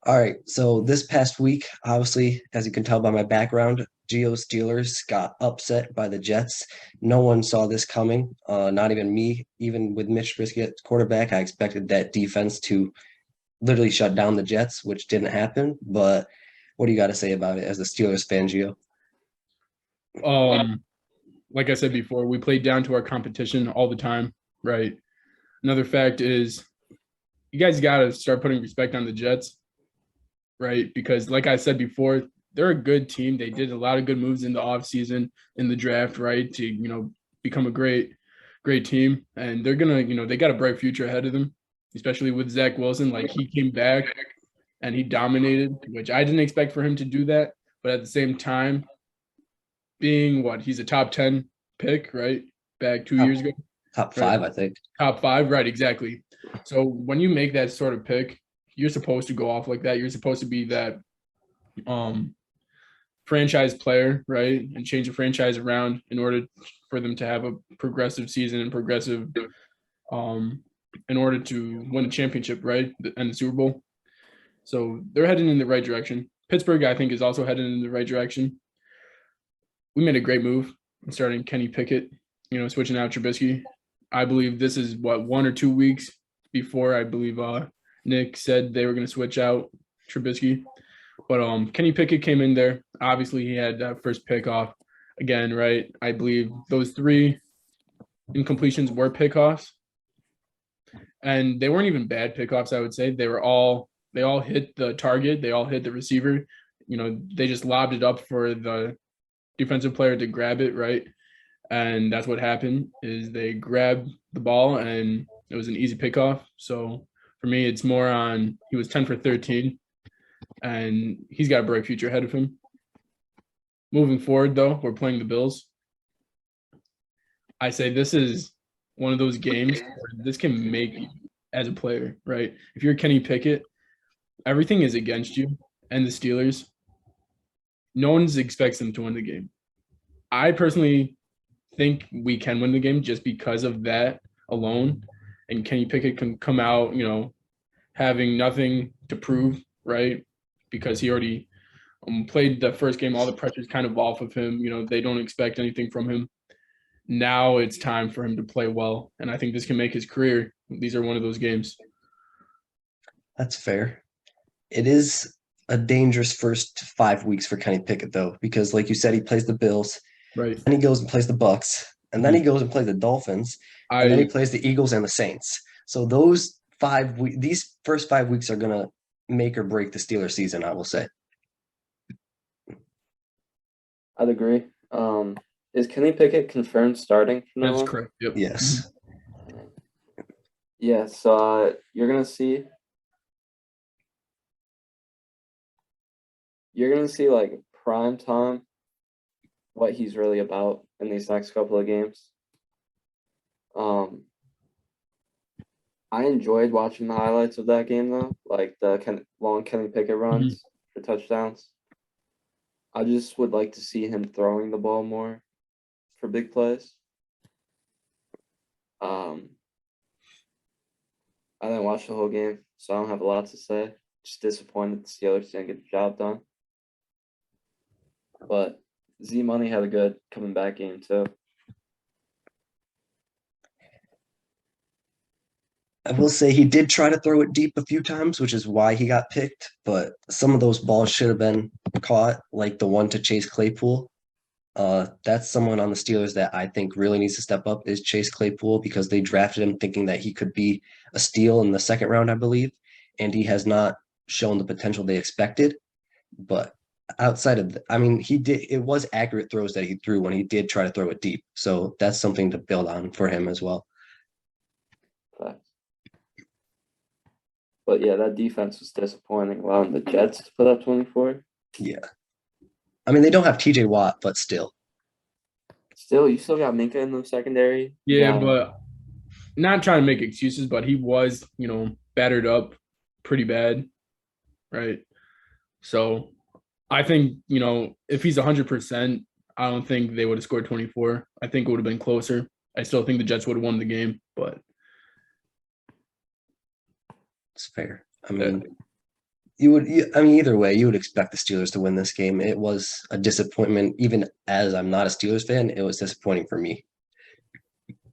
All right. So this past week, obviously, as you can tell by my background, Geo Steelers got upset by the Jets. No one saw this coming. Not even me. Even with Mitch Trubisky at quarterback, I expected that defense to literally shut down the Jets, which didn't happen. But what do you got to say about it as a Steelers fan, Geo? Um, like I said before, we play down to our competition all the time, right? Another fact is you guys got to start putting respect on the Jets, right? Because like I said before, they're a good team. They did a lot of good moves in the offseason, in the draft, right? To, become a great team. And they're gonna, they got a bright future ahead of them, especially with Zach Wilson. Like he came back and he dominated, which I didn't expect for him to do that. But at the same time, being what he's a top 10 pick, right? Back 2 years Top, ago, top right? five, I think. Top five, right? Exactly. So when you make that sort of pick, you're supposed to go off like that. You're supposed to be that um franchise player, right? And change the franchise around in order for them to have a progressive season and progressive um in order to win a championship, right? And the Super Bowl. So they're heading in the right direction. Pittsburgh, I think, is also heading in the right direction. We made a great move in starting Kenny Pickett, switching out Trubisky. I believe this is what 1 or 2 weeks before I believe Nick said they were going to switch out Trubisky. But Kenny Pickett came in there. Obviously, he had that first pick off again, right? I believe those three incompletions were pickoffs, and they weren't even bad pickoffs. I would say they all hit the target. They all hit the receiver. They just lobbed it up for the defensive player to grab it, right? And that's what happened is they grabbed the ball and it was an easy pickoff. So for me, it's more on he was 10 for 13 and he's got a bright future ahead of him. Moving forward, though, we're playing the Bills. I say this is one of those games where this can make you as a player, right? If you're Kenny Pickett, everything is against you and the Steelers. No one expects them to win the game. I personally think we can win the game just because of that alone. And Kenny Pickett can come out, having nothing to prove, right? Because he already played the first game. All the pressure's kind of off of him. They don't expect anything from him. Now it's time for him to play well. And I think this can make his career. These are one of those games. That's fair. It is a dangerous first 5 weeks for Kenny Pickett, though, because like you said, he plays the Bills, Right. then he goes and plays the Bucks, and then he Mhm. goes and plays the Dolphins, and then he I plays the Eagles and the Saints. So these first 5 weeks are gonna make or break the Steelers season, I will say. I'd agree. Is Kenny Pickett confirmed starting from now That's on? correct. Yep. Yes. Yeah, so you're gonna see like prime time what he's really about in these next couple of games. Um, I enjoyed watching the highlights of that game though, like the long Kenny Pickett Mhm. runs for touchdowns. I just would like to see him throwing the ball more for big plays. Um, I didn't watch the whole game, so I don't have a lot to say. Just disappointed the Steelers didn't get the job done. But Z Money had a good coming back game too. I will say he did try to throw it deep a few times, which is why he got picked, but some of those balls should have been caught, like the one to Chase Claypool. That's someone on the Steelers that I think really needs to step up is Chase Claypool because they drafted him thinking that he could be a steal in the second round, I believe, and he has not shown the potential they expected. But outside of, I mean, he did. It was accurate throws that he threw when he did try to throw it deep, so that's something to build on for him as well. Facts. But yeah, that defense was disappointing, allowing the Jets to put up 24. Yeah, I mean they don't have T.J. Watt, but still, Still, you still got Minka in the secondary. You Yeah, got but not trying to make excuses, but he was, battered up pretty bad, right? So I think, if he's 100%, I don't think they would have scored 24. I think it would have been closer. I still think the Jets would have won the game, but it's fair. I uh, mean, I mean, either way, you would expect the Steelers to win this game. It was a disappointment, even as I'm not a Steelers fan. It was disappointing for me.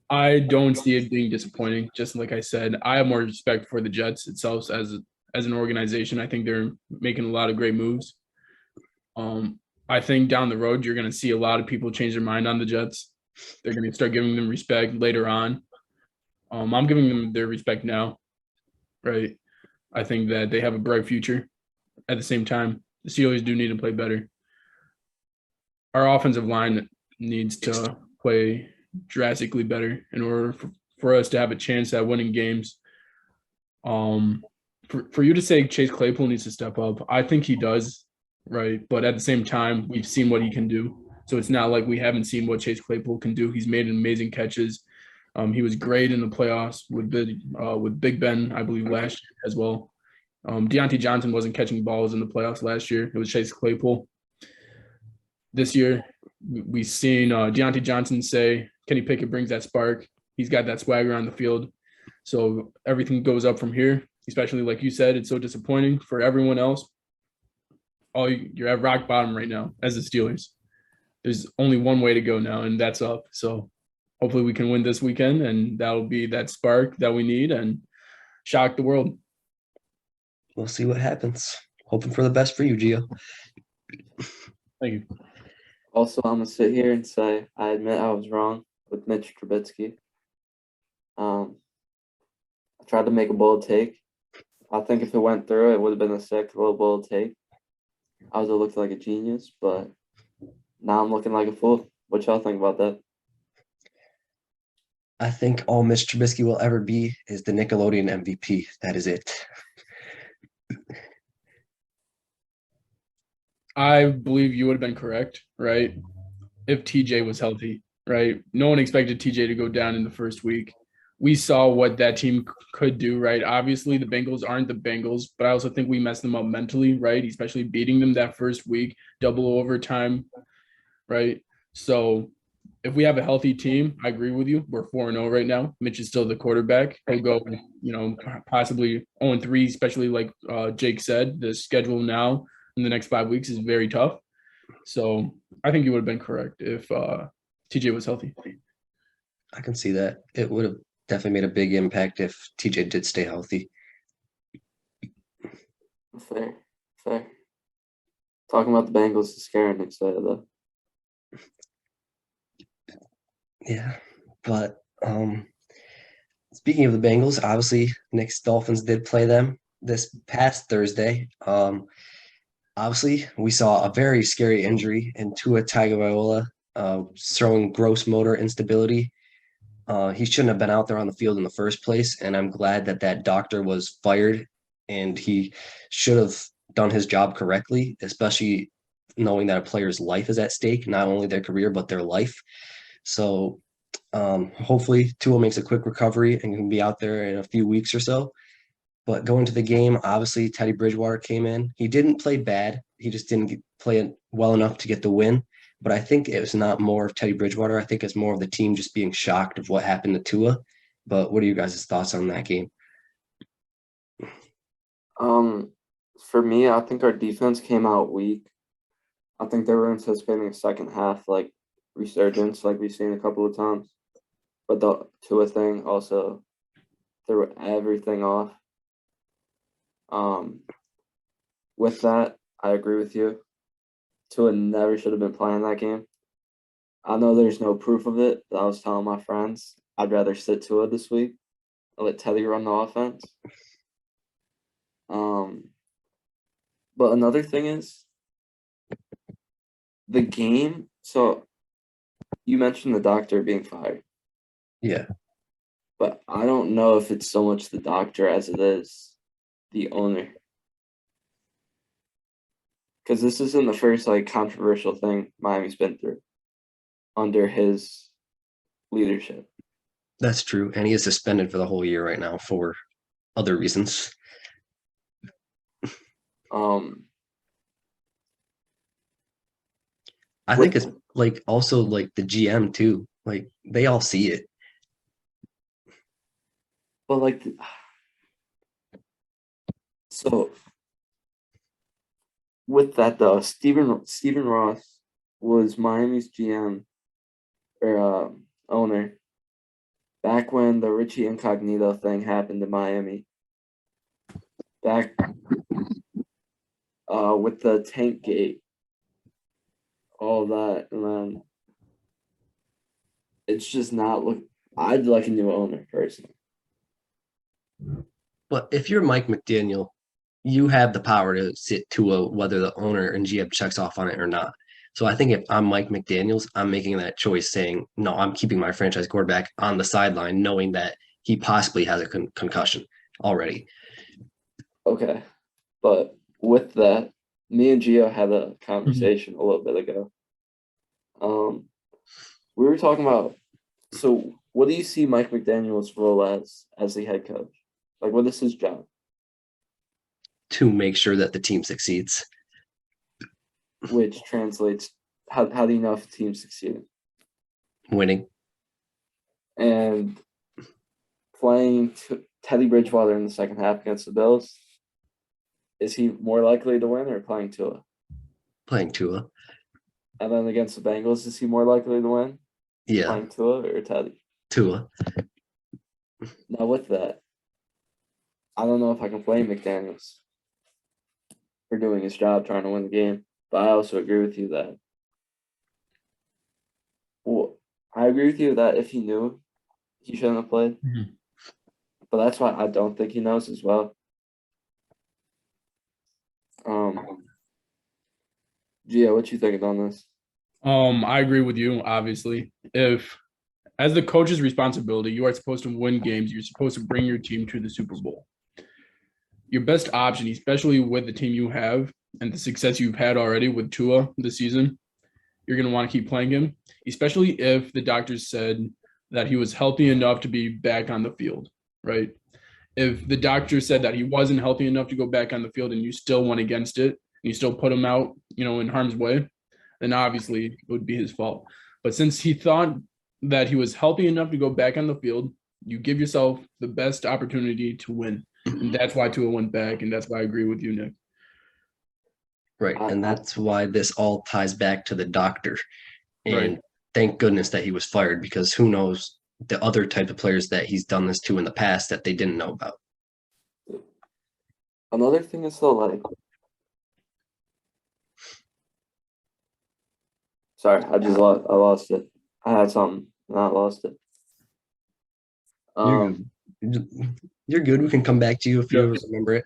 I don't see it being disappointing. Just like I said, I have more respect for the Jets itself as an organization. I think they're making a lot of great moves. I think down the road you're going to see a lot of people change their mind on the Jets. They're going to start giving them respect later on. I'm giving them their respect now, right? I think that they have a bright future. At the same time, the Steelers do need to play better. Our offensive line needs to play drastically better in order for us to have a chance at winning games. For you to say Chase Claypool needs to step up, I think he does, right? But at the same time, we've seen what he can do. So it's not like we haven't seen what Chase Claypool can do. He's made amazing catches. He was great in the playoffs with Big Ben, I believe, last year as well. Deontay Johnson wasn't catching balls in the playoffs last year. It was Chase Claypool. This year, we've seen Deontay Johnson say Kenny Pickett brings that spark. He's got that swagger on the field. So everything goes up from here, especially like you said, it's so disappointing for everyone else. You're at rock bottom right now as the Steelers. There's only one way to go now, and that's up. So hopefully we can win this weekend, and that'll be that spark that we need and shock the world. We'll see what happens. Hoping for the best for you, Gio. Thank you. Also, I'm gonna sit here and say I admit I was wrong with Mitch Trubisky. I tried to make a bold take. I think if it went through, it would have been a sick little bold take. I would have looked like a genius, but now I'm looking like a fool. What y'all think about that? I think all Mitch Trubisky will ever be is the Nickelodeon MVP. That is it. I believe you would have been correct, right? If TJ was healthy, right? No one expected TJ to go down in the first week. We saw what that team could do, right? Obviously, the Bengals aren't the Bengals, but I also think we messed them up mentally, right? Especially beating them that first week, double overtime, right? So if we have a healthy team, I agree with you. We're 4-0 right now. Mitch is still the quarterback. He'll go, possibly 0-3, especially like Jake said. The schedule now in the next 5 weeks is very tough. So I think you would have been correct if TJ was healthy. I can see that. It would have definitely made a big impact if TJ did stay healthy. Fair. Talking about the Bengals is scaring excited though. Yeah, but speaking of the Bengals, obviously Knicks Dolphins did play them this past Thursday. Obviously, we saw a very scary injury in Tua Tagovailoa, showing gross motor instability. He shouldn't have been out there on the field in the first place, and I'm glad that doctor was fired, and he should have done his job correctly, especially knowing that a player's life is at stake, not only their career, but their life. So hopefully Tua makes a quick recovery and can be out there in a few weeks or so. But going to the game, obviously Teddy Bridgewater came in. He didn't play bad. He just didn't play it well enough to get the win. But I think it was not more of Teddy Bridgewater. I think it's more of the team just being shocked of what happened to Tua. But what are you guys' thoughts on that game? For me, I think our defense came out weak. I think they were anticipating a second half like resurgence, like we've seen a couple of times. But the Tua thing also threw everything off. With that, I agree with you. Tua never should have been playing that game. I know there's no proof of it, but I was telling my friends I'd rather sit Tua this week and let Teddy run the offense. But another thing is the game. So you mentioned the doctor being fired. Yeah. But I don't know if it's so much the doctor as it is the owner. Because this isn't the first controversial thing Miami's been through under his leadership. That's true. And he is suspended for the whole year right now for other reasons. I think it's also the GM too. They all see it. But so with that though, Stephen Ross was Miami's GM or owner back when the Richie Incognito thing happened in Miami. Back with the tank gate, all that, and then it's just not look. I'd like a new owner personally. But if you're Mike McDaniel, you have the power to sit Tua whether the owner and GM checks off on it or not. So I think if I'm Mike McDaniels, I'm making that choice saying, no, I'm keeping my franchise quarterback on the sideline, knowing that he possibly has a concussion already. Okay, but with that, me and Gio had a conversation a little bit ago. We were talking about, so what do you see Mike McDaniel's role as the head coach? Like, what is his job? To make sure that the team succeeds. Which translates, how do you know if a team's succeeding? Winning. And playing Teddy Bridgewater in the second half against the Bills, is he more likely to win or playing Tua? Playing Tua. And then against the Bengals, is he more likely to win? Yeah. Playing Tua or Teddy? Tua. Now with that, I don't know if I can blame McDaniels for doing his job trying to win the game, but I also agree with you that. Well, I agree with you that if he knew, he shouldn't have played. Mhm. But that's why I don't think he knows as well. Gio, what you thinking on this? I agree with you, obviously. If as the coach's responsibility, you are supposed to win games, you're supposed to bring your team to the Super Bowl. Your best option, especially with the team you have and the success you've had already with Tua this season, you're going to want to keep playing him, especially if the doctors said that he was healthy enough to be back on the field, right? If the doctor said that he wasn't healthy enough to go back on the field and you still went against it, and you still put him out, in harm's way, then obviously it would be his fault. But since he thought that he was healthy enough to go back on the field, you give yourself the best opportunity to win. And that's why Tua went back, and that's why I agree with you, Nick. Right. And that's why this all ties back to the doctor. And Right. thank goodness that he was fired, because who knows the other type of players that he's done this to in the past that they didn't know about. Another thing is though, like, sorry, I lost it. I had something, and I lost it. You're good. We can come back to you if you ever remember it.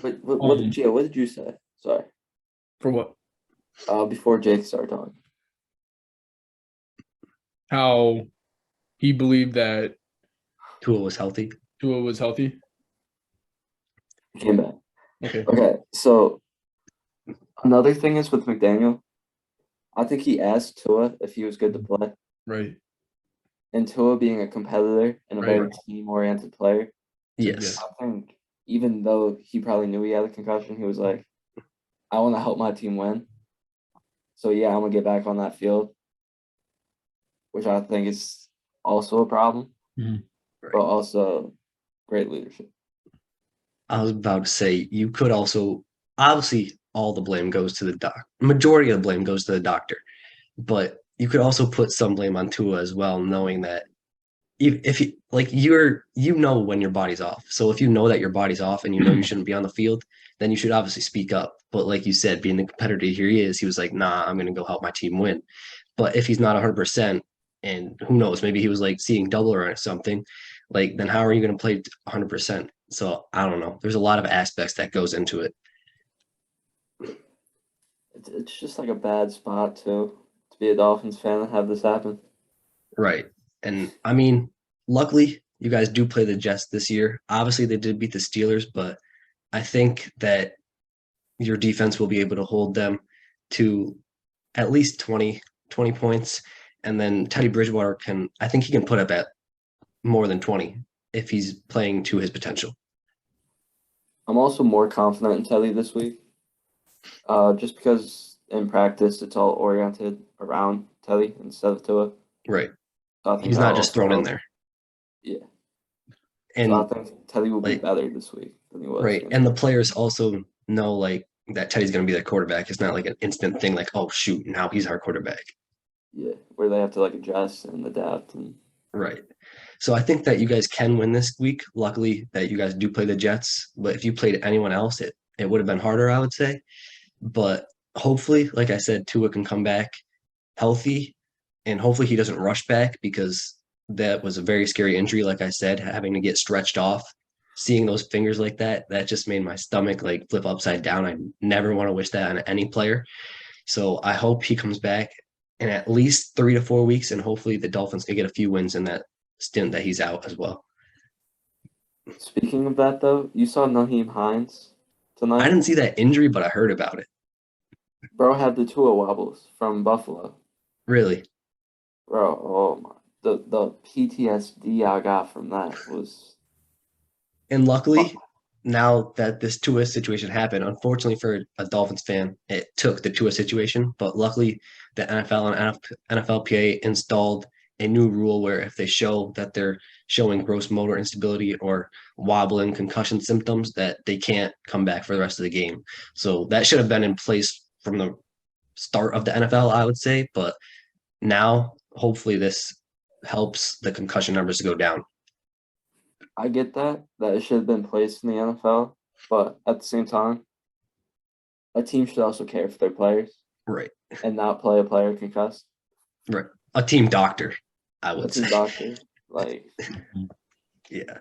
But what did you say? Sorry. For what? Before Jake started talking. How he believed that Tua was healthy. Tua was healthy. He came back. Okay. Okay, so another thing is with McDaniel, I think he asked Tua if he was good to play. Right. And Tua being a competitor and a very team-oriented player. Yes. I think even though he probably knew he had a concussion, he was like, I want to help my team win. So, yeah, I'm going to get back on that field, which I think is also a problem, but also great leadership. I was about to say, you could also, obviously, all the blame goes to the doctor. Majority of the blame goes to the doctor. But you could also put some blame on Tua as well, knowing that if you, like, when your body's off. So if you know that your body's off and you shouldn't be on the field, then you should obviously speak up. But like you said, being the competitor here he is, he was like, nah, I'm going to go help my team win. But if he's not 100%, and who knows, maybe he was like seeing double or something, like, then how are you going to play 100%? So I don't know. There's a lot of aspects that goes into it. It's just like a bad spot to be a Dolphins fan and have this happen. Right. And I mean, luckily, you guys do play the Jets this year. Obviously, they did beat the Steelers, but I think that your defense will be able to hold them to at least 20 points. And then Teddy Bridgewater I think he can put up at more than 20 if he's playing to his potential. I'm also more confident in Teddy this week, just because in practice it's all oriented around Teddy instead of Tua. Right. So he's not just thrown in there. Yeah. And so I think Teddy will be better this week than he was. Right. And the players also know, like, that Teddy's going to be their quarterback. It's not like an instant thing like, oh, shoot, now he's our quarterback. Yeah, where they have to like adjust and adapt and Right. So I think that you guys can win this week. Luckily that you guys do play the Jets, but if you played anyone else, it would have been harder, I would say. But hopefully, like I said, Tua can come back healthy, and hopefully he doesn't rush back because that was a very scary injury. Like I said, having to get stretched off, seeing those fingers like that just made my stomach like flip upside down. I never want to wish that on any player. So I hope he comes back in at least 3 to 4 weeks, and hopefully the Dolphins can get a few wins in that stint that he's out as well. speaking of that though, you saw Naheem Hines tonight? I didn't see that injury, but I heard about it. Bro had the Tua wobbles from Buffalo. Really? Bro, oh my, the PTSD I got from that was. And luckily, now that this Tua situation happened, unfortunately for a Dolphins fan, it took the Tua situation. But luckily, the NFL and NFLPA installed a new rule where if they show that they're showing gross motor instability or wobbling concussion symptoms, that they can't come back for the rest of the game. So that should have been in place from the start of the NFL, I would say. But now, hopefully, this helps the concussion numbers to go down. I get that it should have been placed in the NFL, but at the same time, a team should also care for their players Right. and not play a player concussed. Right. A team doctor, I A would team say. doctor, like Yeah.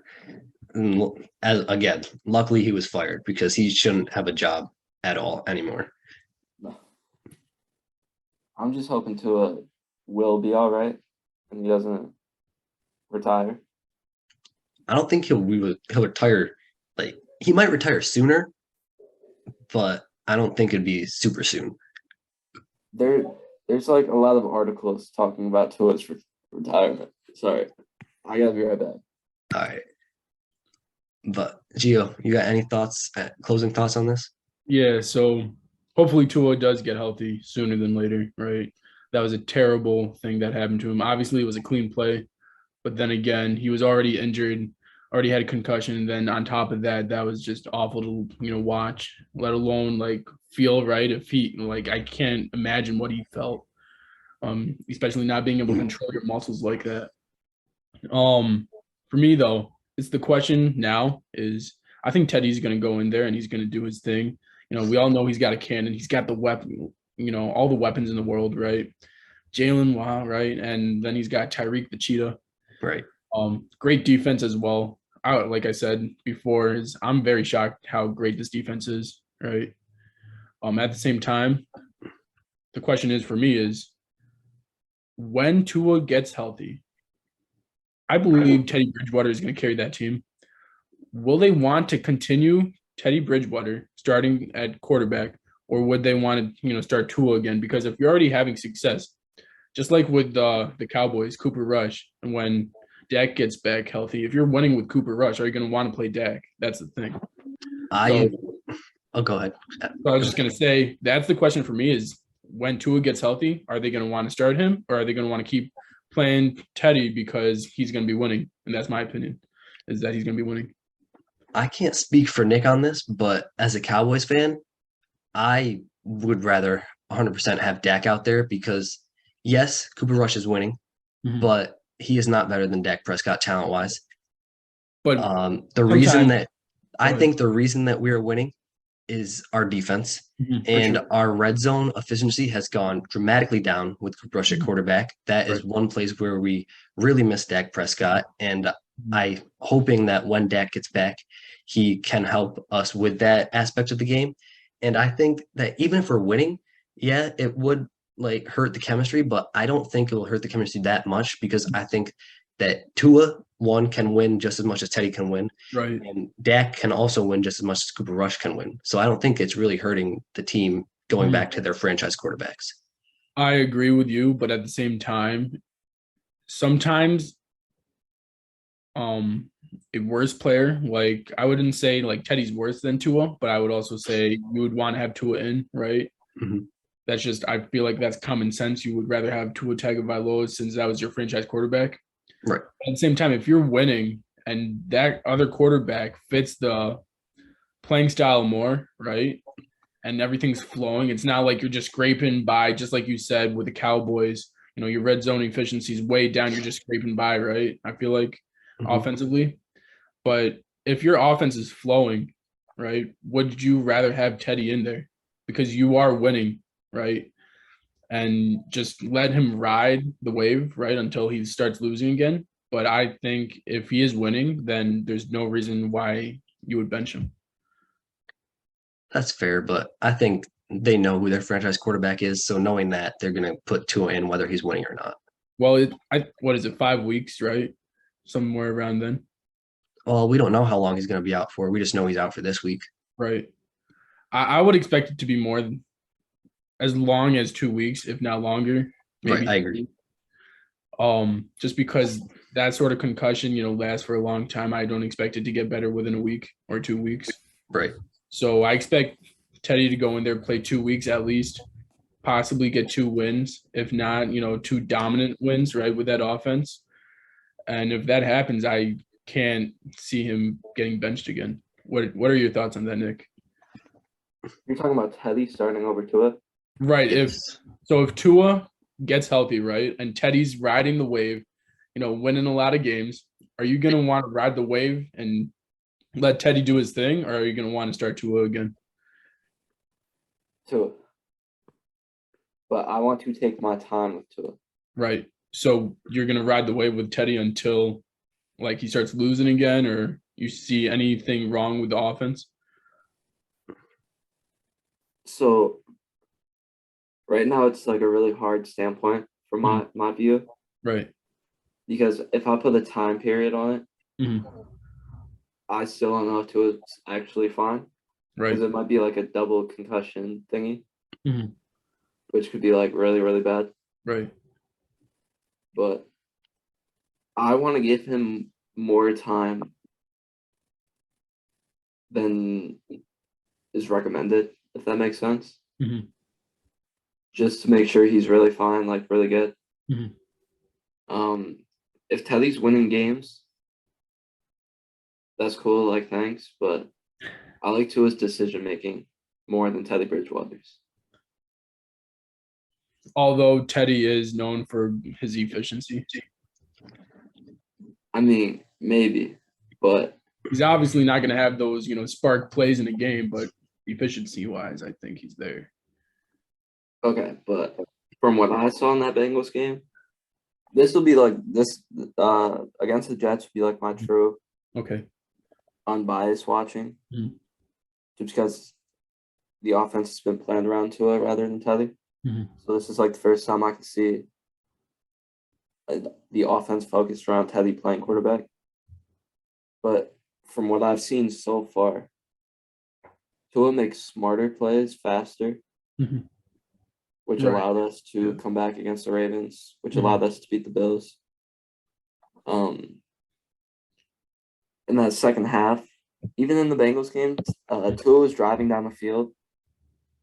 And again, luckily he was fired because he shouldn't have a job at all anymore. I'm just hoping Tua will be all right and he doesn't retire. I don't think he'll retire. Like he might retire sooner, but I don't think it'd be super soon. There's like a lot of articles talking about Tua's retirement. Sorry, I gotta be right back. All right. But Gio, you got any thoughts, closing thoughts on this? Yeah, so hopefully Tua does get healthy sooner than later, right? That was a terrible thing that happened to him. Obviously, it was a clean play, but then again, he was already injured, already had a concussion, and then on top of that, that was just awful to watch, let alone like feel right if he like I can't imagine what he felt, especially not being able to control your muscles like that. For me though, it's the question now is I think Teddy's going to go in there and he's going to do his thing. We all know he's got a cannon. He's got the weapon, all the weapons in the world, right? Jalen, wow, right? And then he's got Tyreek the Cheetah. Right. Great defense as well. Like I said before, I'm very shocked how great this defense is, right? At the same time, the question is for me is when Tua gets healthy, I believe Teddy Bridgewater is going to carry that team. Will they want to continue Teddy Bridgewater starting at quarterback, or would they want to, start Tua again? Because if you're already having success, just like with the Cowboys, Cooper Rush, and when Dak gets back healthy, if you're winning with Cooper Rush, are you going to want to play Dak? That's the thing. Go ahead. So I was just going to say that's the question for me is when Tua gets healthy, are they going to want to start him, or are they going to want to keep playing Teddy because he's going to be winning? And that's my opinion, is that he's going to be winning. I can't speak for Nick on this, but as a Cowboys fan, I would rather 100% have Dak out there because, yes, Cooper Rush is winning, but he is not better than Dak Prescott talent-wise. But the reason that we're winning is our defense, and our red zone efficiency has gone dramatically down with Cooper Rush at quarterback. That is one place where we really miss Dak Prescott, and I hoping that when Dak gets back, he can help us with that aspect of the game. And I think that even if we're winning, yeah, it would like hurt the chemistry, but I don't think it will hurt the chemistry that much because I think that Tua can win just as much as Teddy can win, right? And Dak can also win just as much as Cooper Rush can win. So I don't think it's really hurting the team going back to their franchise quarterbacks. I agree with you, but at the same time, sometimes a worse player, like I wouldn't say like Teddy's worse than Tua, but I would also say you would want to have Tua in, right? That's just, I feel like that's common sense. You would rather have Tua Tagovailoa since that was your franchise quarterback. Right. At the same time, if you're winning and that other quarterback fits the playing style more, right? and everything's flowing. It's not like you're just scraping by, just like you said with the Cowboys. Your red zone efficiency is way down. You're just scraping by, right? I feel like offensively. But if your offense is flowing, right, would you rather have Teddy in there? Because you are winning, right? And just let him ride the wave, right, until he starts losing again. But I think if he is winning, then there's no reason why you would bench him. That's fair, but I think they know who their franchise quarterback is. So knowing that, they're going to put Tua in whether he's winning or not. Well, what is it, 5 weeks, right? Somewhere around then. Well, we don't know how long he's going to be out for. We just know he's out for this week. Right. I would expect it to be more than as long as 2 weeks, if not longer. Maybe. Right, I agree. Just because that sort of concussion, lasts for a long time. I don't expect it to get better within a week or 2 weeks. Right. So I expect Teddy to go in there, play 2 weeks at least, possibly get 2 wins, if not, 2 dominant wins, right, with that offense. And if that happens, I can't see him getting benched again. What are your thoughts on that, Nick? You're talking about Teddy starting over Tua? Right. Yes. If Tua gets healthy, right, and Teddy's riding the wave, winning a lot of games, are you going to want to ride the wave and let Teddy do his thing, or are you going to want to start Tua again? Tua. But I want to take my time with Tua. Right. So you're going to ride the wave with Teddy until, he starts losing again, or you see anything wrong with the offense? So right now it's a really hard standpoint from my view. Right. Because if I put a time period on it, I still don't know if Tua's actually fine. Right. Because it might be a double concussion thingy, which could be really, really bad. Right. But I want to give him more time than is recommended, if that makes sense. Just to make sure he's really fine, really good. If Teddy's winning games, that's cool, thanks, but I like Tua's decision making more than Teddy Bridgewater's. Although Teddy is known for his efficiency. I mean, maybe, but he's obviously not going to have those, spark plays in a game, but efficiency-wise, I think he's there. Okay, but from what I saw in that Bengals game, this will be this against the Jets will be my true unbiased watching. Just because the offense has been planned around Tua rather than Teddy. So this is the first time I can see the offense focused around Teddy playing quarterback. But from what I've seen so far, Tua makes smarter plays faster, which allowed us to come back against the Ravens, which allowed us to beat the Bills. In that second half, even in the Bengals game, Tua was driving down the field.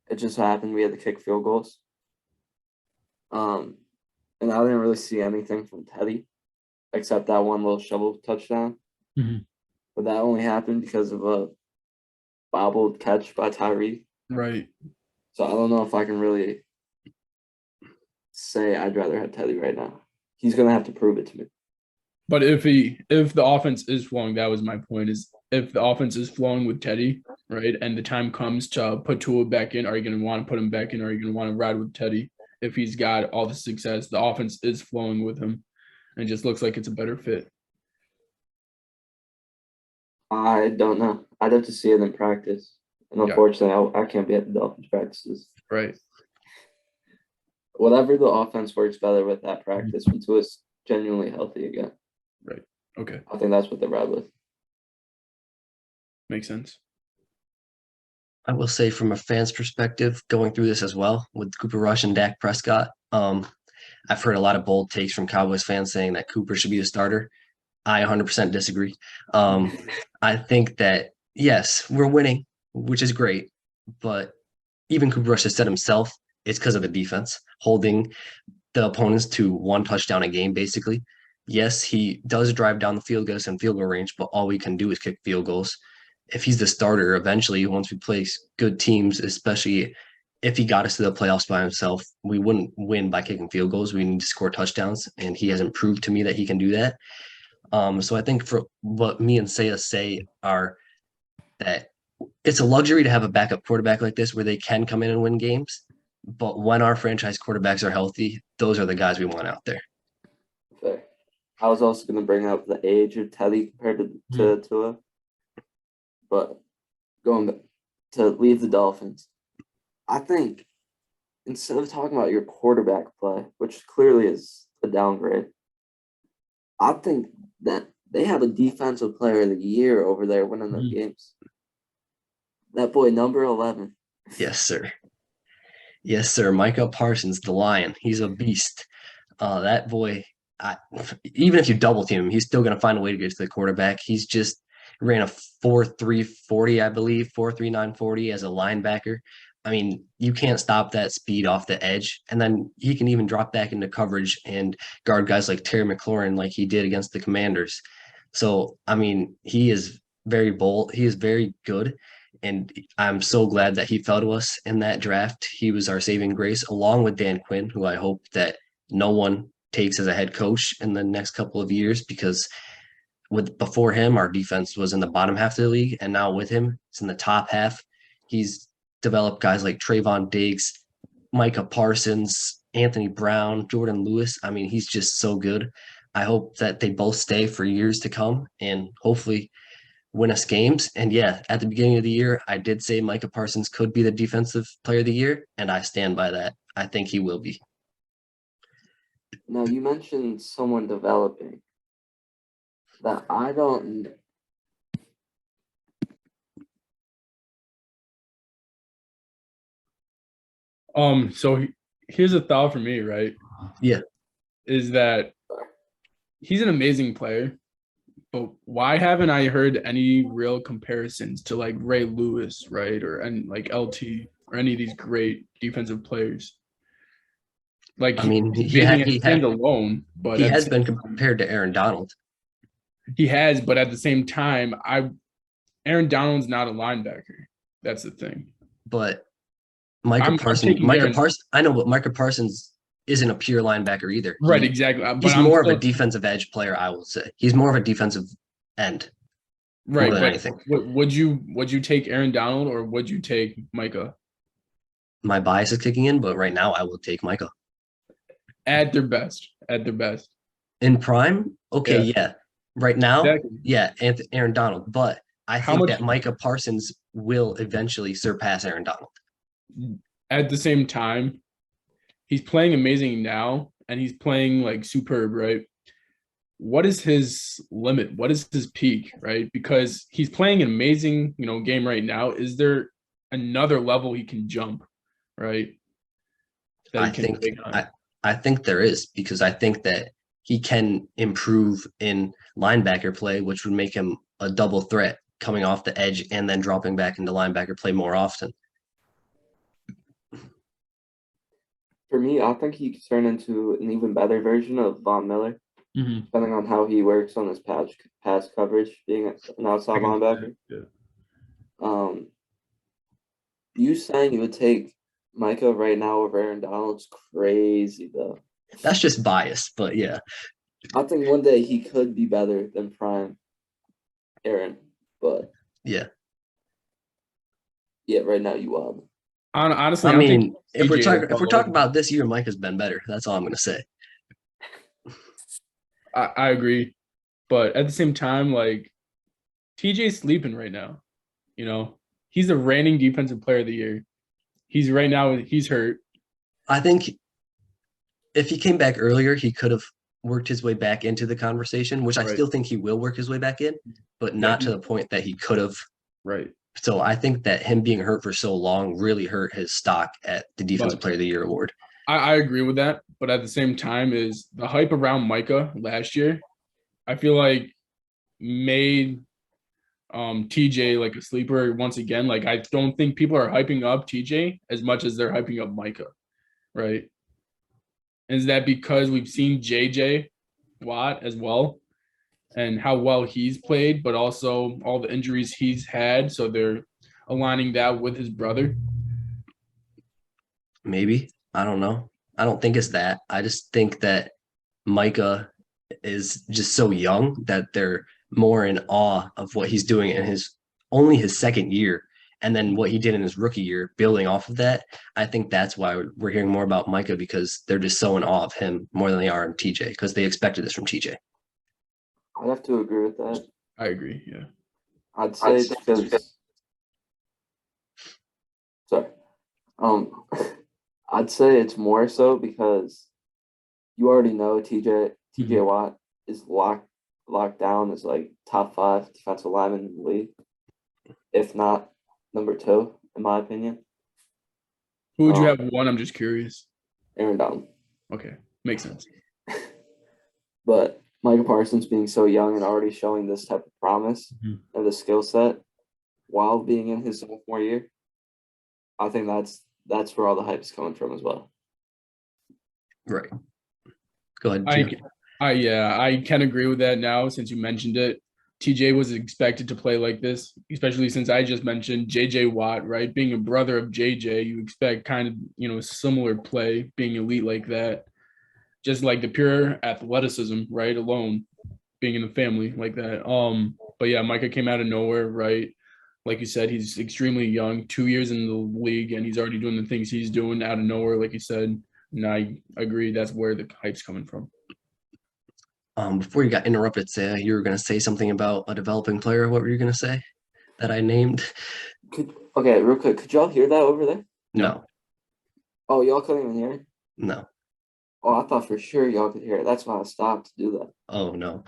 It just happened we had to kick field goals. And I didn't really see anything from Teddy except that one little shovel touchdown. But that only happened because of a bobbled catch by Tyree. Right. So I don't know if I can really say I'd rather have Teddy right now. He's going to have to prove it to me. But if the offense is flowing, that was my point, is if the offense is flowing with Teddy, right, and the time comes to put Tua back in, are you going to want to put him back in, or are you going to want to ride with Teddy? If he's got all the success, the offense is flowing with him, and it just looks like it's a better fit. I don't know. I'd have to see it in practice. And unfortunately, I can't be at the Dolphins practices. Right. Whatever the offense works better with that practice when Tua's genuinely healthy again. Right. Okay. I think that's what they're ride with. Makes sense. I will say from a fan's perspective, going through this as well with Cooper Rush and Dak Prescott, I've heard a lot of bold takes from Cowboys fans saying that Cooper should be the starter. I 100% disagree. I think that, yes, we're winning, which is great, but even Cooper Rush has said himself, it's because of the defense, holding the opponents to 1 touchdown a game, basically. Yes, he does drive down the field, get us in field goal range, but all we can do is kick field goals. if he's the starter eventually, once we play good teams, especially if he got us to the playoffs by himself, we wouldn't win by kicking field goals. We need to score touchdowns, and he hasn't proved to me that he can do that. So I think for what me and Saya say are that it's a luxury to have a backup quarterback like this where they can come in and win games. But when our franchise quarterbacks are healthy, those are the guys we want out there. Fair. I was also going to bring up the age of Teddy compared to Tua. But going to leave the Dolphins, I think instead of talking about your quarterback play, which clearly is a downgrade, I think that they have a defensive player of the year over there winning their games. That boy, number 11. Yes, sir. Yes, sir. Micah Parsons, the Lion. He's a beast. That boy, even if you double team him, he's still going to find a way to get to the quarterback. He's just ran a 4.340, I believe, 4.3940 as a linebacker. I mean, you can't stop that speed off the edge. And then he can even drop back into coverage and guard guys like Terry McLaurin like he did against the Commanders. So, I mean, he is very bold. He is very good. And I'm so glad that he fell to us in that draft. He was our saving grace, along with Dan Quinn, who I hope that no one takes as a head coach in the next couple of years, because before him, our defense was in the bottom half of the league, and now with him, it's in the top half. He's developed guys like Trayvon Diggs, Micah Parsons, Anthony Brown, Jordan Lewis. I mean, he's just so good. I hope that they both stay for years to come and hopefully win us games. And yeah, at the beginning of the year, I did say Micah Parsons could be the defensive player of the year, and I stand by that. I think he will be. Now, you mentioned someone developing that I don't. So here's a thought for me, right? Yeah. Is that he's an amazing player, but why haven't I heard any real comparisons to like Ray Lewis, right? And like LT or any of these great defensive players? Like, I mean, he's amazing standalone, but he has been compared to Aaron Donald. He has, but at the same time, Aaron Donald's not a linebacker. That's the thing. But Micah Parsons, I know, but Micah Parsons isn't a pure linebacker either. Right, exactly. He's more of a defensive edge player, I will say. He's more of a defensive end. Right, more than anything. Would you take Aaron Donald or would you take Micah? My bias is kicking in, but right now I will take Micah. At their best. In prime? Okay, yeah. Right now, exactly. Yeah, Aaron Donald. But I think that Micah Parsons will eventually surpass Aaron Donald. At the same time, he's playing amazing now, and he's playing like superb, right? What is his limit? What is his peak, right? Because he's playing an amazing, game right now. Is there another level he can jump, right? I think there is, because I think that he can improve in linebacker play, which would make him a double threat coming off the edge and then dropping back into linebacker play more often. For me, I think he could turn into an even better version of Von Miller, depending on how he works on his pass coverage, being an outside linebacker. Yeah. You saying you would take Micah right now over Aaron Donald's crazy, though. That's just bias, but yeah. I think one day he could be better than prime Aaron, but yeah, right now you wild. Honestly, I mean, if we're talking about this year, Mike has been better. That's all I'm going to say. I agree, but at the same time, like TJ's sleeping right now. He's the reigning defensive player of the year. He's hurt. I think if he came back earlier, he could have worked his way back into the conversation, which I still think he will work his way back in, but not to the point that he could have. Right. So I think that him being hurt for so long really hurt his stock at the Defensive Player of the Year award. I agree with that, but at the same time, is the hype around Micah last year, I feel like made TJ like a sleeper once again. Like, I don't think people are hyping up TJ as much as they're hyping up Micah, right? Is that because we've seen JJ Watt as well? and how well he's played, but also all the injuries he's had. So they're aligning that with his brother. Maybe. I don't know. I don't think it's that. I just think that Micah is just so young that they're more in awe of what he's doing in his second year. And then what he did in his rookie year, building off of that. I think that's why we're hearing more about Micah, because they're just so in awe of him more than they are in TJ, because they expected this from TJ. I'd have to agree with that. I agree. Yeah. I'd say because sorry. I'd say it's more so because you already know TJ Watt is locked down as like top 5 defensive lineman in the league, if not number 2, in my opinion. Who would you have one? I'm just curious. Aaron Donald. Okay, makes sense. But Micah Parsons being so young and already showing this type of promise of the skill set while being in his sophomore year, I think that's where all the hype is coming from as well. Right. Go ahead, Jim. I can agree with that now since you mentioned it. TJ was expected to play like this, especially since I just mentioned JJ Watt, right? Being a brother of JJ, you expect kind of, similar play, being elite like that. Just like the pure athleticism, right? Alone, being in the family like that. But yeah, Micah came out of nowhere, right? Like you said, he's extremely young, 2 years in the league, and he's already doing the things he's doing out of nowhere, like you said. And I agree that's where the hype's coming from. Before you got interrupted, Saya, you were going to say something about a developing player. What were you going to say that I named? Okay, real quick. Could y'all hear that over there? No. Oh, y'all couldn't even hear it? No. Oh, I thought for sure y'all could hear it. That's why I stopped to do that. Oh, no.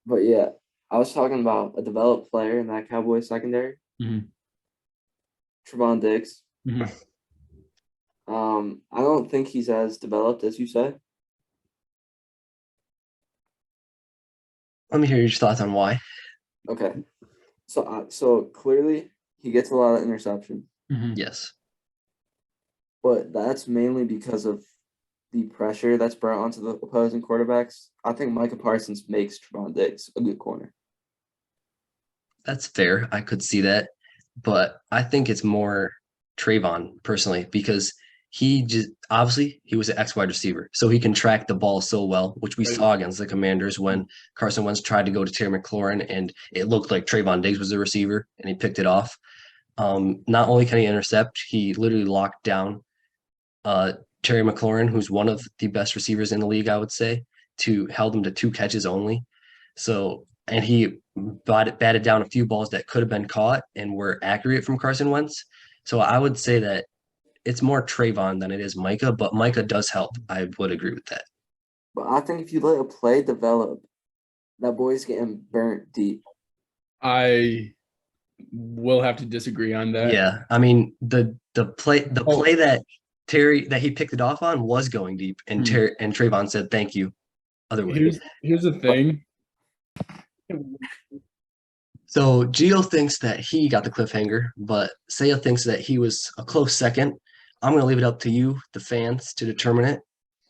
But yeah, I was talking about a developed player in that Cowboys secondary. Trevon Diggs. I don't think he's as developed as you say. Let me hear your thoughts on why. Okay. So clearly he gets a lot of interceptions. Yes. But that's mainly because of the pressure that's brought onto the opposing quarterbacks. I think Micah Parsons makes Trevon Diggs a good corner. That's fair. I could see that. But I think it's more Trayvon personally, because he just obviously he was an ex wide receiver, so he can track the ball so well, which we saw against the Commanders when Carson Wentz tried to go to Terry McLaurin, and it looked like Trayvon Diggs was the receiver, and he picked it off. Not only can he intercept, he literally locked down Terry McLaurin, who's one of the best receivers in the league, I would say, held him to 2 catches only. So, and he batted down a few balls that could have been caught and were accurate from Carson Wentz. So I would say that it's more Trayvon than it is Micah, but Micah does help. I would agree with that. But I think if you let a play develop, that boy's getting burnt deep. I will have to disagree on that. Yeah, I mean the play that he picked it off on was going deep, and Trayvon said thank you. Otherwise, here's the thing. So Gio thinks that he got the cliffhanger, but Saya thinks that he was a close second. I'm going to leave it up to you, the fans, to determine it.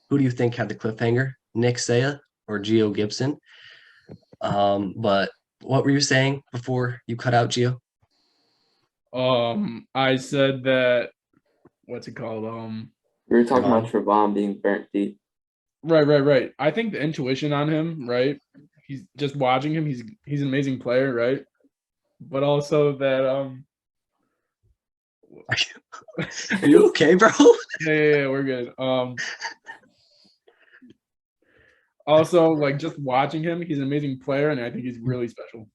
Who do you think had the cliffhanger? Nick Saya or Gio Gibson? But what were you saying before you cut out, Gio? I said that, what's it called? We were talking about Trevon being burnt deep. Right. I think the intuition on him, right? He's just watching him. He's an amazing player, right? But also that Are you okay, bro? Yeah, we're good. Also, like, just watching him, he's an amazing player, and I think he's really special.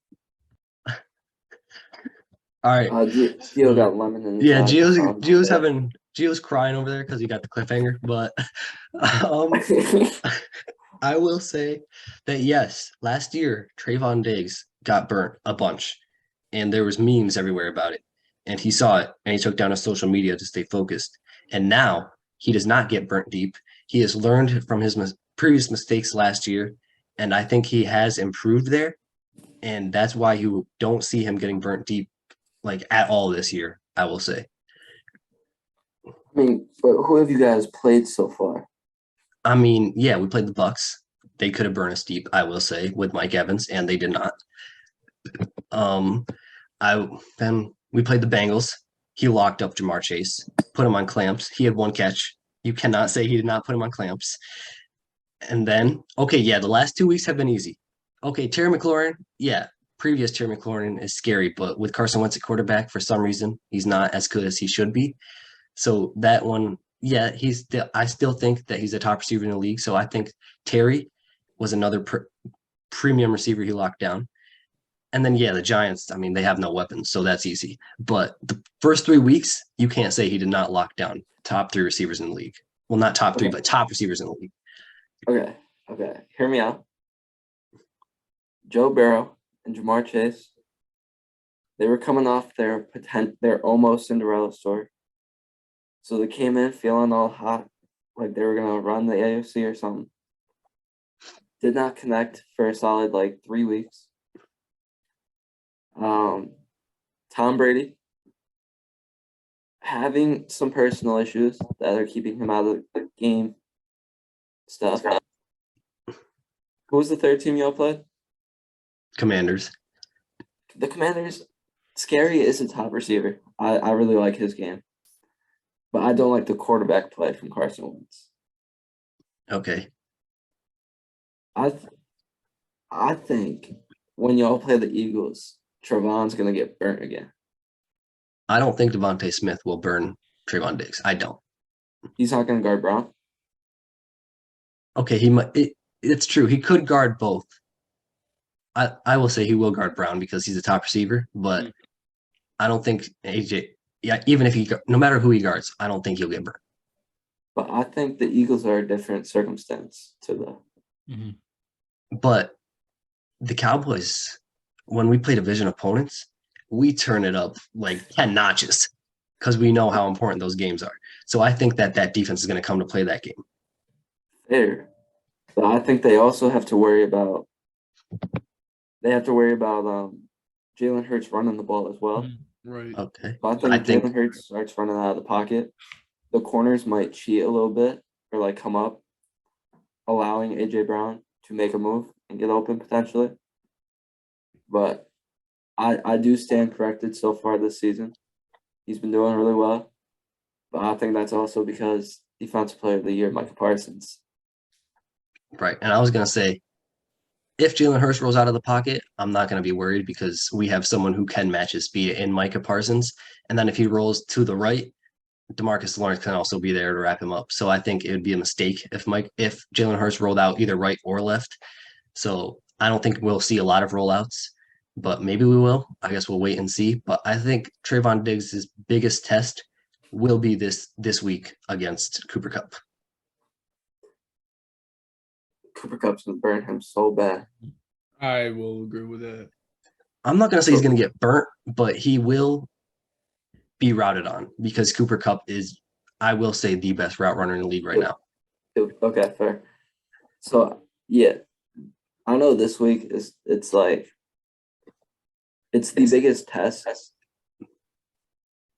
All right. Gio got lemon in his yeah, eye. Gio's crying over there because he got the cliffhanger. But I will say that yes, last year Trayvon Diggs got burnt a bunch, and there was memes everywhere about it. And he saw it, and he took down his social media to stay focused. And now he does not get burnt deep. He has learned from his previous mistakes last year, and I think he has improved there. And that's why you don't see him getting burnt deep like at all this year, I will say. I mean, but who have you guys played so far? I mean, yeah, we played the Bucks. they could have burned us deep, I will say, with Mike Evans, and they did not. Then we played the Bengals. He locked up Jamar Chase, put him on clamps. He had one catch. You cannot say he did not put him on clamps. And then, okay, yeah, the last 2 weeks have been easy. Okay, Terry McLaurin, yeah, previous Terry McLaurin is scary, but with Carson Wentz at quarterback, for some reason, he's not as good as he should be. So that one, yeah, I still think that he's a top receiver in the league. So I think Terry was another premium receiver he locked down. And then, yeah, the Giants, I mean, they have no weapons, so that's easy. But the first 3 weeks, you can't say he did not lock down top 3 receivers in the league. Well, not top 3, but top receivers in the league. Okay. Hear me out. Joe Burrow and Jamar Chase, they were coming off their almost Cinderella story. So they came in feeling all hot, like they were going to run the AFC or something. Did not connect for a solid, 3 weeks. Tom Brady having some personal issues that are keeping him out of the game stuff. Who was the third team y'all played? Commanders. The Commanders, Scary is a top receiver. I really like his game. But I don't like the quarterback play from Carson Wentz. Okay. I think when y'all play the Eagles, Trevon's going to get burnt again. I don't think Devontae Smith will burn Trayvon Diggs. I don't. He's not going to guard Brown? Okay, it's true. He could guard both. I will say he will guard Brown because he's a top receiver, but I don't think AJ, even if no matter who he guards, I don't think he'll get burnt. But I think the Eagles are a different circumstance to the. Mm-hmm. But the Cowboys, when we play division opponents, we turn it up 10 notches because we know how important those games are. So I think that defense is going to come to play that game. Fair. But I think they also have to worry about Jalen Hurts running the ball as well. Right. Okay. So I think Jalen Hurts starts running out of the pocket. The corners might cheat a little bit or come up, allowing AJ Brown to make a move and get open potentially. But I do stand corrected so far this season. He's been doing really well. But I think that's also because Defensive Player of the Year, Micah Parsons. Right. And I was going to say, if Jalen Hurts rolls out of the pocket, I'm not going to be worried because we have someone who can match his speed in Micah Parsons. And then if he rolls to the right, DeMarcus Lawrence can also be there to wrap him up. So I think it would be a mistake if Jalen Hurts rolled out either right or left. So I don't think we'll see a lot of rollouts, but maybe we will. I guess we'll wait and see. But I think Trayvon Diggs' biggest test will be this week against Cooper Kupp. Cooper Kupp's going to burn him so bad. I will agree with that. I'm not going to say he's going to get burnt, but he will be routed on because Cooper Kupp is, I will say, the best route runner in the league right now. Okay, fair. So, yeah, I know this week it's the biggest test,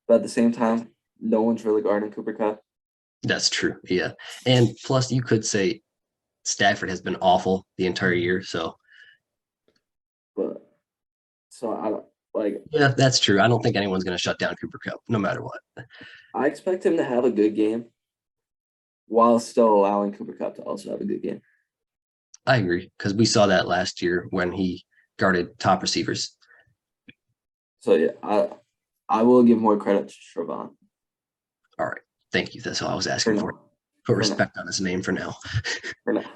but at the same time, no one's really guarding Cooper Kupp. That's true, yeah. And plus, you could say Stafford has been awful the entire year, so. Yeah, that's true. I don't think anyone's going to shut down Cooper Kupp, no matter what. I expect him to have a good game while still allowing Cooper Kupp to also have a good game. I agree, because we saw that last year when he guarded top receivers. So, yeah, I will give more credit to Trevon. All right. Thank you. That's all I was asking for. Put respect on his name for now. For now.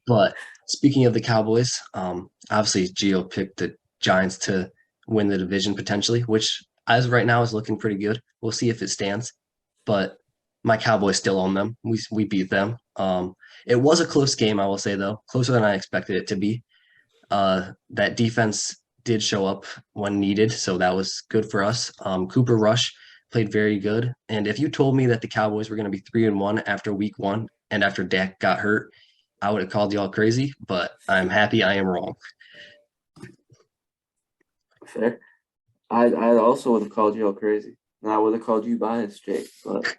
But speaking of the Cowboys, obviously Gio picked the Giants to win the division potentially, which as right now is looking pretty good. We'll see if it stands. But my Cowboys still own them. We beat them. It was a close game, I will say, though. Closer than I expected it to be. That defense did show up when needed, so that was good for us. Cooper Rush played very good. And if you told me that the Cowboys were going to be 3-1 after week 1 and after Dak got hurt, I would have called you all crazy, but I'm happy I am wrong. Fair. I also would have called you all crazy. And I would have called you biased, Jake. But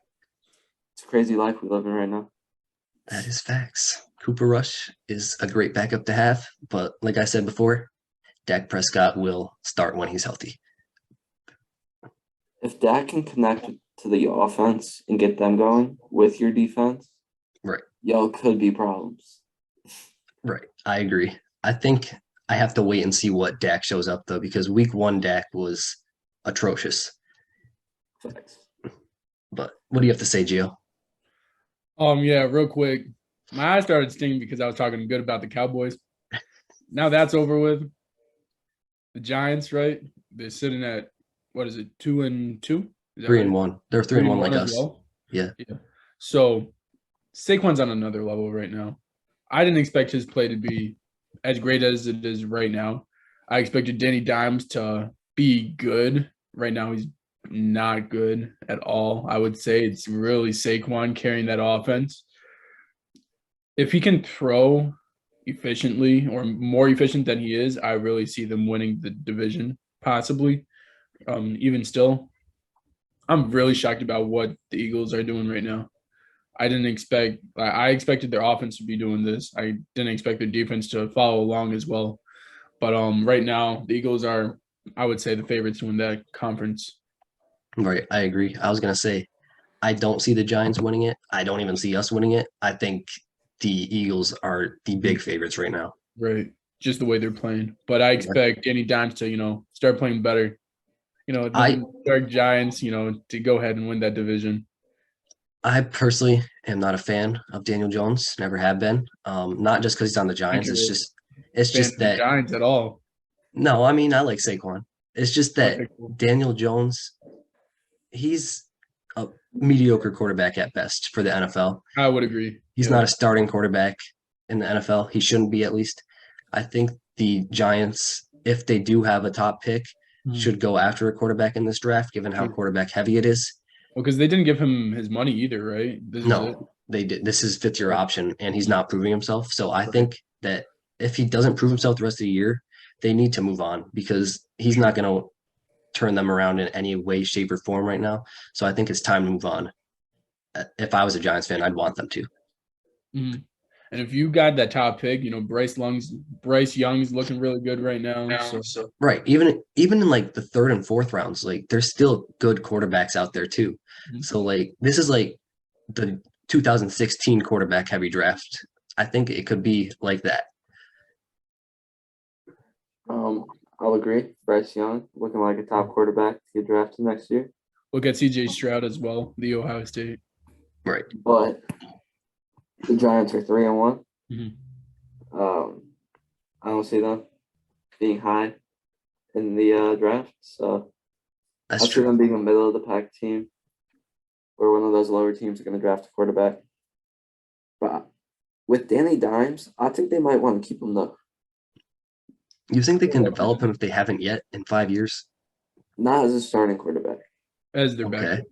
it's a crazy life we live in right now. That is facts. Cooper Rush is a great backup to have, but like I said before, Dak Prescott will start when he's healthy. If Dak can connect to the offense and get them going with your defense, Right. y'all could be problems. Right. I agree. I think I have to wait and see what Dak shows up though, because week 1 Dak was atrocious. Facts. But what do you have to say, Gio? Yeah, real quick. My eyes started stinging because I was talking good about the Cowboys. Now that's over with. The Giants, right? They're sitting at, what is it, 2-2? Is that 3-1. They're 3-1 like as us. well? Yeah. So Saquon's on another level right now. I didn't expect his play to be as great as it is right now. I expected Danny Dimes to be good. Right now, he's not good at all. I would say it's really Saquon carrying that offense. If he can throw efficiently or more efficient than he is, I really see them winning the division, possibly. Even still, I'm really shocked about what the Eagles are doing right now. I expected their offense to be doing this. I didn't expect their defense to follow along as well. But right now, the Eagles are, I would say, the favorites to win that conference. Right. I agree. I was going to say, I don't see the Giants winning it. I don't even see us winning it. I think the Eagles are the big favorites right now. Right. Just the way they're playing. But I expect Danny Dimes to, start playing better. The New York Giants, to go ahead and win that division. I personally am not a fan of Daniel Jones. Never have been. Not just because he's on the Giants. It's just that Giants at all. No, I mean I like Saquon. It's just that Okay, cool. Daniel Jones, he's a mediocre quarterback at best for the NFL. I would agree. He's not a starting quarterback in the NFL. He shouldn't be, at least. I think the Giants, if they do have a top pick, should go after a quarterback in this draft, given how quarterback heavy it is. Well, because they didn't give him his money either, right? No, they did. This is fifth year option, and he's not proving himself. So I think that if he doesn't prove himself the rest of the year, they need to move on because he's not going to turn them around in any way, shape, or form right now. So I think it's time to move on. If I was a Giants fan, I'd want them to. Mm-hmm. And if you got that top pick, Bryce Young's looking really good right now. So. Right. Even in like the third and fourth rounds, like there's still good quarterbacks out there too. Mm-hmm. So like this is like the 2016 quarterback heavy draft. I think it could be like that. I'll agree. Bryce Young looking like a top quarterback to get drafted next year. Look at CJ Stroud as well, the Ohio State. Right. But the Giants are 3-1. Mm-hmm. I don't see them being high in the draft. So I see them being a middle of the pack team or one of those lower teams are going to draft a quarterback. But with Danny Dimes, I think they might want to keep him though. You think they can develop him if they haven't yet in 5 years? Not as a starting quarterback. As their backup.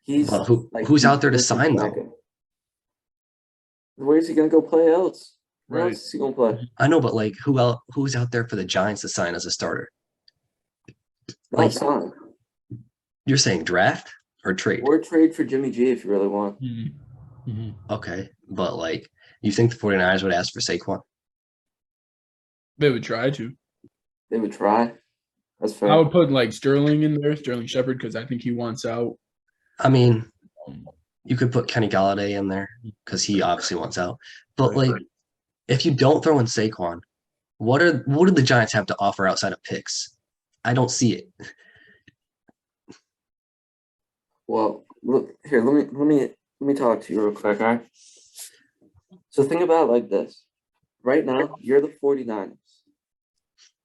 Who's out there to sign though? Where's he gonna go play else? Where else is he gonna play? I know, but like who's out there for the Giants to sign as a starter? Not sign. You're saying draft or trade? Or trade for Jimmy G if you really want. Mm-hmm. Mm-hmm. Okay, but like you think the 49ers would ask for Saquon? They would try to. They would try. That's fair. I would put like Sterling in there, Sterling Shepard, because I think he wants out. I mean, you could put Kenny Galladay in there because he obviously wants out. But if you don't throw in Saquon, what do the Giants have to offer outside of picks? I don't see it. Well, look here. Let me talk to you real quick, all right? So think about it like this. Right now, you're the 49ers.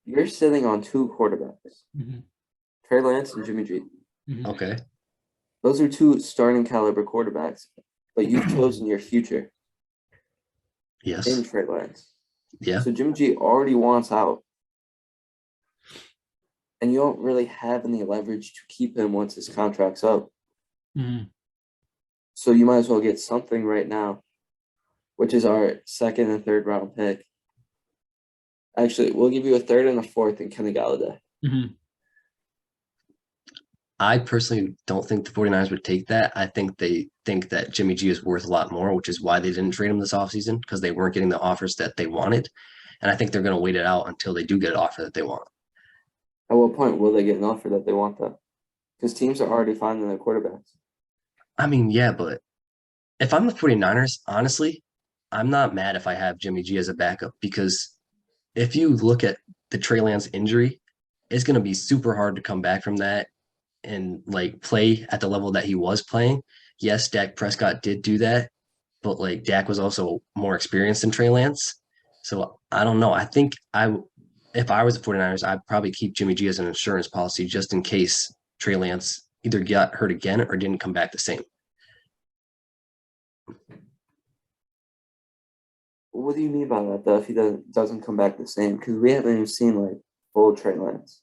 You're sitting on two quarterbacks, Trey Lance and Jimmy G. Mm-hmm. Okay. Those are two starting caliber quarterbacks, but you've chosen your future. Yes. In Trey Lance. Yeah. So Jimmy G already wants out. And you don't really have any leverage to keep him once his contract's up. Mm-hmm. So you might as well get something right now, which is our second and third round pick. Actually, we'll give you a third and a fourth in Kenny Galladay. Mm-hmm. I personally don't think the 49ers would take that. I think they think that Jimmy G is worth a lot more, which is why they didn't trade him this offseason because they weren't getting the offers that they wanted. And I think they're going to wait it out until they do get an offer that they want. At what point will they get an offer that they want that? Because teams are already finding their quarterbacks. I mean, yeah, but if I'm the 49ers, honestly, I'm not mad if I have Jimmy G as a backup because if you look at the Trey Lance injury, it's going to be super hard to come back from that and like play at the level that he was playing. Yes, Dak Prescott did do that, but like Dak was also more experienced than Trey Lance. So I don't know. I think if I was the 49ers, I'd probably keep Jimmy G as an insurance policy just in case Trey Lance either got hurt again or didn't come back the same. What do you mean by that, though, if he doesn't come back the same? Because we haven't even seen, like, full Trey Lance.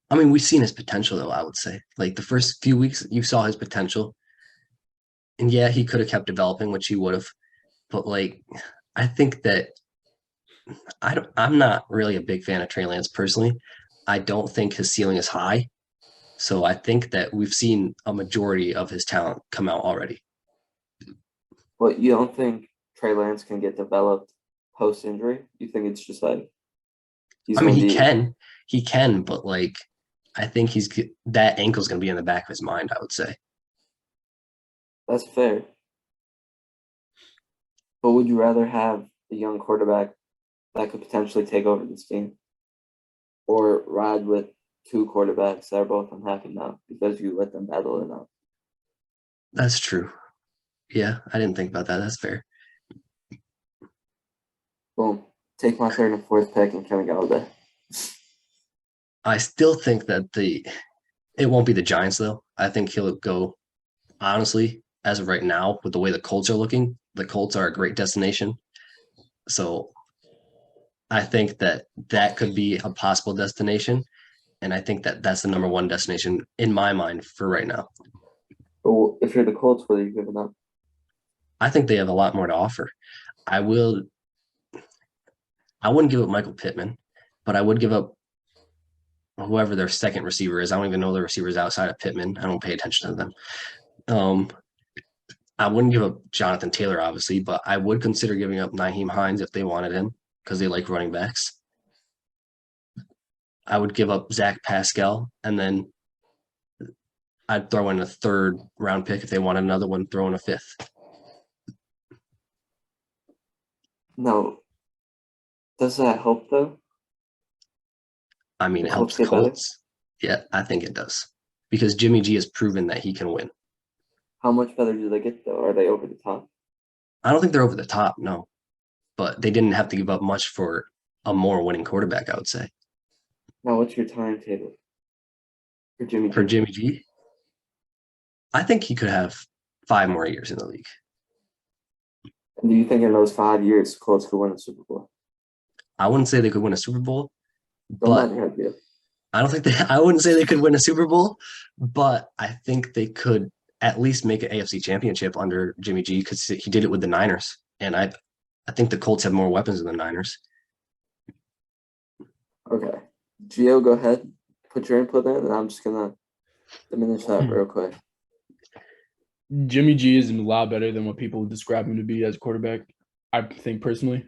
I mean, we've seen his potential, though, I would say. Like the first few weeks, you saw his potential. And yeah, he could have kept developing, which he would have. But like, I think that I'm not really a big fan of Trey Lance personally. I don't think his ceiling is high. So I think that we've seen a majority of his talent come out already. But you don't think Trey Lance can get developed post-injury? You think it's just like he's I mean, going to be he can, but like, I think that ankle's going to be in the back of his mind, I would say. That's fair. But would you rather have a young quarterback that could potentially take over this team or ride with two quarterbacks that are both unhappy now because you let them battle it out? That's true. Yeah, I didn't think about that. That's fair. Boom. Take my third and fourth pick and Kenny Galladay. I still think that it won't be the Giants though. I think he'll go, honestly, as of right now, with the way the Colts are looking, the Colts are a great destination. So I think that could be a possible destination. And I think that that's the number one destination in my mind for right now. But if you're the Colts, what are you giving up? I think they have a lot more to offer. I wouldn't give up Michael Pittman, but I would give up whoever their second receiver is. I don't even know the receivers outside of Pittman. I don't pay attention to them. I wouldn't give up Jonathan Taylor, obviously, but I would consider giving up Nyheim Hines if they wanted him because they like running backs. I would give up Zach Pascal, and then I'd throw in a third round pick if they wanted another one, throw in a fifth. No. Does that help, though? I mean, it helps the Colts. Yeah, I think it does. Because Jimmy G has proven that he can win. How much better do they get, though? Are they over the top? I don't think they're over the top, no. But they didn't have to give up much for a more winning quarterback, I would say. Now, what's your timetable for Jimmy G? For Jimmy G? I think he could have 5 more years in the league. And do you think in those 5 years, Colts could win a Super Bowl? I wouldn't say they could win a Super Bowl, but I wouldn't say they could win a Super Bowl, but I think they could at least make an AFC championship under Jimmy G because he did it with the Niners. And I think the Colts have more weapons than the Niners. Okay. Gio, go ahead. Put your input in, and I'm just going to diminish that real quick. Jimmy G is a lot better than what people describe him to be as a quarterback, I think personally.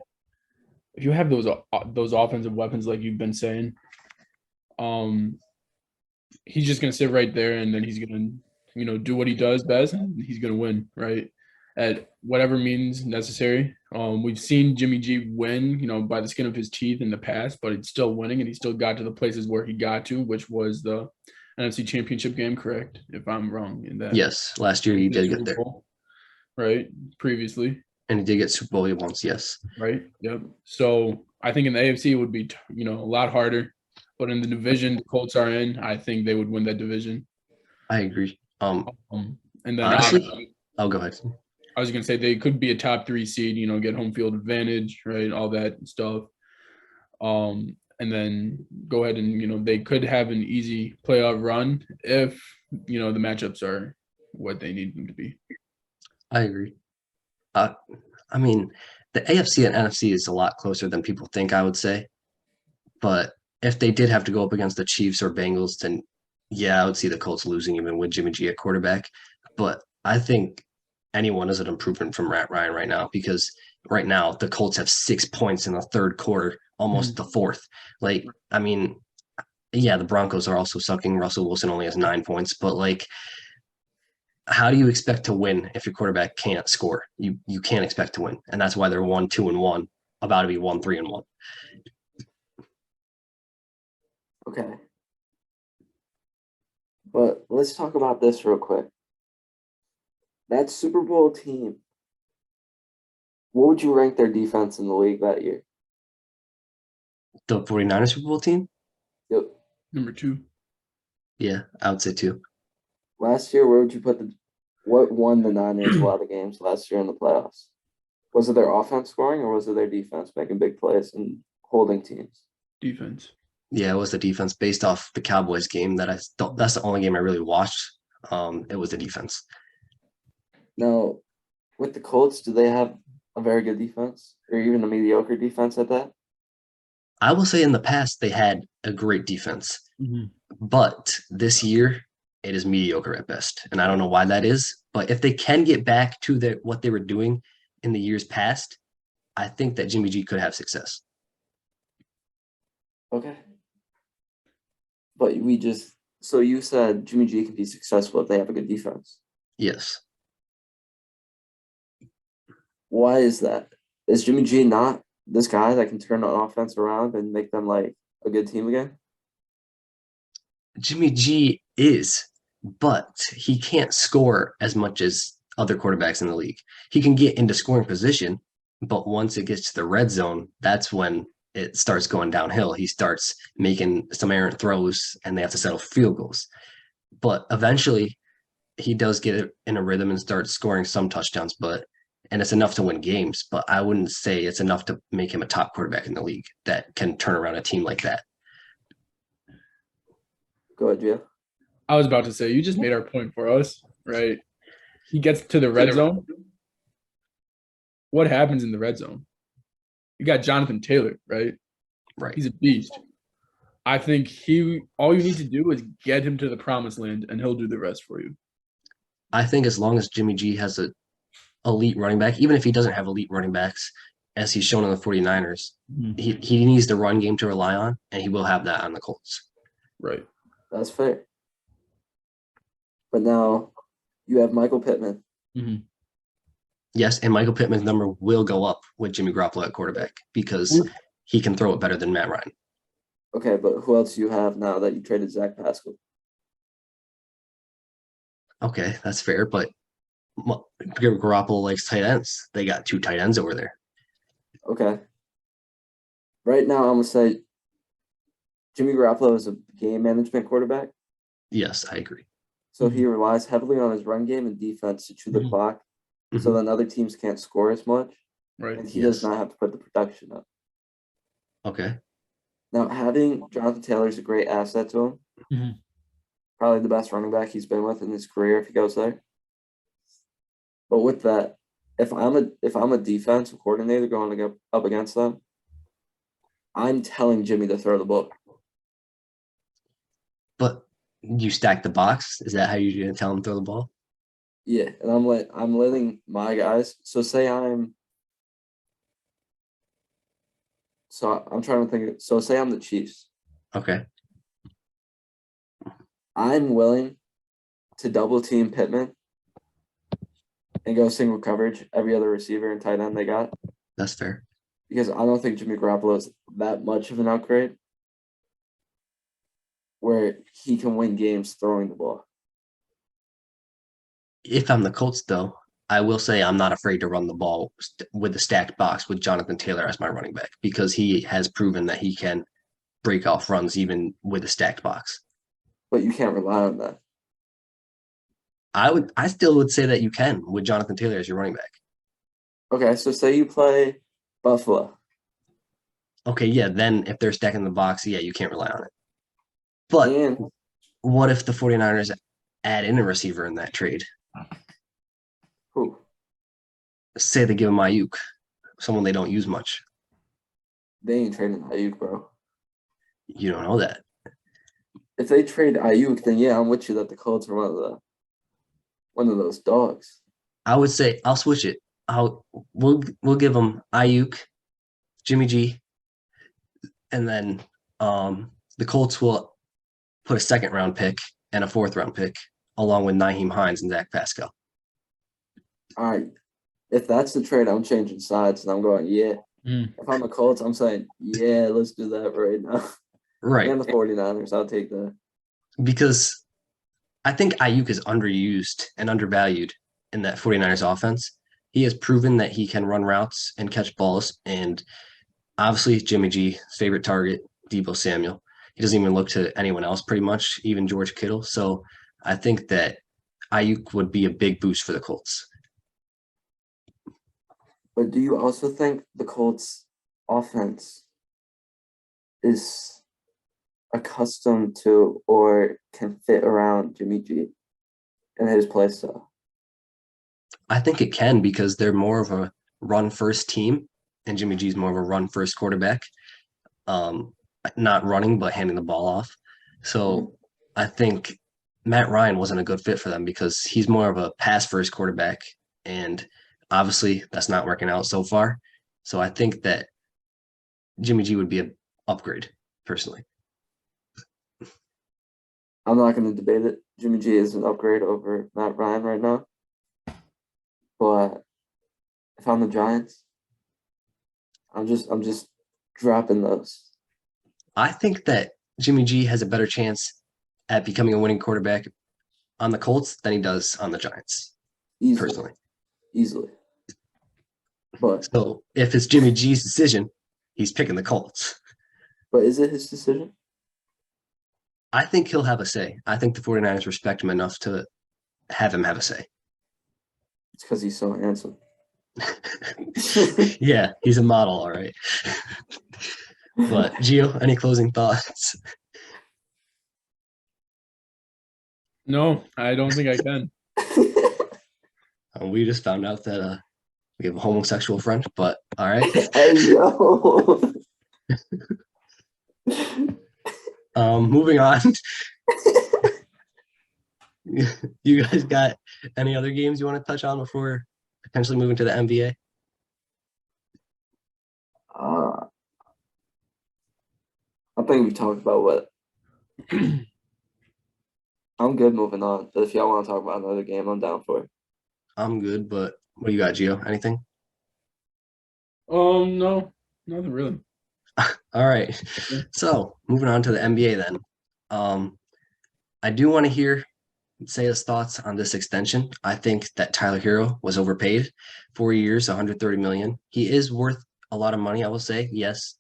If you have those offensive weapons like you've been saying, he's just gonna sit right there and then he's gonna do what he does best and he's gonna win, right? At whatever means necessary. We've seen Jimmy G win, by the skin of his teeth in the past, but it's still winning and he still got to the places where he got to, which was the NFC Championship game, correct? If I'm wrong in that. Yes, last year he did get there. Right, previously. And he did get Super Bowl once, yes. Right, yep. So I think in the AFC it would be, a lot harder. But in the division the Colts are in, I think they would win that division. I agree. And then honestly, I'll go ahead. I was gonna say they could be a top 3 seed, get home field advantage, right? All that stuff. And then go ahead and they could have an easy playoff run if the matchups are what they need them to be. I agree. I mean, the AFC and NFC is a lot closer than people think, I would say. But if they did have to go up against the Chiefs or Bengals, then Yeah, I would see the Colts losing even with Jimmy G at quarterback. But I think anyone is an improvement from Matt Ryan right now because right now the Colts have 6 points in the third quarter, almost the fourth. Like, I mean, yeah, the Broncos are also sucking. Russell Wilson only has 9 points, but like, how do you expect to win if your quarterback can't score? You can't expect to win, and that's why they're 1-2-1, about to be 1-3-1. Okay. But let's talk about this real quick. That Super Bowl team, what would you rank their defense in the league that year? The 49ers Super Bowl team? Yep. Number 2. Yeah, I would say two. Last year, where would you put what won the Niners a lot of games last year in the playoffs? Was it their offense scoring or was it their defense making big plays and holding teams? Defense. Yeah, it was the defense based off the Cowboys game that I don't. That's the only game I really watched. It was the defense. Now, with the Colts, do they have a very good defense or even a mediocre defense at that? I will say in the past they had a great defense, but this year it is mediocre at best, and I don't know why that is. But if they can get back to what they were doing in the years past, I think that Jimmy G could have success. Okay. But so you said Jimmy G can be successful if they have a good defense. Yes. Why is that? Is Jimmy G not this guy that can turn an offense around and make them like a good team again? Jimmy G is, but he can't score as much as other quarterbacks in the league. He can get into scoring position, but once it gets to the red zone, that's when it starts going downhill. He starts making some errant throws and they have to settle field goals. But eventually he does get in a rhythm and starts scoring some touchdowns, and it's enough to win games, but I wouldn't say it's enough to make him a top quarterback in the league that can turn around a team like that. Go ahead, Jeff. I was about to say, you just made our point for us, right? He gets to the red zone. What happens in the red zone? You got Jonathan Taylor, right? Right. He's a beast. I think all you need to do is get him to the promised land and he'll do the rest for you. I think as long as Jimmy G has a elite running back, even if he doesn't have elite running backs, as he's shown in the 49ers, he needs the run game to rely on, and he will have that on the Colts. Right. That's fair. But now you have Michael Pittman. Yes, and Michael Pittman's number will go up with Jimmy Garoppolo at quarterback because he can throw it better than Matt Ryan. Okay, but who else do you have now that you traded Zach Pascal? Okay, that's fair, but Garoppolo likes tight ends. They got 2 tight ends over there. Okay. Right now, I'm going to say Jimmy Garoppolo is a game management quarterback. Yes, I agree. So he relies heavily on his run game and defense to chew the clock. So then other teams can't score as much. Right. And he does not have to put the production up. Okay. Now, having Jonathan Taylor is a great asset to him. Probably the best running back he's been with in his career if he goes there. But with that, if I'm a defensive coordinator going up against them, I'm telling Jimmy to throw the ball. But you stack the box? Is that how you're going to tell him to throw the ball? Yeah, and I'm letting my guys. So I'm trying to think. So say I'm the Chiefs. Okay. I'm willing to double team Pittman and go single coverage every other receiver and tight end they got. That's fair. Because I don't think Jimmy Garoppolo is that much of an upgrade where he can win games throwing the ball. If I'm the Colts, though, I will say I'm not afraid to run the ball with the stacked box with Jonathan Taylor as my running back because he has proven that he can break off runs even with a stacked box. But you can't rely on that. I still would say that you can with Jonathan Taylor as your running back. Okay, so say you play Buffalo. Okay, yeah, then if they're stacking the box, yeah, you can't rely on it. But what if the 49ers add in a receiver in that trade? Who? Say they give him Ayuk, someone they don't use much. They ain't trading Ayuk, bro. You don't know that. if they trade Ayuk, then yeah, I'm with you that the Colts are one of those dogs. I would say I'll switch it. We'll give him Ayuk, Jimmy G, and then the Colts will put a second round pick and a fourth round pick along with Naheem Hines and Zach Pascal. All right. If that's the trade, I'm changing sides and I'm going, yeah. If I'm the Colts, I'm saying, yeah, let's do that right now. Right. And the 49ers, I'll take that. Because I think Ayuk is underused and undervalued in that 49ers offense. He has proven that he can run routes and catch balls. And obviously, Jimmy G, favorite target, Deebo Samuel. He doesn't even look to anyone else pretty much, even George Kittle. So I think that Ayuk would be a big boost for the Colts. But do you also think the Colts offense is accustomed to or can fit around Jimmy G and his play style? I think it can because they're more of a run first team, and Jimmy G is more of a run first quarterback. Not running, but handing the ball off. So I think Matt Ryan wasn't a good fit for them because he's more of a pass first quarterback. And obviously that's not working out so far. So I think that Jimmy G would be an upgrade personally. I'm not going to debate it. Jimmy G is an upgrade over Matt Ryan right now. But if I'm the Giants, I'm just dropping those. I think that Jimmy G has a better chance at becoming a winning quarterback on the Colts than he does on the Giants. Personally. Easily. But so if it's Jimmy G's decision, he's picking the Colts. But is it his decision? I think he'll have a say. I think the 49ers respect him enough to have him have a say. It's because he's so handsome. Yeah, he's a model, all right. But Gio, any closing thoughts? No, I don't think I can. We just found out that we have a homosexual friend, but all right. Hey, yo. Moving on. You guys got any other games you want to touch on before potentially moving to the NBA? I think we talked about what. I'm good moving on. But if y'all want to talk about another game, I'm down for it. I'm good, but what do you got, Gio? Anything? No, nothing really. All right. So moving on to the NBA then. I do want to say his thoughts on this extension. I think that Tyler Hero was overpaid. 4 years, 130 million. He is worth a lot of money, I will say. Yes,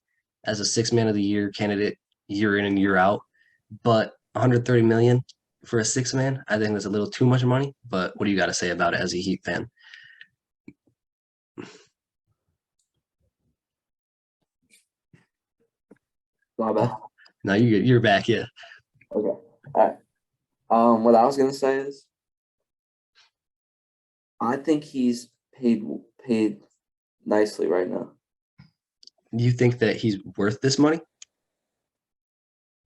as a 6-man of the year candidate, year in and year out. But 130 million for a 6-man, I think that's a little too much money. But what do you got to say about it as a Heat fan? My bad. No, you're back, yeah. Okay. All right. What I was gonna say is, I think he's paid nicely right now. Do you think that he's worth this money?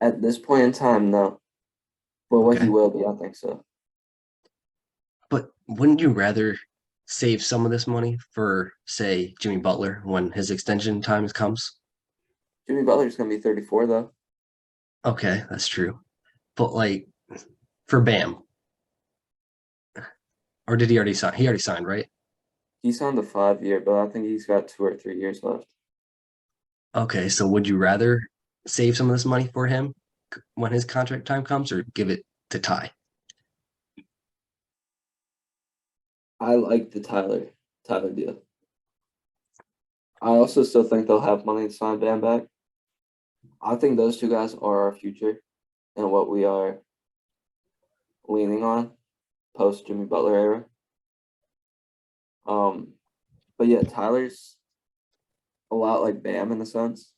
At this point in time, no. But what he will be, I think so. But wouldn't you rather save some of this money for, say, Jimmy Butler when his extension time comes? Jimmy Butler's gonna be 34 though. Okay, that's true. But like for Bam, or did he already sign? He already signed, right? He signed a 5-year, but I think he's got 2 or 3 years left. Okay, so would you rather save some of this money for him when his contract time comes, or give it to Ty? I like the Tyler deal. I also still think they'll have money to sign Bam back. I think those two guys are our future and what we are leaning on post Jimmy Butler era. But yeah, Tyler's a lot like Bam in a sense.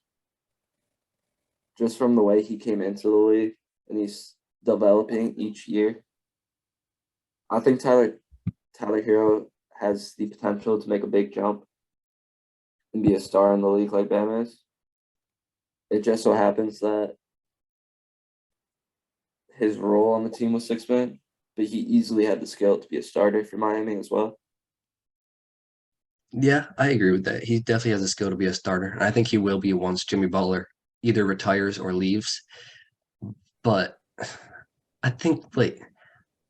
Just from the way he came into the league and he's developing each year. I think Tyler Hero has the potential to make a big jump and be a star in the league like Bam is. It just so happens that his role on the team was sixth man, but he easily had the skill to be a starter for Miami as well. Yeah, I agree with that. He definitely has the skill to be a starter. And I think he will be once Jimmy Butler either retires or leaves. But I think like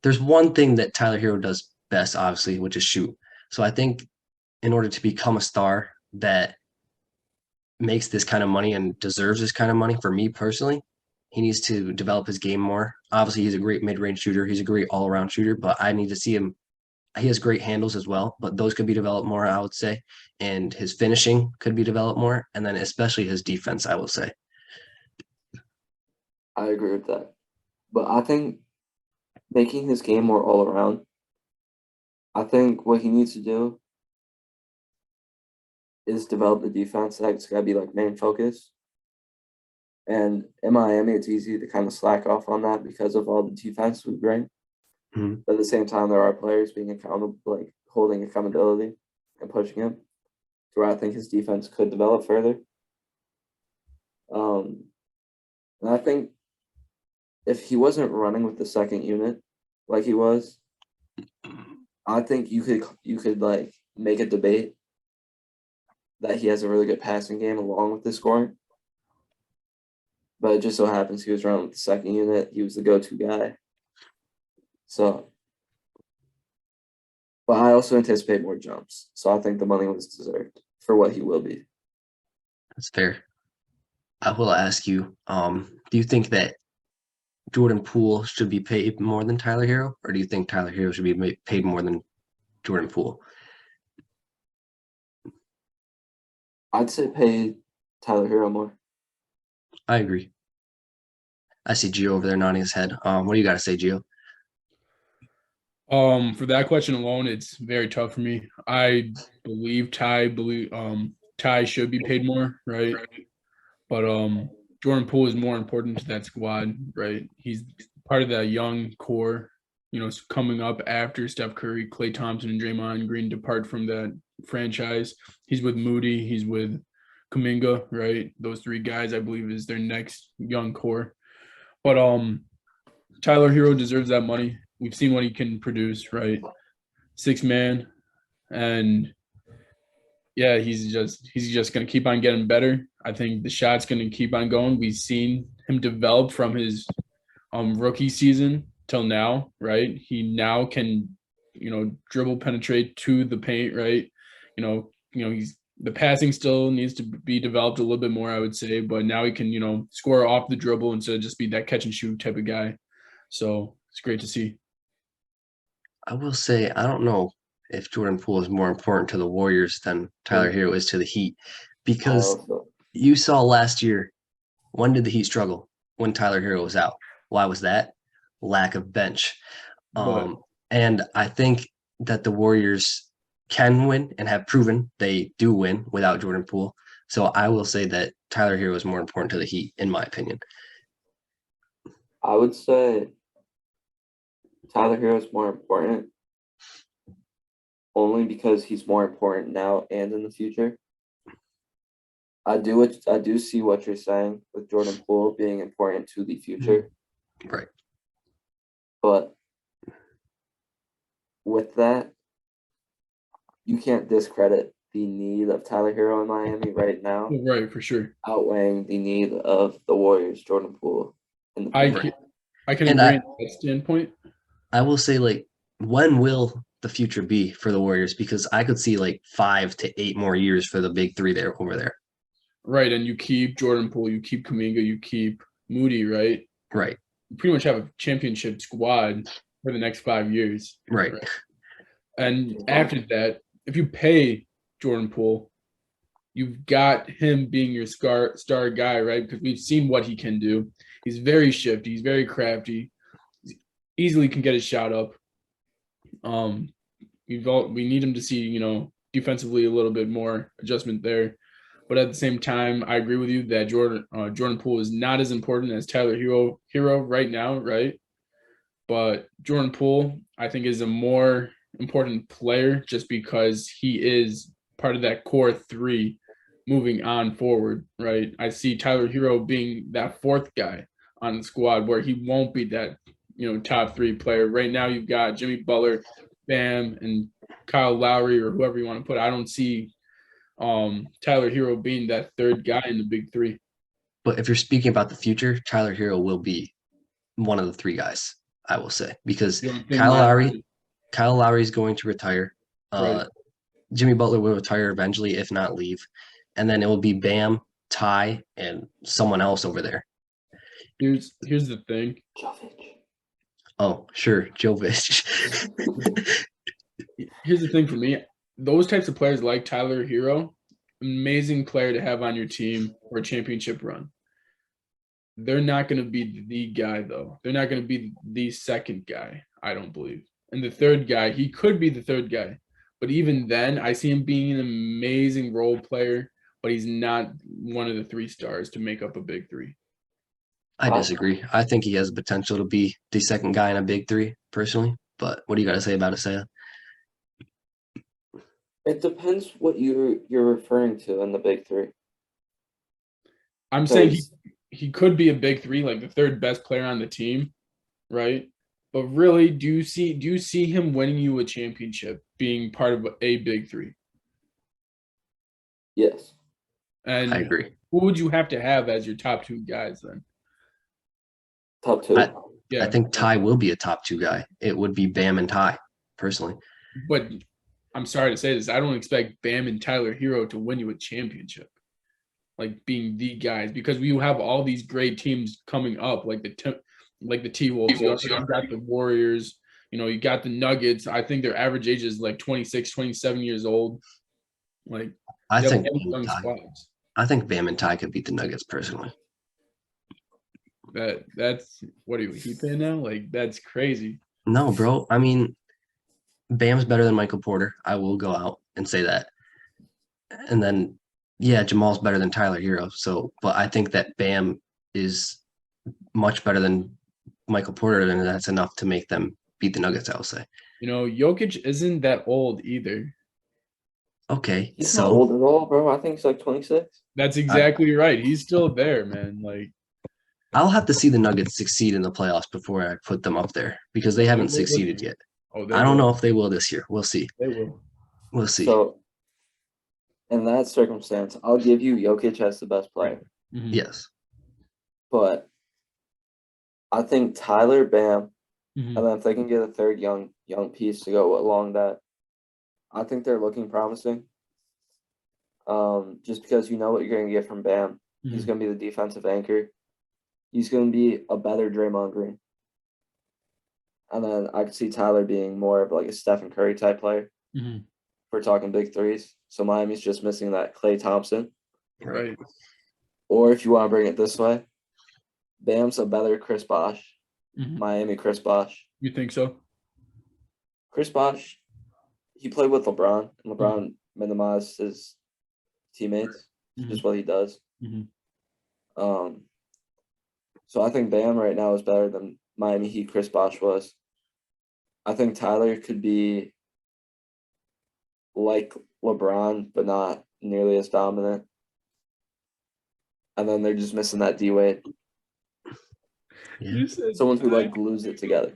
there's one thing that Tyler Hero does best, obviously, which is shoot. So I think in order to become a star that makes this kind of money and deserves this kind of money, for me personally, he needs to develop his game more. Obviously, he's a great mid-range shooter. He's a great all-around shooter, but I need to see him. He has great handles as well, but those could be developed more, I would say. And his finishing could be developed more. And then especially his defense, I will say. I agree with that. But I think making his game more all around, I think what he needs to do is develop the defense. That's got to be like main focus. And in Miami, it's easy to kind of slack off on that because of all the defense we bring. Mhm. But at the same time, there are players being accountable, like holding accountability and pushing him to where I think his defense could develop further. And I think if he wasn't running with the second unit like he was, I think you could like make a debate that he has a really good passing game along with the scoring. But it just so happens he was running with the second unit. He was the go-to guy. So, but I also anticipate more jumps. So I think the money was deserved for what he will be. That's fair. I will ask you, do you think that Jordan Poole should be paid more than Tyler Hero, or do you think Tyler Hero should be paid more than Jordan Poole? I'd say pay Tyler Hero more. I agree. I see Gio over there nodding his head. What do you got to say, Gio? For that question alone, it's very tough for me. I believe Ty should be paid more, right? But Jordan Poole is more important to that squad, right? He's part of that young core, coming up after Steph Curry, Klay Thompson, and Draymond Green depart from that franchise. He's with Moody, he's with Kuminga, right? Those three guys, I believe, is their next young core. But Tyler Hero deserves that money. We've seen what he can produce, right? 6 man, and yeah, he's just gonna keep on getting better. I think the shot's gonna keep on going. We've seen him develop from his rookie season till now, right? He now can, dribble, penetrate to the paint, right? He's the passing still needs to be developed a little bit more, I would say, but now he can, score off the dribble instead of just be that catch and shoot type of guy. So it's great to see. I will say, I don't know if Jordan Poole is more important to the Warriors than Tyler Hero is to the Heat, because you saw last year, when did the Heat struggle? When Tyler Hero was out. Why was that? Lack of bench. And I think that the Warriors can win and have proven they do win without Jordan Poole. So I will say that Tyler Hero is more important to the Heat, in my opinion. I would say Tyler Hero is more important only because he's more important now and in the future. I do see what you're saying with Jordan Poole being important to the future. Right. But with that, you can't discredit the need of Tyler Hero in Miami right now, Right, for sure. outweighing the need of the Warriors, Jordan Poole. I can agree on that standpoint. I will say, like, when will the future be for the Warriors? Because I could see like 5 to 8 more years for the big three there over there. Right, and you keep Jordan Poole, you keep Kuminga, you keep Moody, right? Right. You pretty much have a championship squad for the next 5 years. Right. And after that, if you pay Jordan Poole, you've got him being your star guy, right? Because we've seen what he can do. He's very shifty. He's very crafty. He easily can get his shot up. We need him to see, defensively a little bit more adjustment there. But at the same time, I agree with you that Jordan Poole is not as important as Tyler Hero right now, right? But Jordan Poole, I think, is a more important player just because he is part of that core three moving on forward, right? I see Tyler Hero being that fourth guy on the squad where he won't be that, top 3 player. Right now you've got Jimmy Butler, Bam, and Kyle Lowry or whoever you want to put. I don't see Tyler Hero being that third guy in the big 3. But if you're speaking about the future, Tyler Hero will be one of the 3 guys, I will say, because Kyle Lowry is going to retire. Right. Jimmy Butler will retire eventually, if not leave. And then it will be Bam, Ty, and someone else over there. Here's the thing. Jovic. Oh, sure, Jovic. Here's the thing for me. Those types of players like Tyler Hero, amazing player to have on your team for a championship run. They're not going to be the guy, though. They're not going to be the second guy, I don't believe. And the third guy, he could be the third guy. But even then, I see him being an amazing role player, but he's not one of the 3 stars to make up a big 3. I disagree. I think he has the potential to be the second guy in a big 3, personally. But what do you got to say about Isaiah? It depends what you're referring to in the big 3. I'm saying he could be a big 3, like the third best player on the team, right? But really, do you see him winning you a championship, being part of a big 3? Yes. And I agree. Who would you have to have as your top 2 guys then? Top 2. I think Ty will be a top 2 guy. It would be Bam and Ty, personally. But I'm sorry to say this, I don't expect Bam and Tyler Hero to win you a championship, like being the guys, because we have all these great teams coming up, like the T-Wolves. You got the Warriors. You got the Nuggets. I think their average age is like 26, 27 years old. Like I think Bam and Ty could beat the Nuggets, personally. That's what are you, Heat fan now? Like, that's crazy. No, bro. I mean, Bam's better than Michael Porter. I will go out and say that. And then, yeah, Jamal's better than Tyler Hero. So, but I think that Bam is much better than Michael Porter, and that's enough to make them beat the Nuggets, I will say. Jokic isn't that old either. Okay, he's not old at all, bro. I think he's like 26. That's exactly right. He's still there, man. Like, I'll have to see the Nuggets succeed in the playoffs before I put them up there, because they haven't succeeded yet. I don't know if they will this year. We'll see. They will. We'll see. So, in that circumstance, I'll give you Jokic as the best player. Mm-hmm. Yes. But I think Tyler, Bam, Mm-hmm. and then if they can get a third young piece to go along that, I think they're looking promising. Just because you know what you're going to get from Bam. Mm-hmm. He's going to be the defensive anchor. He's going to be a better Draymond Green. And then I could see Tyler being more of like a Stephen Curry type player. Mm-hmm. We're talking big 3s. So Miami's just missing that Klay Thompson. Right. Or if you want to bring it this way, Bam's a better Chris Bosh. Mm-hmm. Miami Chris Bosh. You think so? Chris Bosh, he played with LeBron, and LeBron minimized his teammates. Mm-hmm. Just what he does. Mm-hmm. So I think Bam right now is better than Miami Heat Chris Bosh was. I think Tyler could be like LeBron, but not nearly as dominant. And then they're just missing that D-Wade. Yeah. Someone who like glues it together.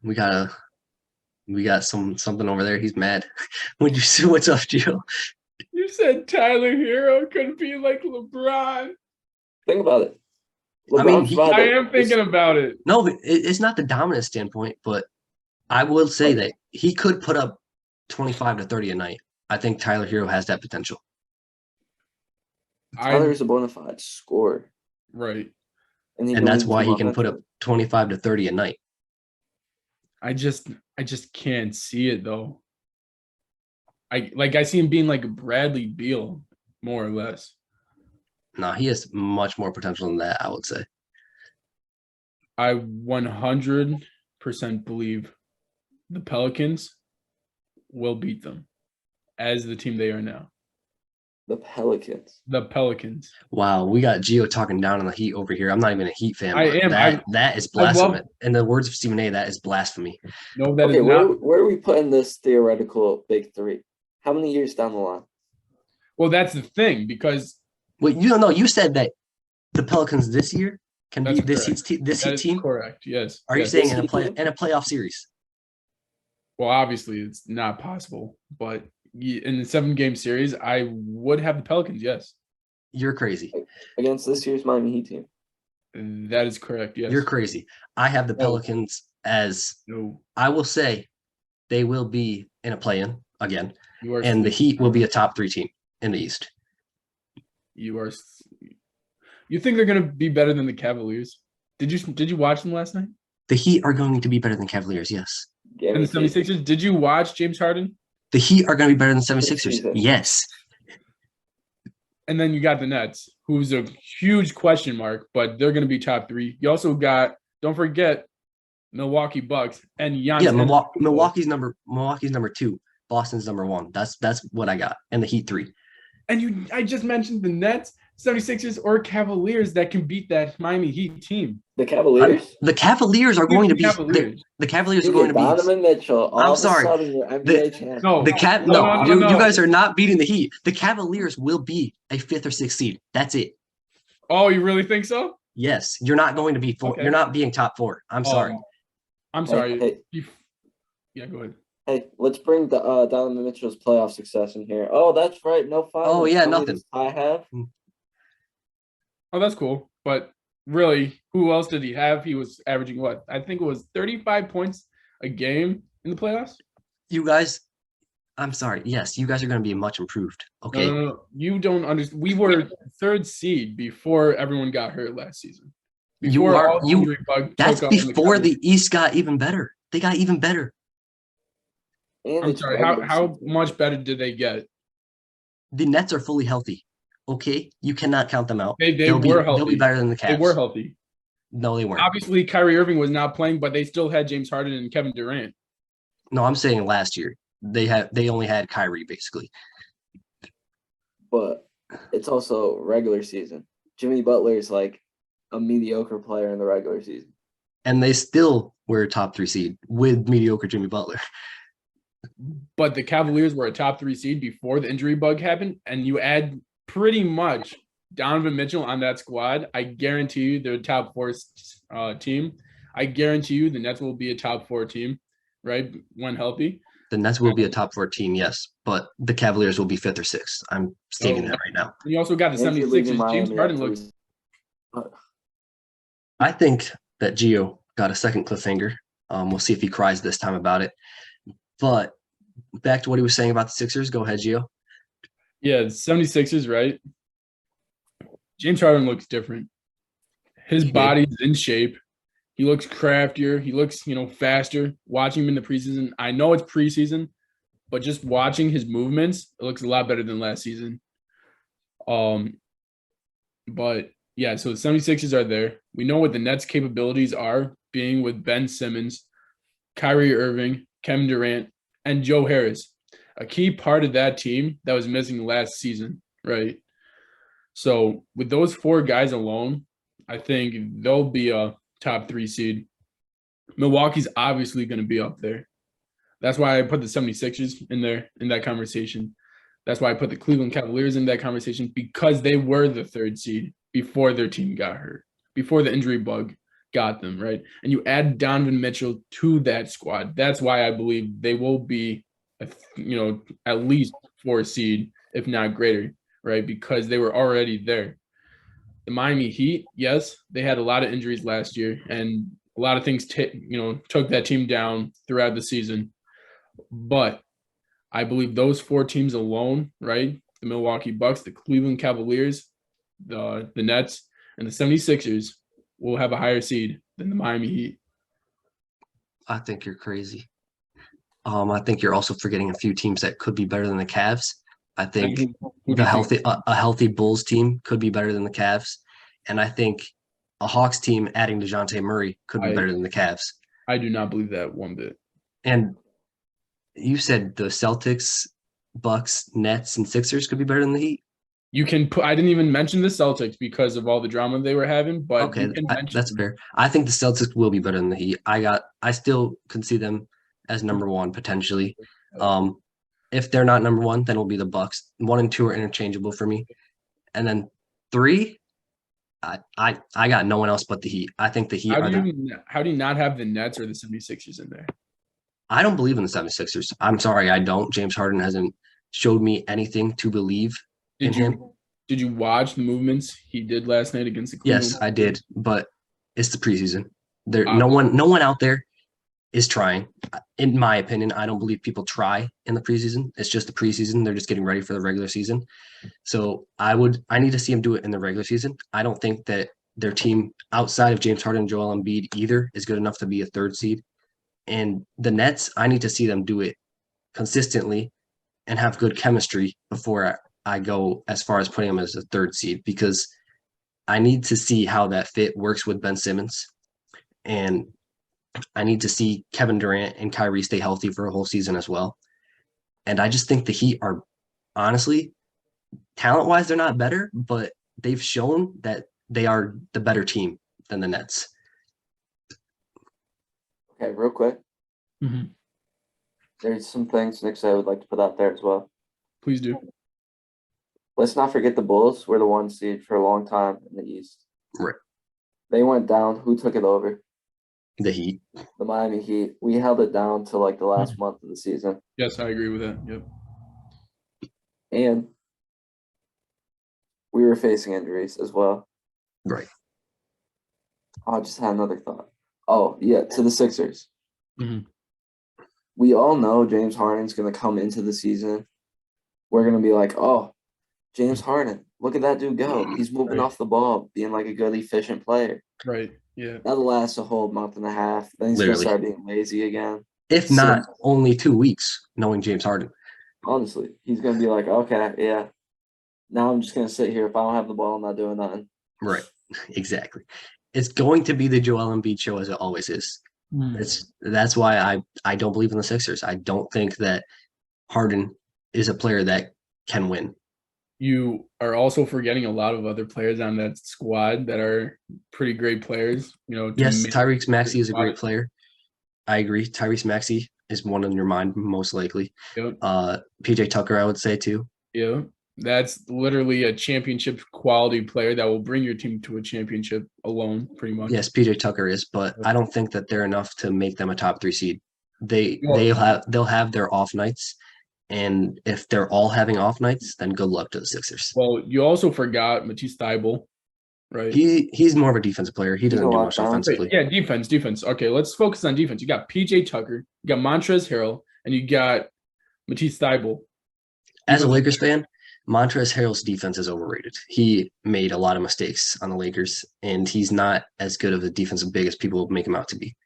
We got something over there. He's mad. What'd you see? What's up, Gio? You said Tyler Hero could be like LeBron. Think about it. I mean, I am thinking about it. No, it's not the dominant standpoint, but I will say that he could put up 25 to 30 a night. I think Tyler Hero has that potential. Tyler's a bona fide scorer. Right. And that's why he can put up 25 to 30 a night. I just can't see it though. I see him being like a Bradley Beal, more or less. No, he has much more potential than that, I would say. I 100% believe the Pelicans will beat them as the team they are now. The Pelicans. The Pelicans. Wow, we got Gio talking down on the Heat over here. I'm not even a Heat fan. I am. That is blasphemy. In the words of Stephen A., that is blasphemy. No, that is not. Where are we putting this theoretical big 3? How many years down the line? Well, that's the thing, because Wait, you said that the Pelicans this year can That's beat this correct. Heat That is team? correct. Yes. Are you Yes. saying This Heat team? in a playoff series? Well, obviously, it's not possible, but in the 7-game series, I would have the Pelicans. Yes, You're crazy. Against this year's Miami Heat team. that is correct. Yes, You're crazy. I have the No. Pelicans as No, I will say they will be in a play-in again, you are. and the sleeping. Heat will be a top 3 team in the East. You are. You think they're going to be better than the Cavaliers? Did you watch them last night? The Heat are going to be better than Cavaliers, yes. And the Guaranteed. 76ers? Did you watch James Harden? The Heat are going to be better than 76ers, season. yes. And then you got the Nets, who's a huge question mark, but they're going to be top 3. You also got, don't forget, Milwaukee Bucks and Giannis. Yeah, Milwaukee's number 2. Boston's number 1. That's what I got. And the Heat 3. And I just mentioned the Nets, 76ers, or Cavaliers that can beat that Miami Heat team. The Cavaliers? The Cavaliers are going to be Cavaliers. the Cavaliers are You going get to be Donovan Mitchell. All I'm of sorry. a sudden, you're NBA champion. No, you guys are not beating the Heat. The Cavaliers will be a 5th or 6th seed. That's it. Oh, you really think so? Yes, you're not going to be 4. Okay. You're not being top 4. I'm sorry. I'm sorry. Hey. Yeah, go ahead. Hey, let's bring Donovan Mitchell's playoff success in here. Oh, that's right. No fouls. Oh, yeah, How many nothing. does I have. Oh, that's cool. But really, who else did he have? He was averaging what? I think it was 35 points a game in the playoffs. You guys, I'm sorry. Yes, you guys are going to be much improved. Okay. No. You don't understand. We were 3rd seed before everyone got hurt last season. That's before the East got even better. They got even better. And I'm it's sorry. regular How season. much better did they get? The Nets are fully healthy. Okay, you cannot count them out. They They'll were be, healthy. They'll be better than the Cavs. They were healthy. No, they weren't. Obviously, Kyrie Irving was not playing, but they still had James Harden and Kevin Durant. No, I'm saying last year they only had Kyrie basically. But it's also regular season. Jimmy Butler is like a mediocre player in the regular season. And they still were a top 3 seed with mediocre Jimmy Butler. But the Cavaliers were a top 3 seed before the injury bug happened, and you add pretty much Donovan Mitchell on that squad. I guarantee you they're a top 4 team. I guarantee you the Nets will be a top 4 team, right, when healthy. The Nets will be a top 4 team, yes, but the Cavaliers will be 5th or 6th. I'm stating that right now. And you also got the And you're leaving 76ers. James Miami Harden at looks I think that Gio got a second cliffhanger. We'll see if he cries this time about it. But back to what he was saying about the Sixers. Go ahead, Gio. Yeah, 76ers, right? James Harden looks different. His body's in shape. He looks craftier. He looks, faster. Watching him in the preseason, I know it's preseason, but just watching his movements, it looks a lot better than last season. But yeah, so the 76ers are there. We know what the Nets' capabilities are, being with Ben Simmons, Kyrie Irving, Kevin Durant, and Joe Harris, a key part of that team that was missing last season, right? So with those 4 guys alone, I think they'll be a top 3 seed. Milwaukee's obviously going to be up there. That's why I put the 76ers in there in that conversation. That's why I put the Cleveland Cavaliers in that conversation, because they were the 3rd seed before their team got hurt, before the injury bug got them, right? And you add Donovan Mitchell to that squad. That's why I believe they will be, at least 4 seed, if not greater, right? Because they were already there. The Miami Heat, yes, they had a lot of injuries last year, and a lot of things, took that team down throughout the season. But I believe those 4 teams alone, right? The Milwaukee Bucks, the Cleveland Cavaliers, the Nets, and the 76ers will have a higher seed than the Miami Heat. I think you're crazy. I think you're also forgetting a few teams that could be better than the Cavs. I think a healthy Bulls team could be better than the Cavs, and I think a Hawks team adding DeJounte Murray could be better than the Cavs. I do not believe that one bit. And you said the Celtics, Bucks, Nets, and Sixers could be better than the Heat? You can put. I didn't even mention the Celtics because of all the drama they were having, but okay, that's fair. I think the Celtics will be better than the Heat. I still could see them as number 1 potentially. If they're not number 1, then it'll be the Bucks. 1 and 2 are interchangeable for me, and then 3, I got no one else but the Heat. I think the Heat How are do the. you how do you not have the Nets or the 76ers in there? I don't believe in the 76ers. I'm sorry, I don't. James Harden hasn't showed me anything to believe in Did him. you watch the movements he did last night against the Yes, Cleveland? I did, but it's the preseason. No Obviously. one out there is trying. In my opinion, I don't believe people try in the preseason. It's just the preseason. They're just getting ready for the regular season. So I need to see him do it in the regular season. I don't think that their team outside of James Harden and Joel Embiid either is good enough to be a third seed. And the Nets, I need to see them do it consistently and have good chemistry before I go as far as putting them as a third seed because I need to see how that fit works with Ben Simmons. And I need to see Kevin Durant and Kyrie stay healthy for a whole season as well. And I just think the Heat are honestly, talent wise, they're not better, but they've shown that they are the better team than the Nets. Okay, real quick. Mm-hmm. There's some things, Nick, I would like to put out there as well. Please do. Let's not forget the Bulls were the 1 seed for a long time in the East. Right. They went down. Who took it over? The Heat. The Miami Heat. We held it down to like the last month of the season. Yes, I agree with that. Yep. And we were facing injuries as well. Right. I just had another thought. Oh, yeah, to the Sixers. Mm-hmm. We all know James Harden's going to come into the season. We're going to be like, oh, James Harden, look at that dude go. He's moving off the ball, being like a good, efficient player. Right. Yeah. That'll last a whole month and a half. Then he's going to start being lazy again. If not, only 2 weeks, knowing James Harden. Honestly, he's going to be like, okay, yeah. Now I'm just going to sit here. If I don't have the ball, I'm not doing nothing. Right. Exactly. It's going to be the Joel Embiid show as it always is. That's why I don't believe in the Sixers. I don't think that Harden is a player that can win. You are also forgetting a lot of other players on that squad that are pretty great players. Yes, Tyrese Maxey is a great player. I agree. Tyrese Maxey is one in your mind, most likely. Yep. PJ Tucker, I would say too. Yeah. That's literally a championship quality player that will bring your team to a championship alone, pretty much. Yes, PJ Tucker is, but I don't think that they're enough to make them a top 3 seed. They'll have their off nights, and if they're all having off nights, then good luck to the Sixers. Well, you also forgot Matisse Thybulle, right? He's more of a defensive player. He doesn't do much offensively. Yeah, defense. Okay, let's focus on defense. You got PJ Tucker, you got Montrezl Harrell, and you got Matisse Thybulle. As a Lakers fan, Montrezl Harrell's defense is overrated. He made a lot of mistakes on the Lakers, and he's not as good of a defensive big as people make him out to be.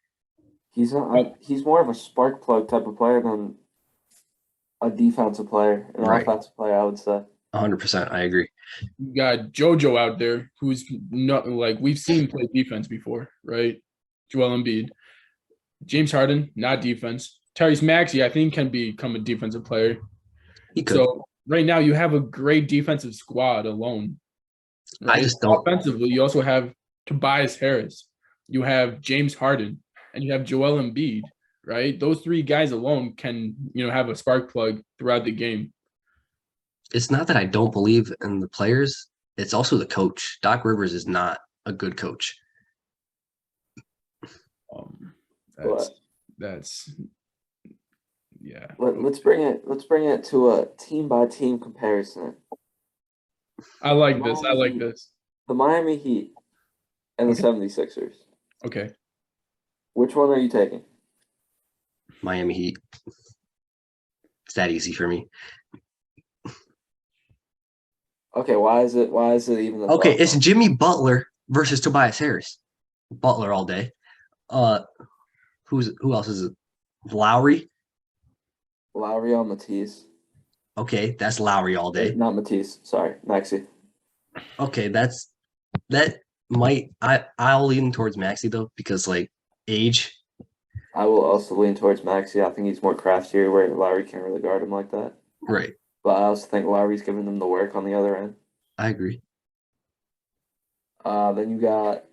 He's not. He's more of a spark plug type of player than a defensive player, an offensive player, I would say. 100%, I agree. You got JoJo out there, who's not like we've seen play defense before, right? Joel Embiid, James Harden, not defense. Tyrese Maxey, I think, can become a defensive player. He could. So right now, you have a great defensive squad alone. Right? I just don't. Offensively, you also have Tobias Harris, you have James Harden, and you have Joel Embiid. Right? Those 3 guys alone can, have a spark plug throughout the game. It's not that I don't believe in the players. It's also the coach. Doc Rivers is not a good coach. That's yeah. Let's bring it to a team by team comparison. I like this. The Miami Heat and the 76ers. Okay. Which one are you taking? Miami Heat. It's that easy for me. Okay, why is it even okay? It's Jimmy Butler versus Tobias Harris. Butler all day. Who else is it? Lowry on Matisse. Okay, that's Lowry all day. Not Matisse. Sorry, Maxey. Okay, I'll lean towards Maxey though because like age. I will also lean towards Maxey. I think he's more craftier where Lowry can't really guard him like that. Right. But I also think Lowry's giving them the work on the other end. I agree. Then you got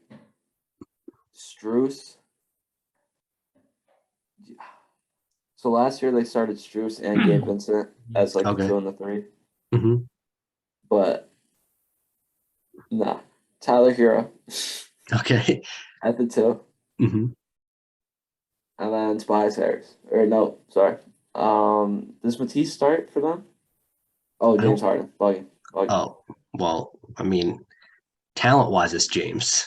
Strus. So last year they started Strus and Gabe Vincent as like the 2 and the 3. Mm-hmm. But nah, Tyler Hero Okay. at the 2. hmm And then Tobias Harris. Or no, sorry. Does Matisse start for them? Oh, I James don't. Harden. Bugging. Oh, well, I mean, talent-wise, it's James.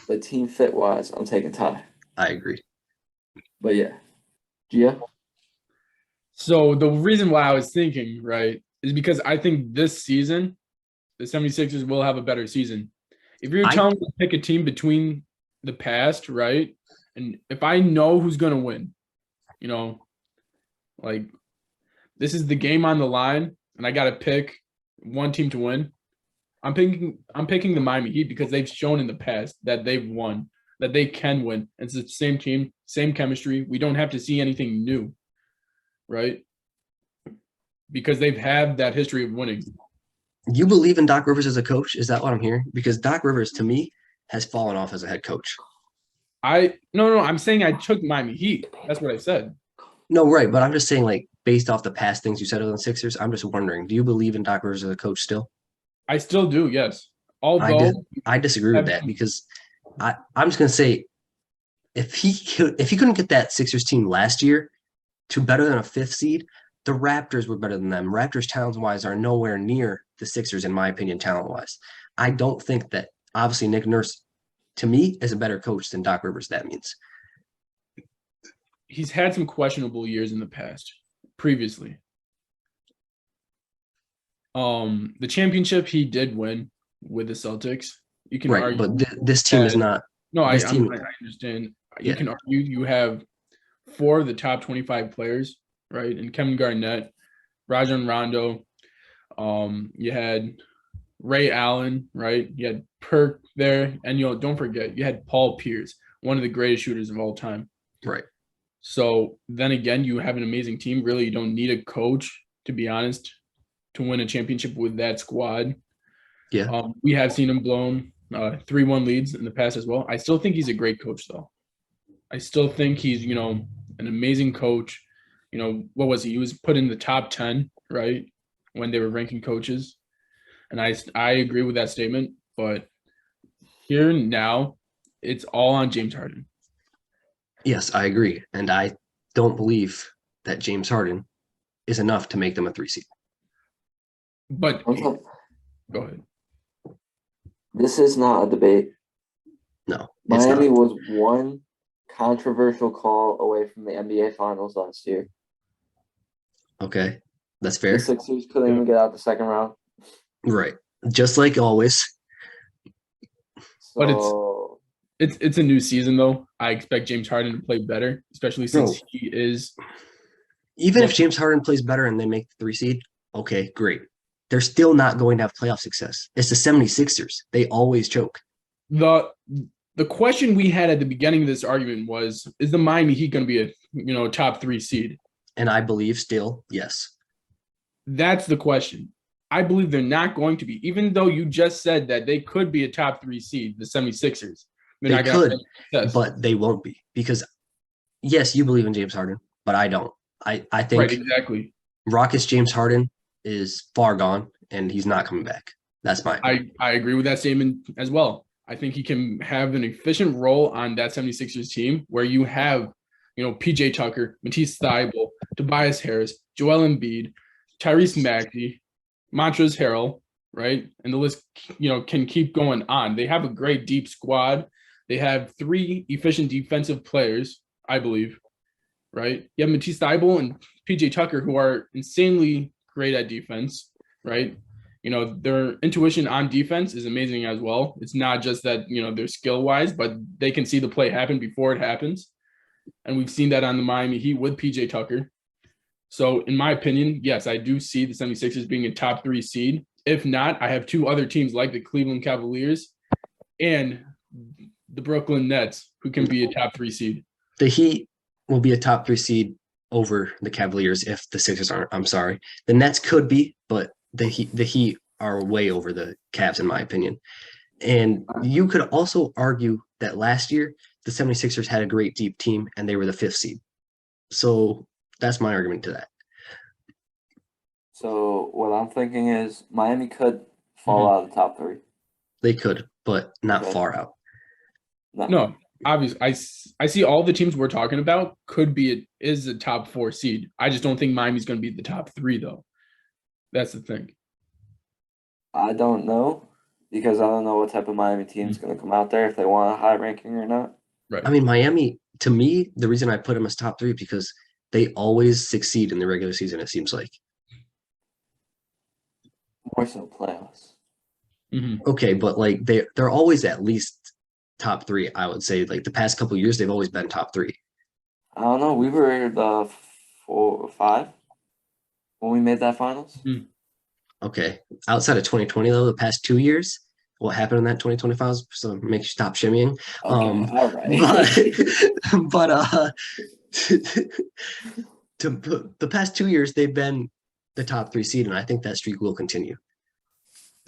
But team fit wise, I'm taking Ty. I agree. But yeah. Gia? So the reason why I was thinking, right, is because I think this season, the 76ers will have a better season. If you're I telling me to pick a team between the past, right, and if I know who's going to win, you know, like this is the game on the line, and I got to pick one team to win. I'm picking the Miami Heat because they've shown in the past that they've won, that they can win. It's the same team, same chemistry. We don't have to see anything new, right? Because they've had that history of winning. You believe in Doc Rivers as a coach? Is that what I'm hearing? Because Doc Rivers, to me, has fallen off as a head coach. No, I'm saying I took Miami Heat. That's what I said. No, right, but I'm just saying, like, based off the past things you said on the Sixers, I'm just wondering, do you believe in Doc Rivers as a coach still? I still do, yes. I dis- Although I disagree with that because I'm just gonna say if he couldn't get that Sixers team last year to better than a 5th seed, the Raptors were better than them. Raptors talent wise are nowhere near the Sixers in my opinion talent wise. I don't think that obviously Nick Nurse to me is a better coach than Doc Rivers. That means he's had some questionable years in the past, previously. The championship he did win with the Celtics. You can right, argue, but this team is not. no, I This team, understand. You yeah, can argue you have 4 of the top 25 players, right? And Kevin Garnett, Rajon Rondo. You had Ray Allen, right? You had Perk there, and don't forget you had Paul Pierce, one of the greatest shooters of all time. right. So then again, you have an amazing team. Really, you don't need a coach, to be honest, to win a championship with that squad. Yeah, We have seen him blown 3-1 leads in the past as well. I still think he's a great coach, though. I still think he's, an amazing coach. What was he? He was put in the top 10, right, when they were ranking coaches. And I agree with that statement. But here now, it's all on James Harden. yes, I agree, and I don't believe that James Harden is enough to make them a 3 seed. But Also, go ahead. this is not a debate. No, it's Miami not. was one controversial call away from the NBA Finals last year. Okay, that's The fair. Sixers couldn't even get out the second round. Right, just like always. But So it's a new season, though. I expect James Harden to play better, especially since Bro. he is. Even if James Harden plays better and they make the 3 seed, okay, great. They're still not going to have playoff success. It's the 76ers. They always choke. The question we had at the beginning of this argument was, is the Miami Heat going to be a top 3 seed? And I believe still, yes. That's the question. I believe they're not going to be, even though you just said that they could be a top 3 seed, the 76ers. They're They not going to could, have success. but they won't be. Because, yes, you believe in James Harden, but I don't. I think Right, exactly. Rockets James Harden is far gone, and he's not coming back. That's my opinion. I agree with that statement as well. I think he can have an efficient role on that 76ers team where you have, PJ Tucker, Matisse Thybulle, Tobias Harris, Joel Embiid, Tyrese Maxey, Montrezl Harrell, right? And the list, can keep going on. They have a great deep squad. They have 3 efficient defensive players, I believe, right? You have Matisse Thybulle and PJ Tucker, who are insanely great at defense, right? Their intuition on defense is amazing as well. It's not just that, they're skill wise, but they can see the play happen before it happens. And we've seen that on the Miami Heat with PJ Tucker. So in my opinion, yes, I do see the 76ers being a top 3 seed. If not, I have 2 other teams like the Cleveland Cavaliers and the Brooklyn Nets who can be a top 3 seed. The Heat will be a top 3 seed over the Cavaliers if the Sixers aren't. I'm sorry. The Nets could be, but the Heat are way over the Cavs, in my opinion. And you could also argue that last year, the 76ers had a great deep team and they were the 5th seed. So that's my argument to that. So what I'm thinking is Miami could fall out of the top 3. They could, but not Okay. far out. No, obviously, I see all the teams we're talking about is a top 4 seed. I just don't think Miami's going to be the top 3 though. That's the thing. I don't know because I don't know what type of Miami team is going to come out there if they want a high ranking or not. Right. I mean, Miami, to me, the reason I put them as top 3 because they always succeed in the regular season, it seems like. More so playoffs. Mm-hmm. Okay, but like they're always at least top 3, I would say. Like the past couple of years, they've always been top 3. I don't know. We were the 4-5 when we made that finals. Mm-hmm. Okay. Outside of 2020, though, the past 2 years, what happened in that 2025 so makes you stop shimmying. Okay, all right. But the past 2 years, they've been the top 3 seed, and I think that streak will continue.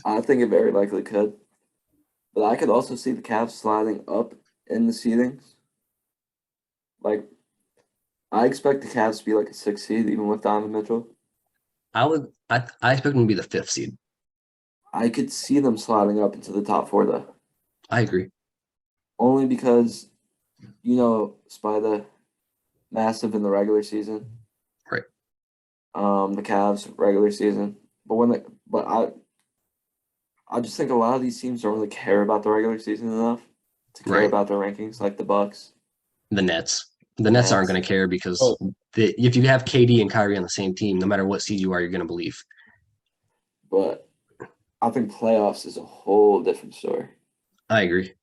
I think it very likely could. But I could also see the Cavs sliding up in the seedings. Like, I expect the Cavs to be like a 6 seed, even with Donovan Mitchell. I expect them to be the 5th seed. I could see them sliding up into the top 4, though. I agree. Only because, Spider massive in the regular season. Right. The Cavs regular season. But I just think a lot of these teams don't really care about the regular season enough to care Right. about their rankings, like the Bucks. The Nets. The Nets aren't going to care because if you have KD and Kyrie on the same team, no matter what seed you are, you're going to believe. But I think playoffs is a whole different story. I agree.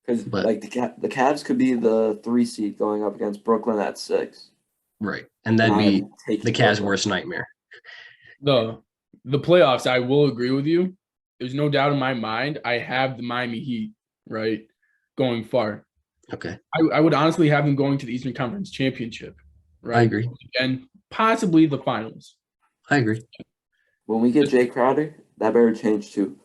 Because the Cavs could be the 3 seed going up against Brooklyn at 6. Right. And that'd be the Cavs' worst nightmare. The playoffs, I will agree with you. There's no doubt in my mind. I have the Miami Heat, right, going far. Okay. I would honestly have them going to the Eastern Conference Championship, right? I agree. And possibly the finals. I agree. When we get Jay Crowder, that better change to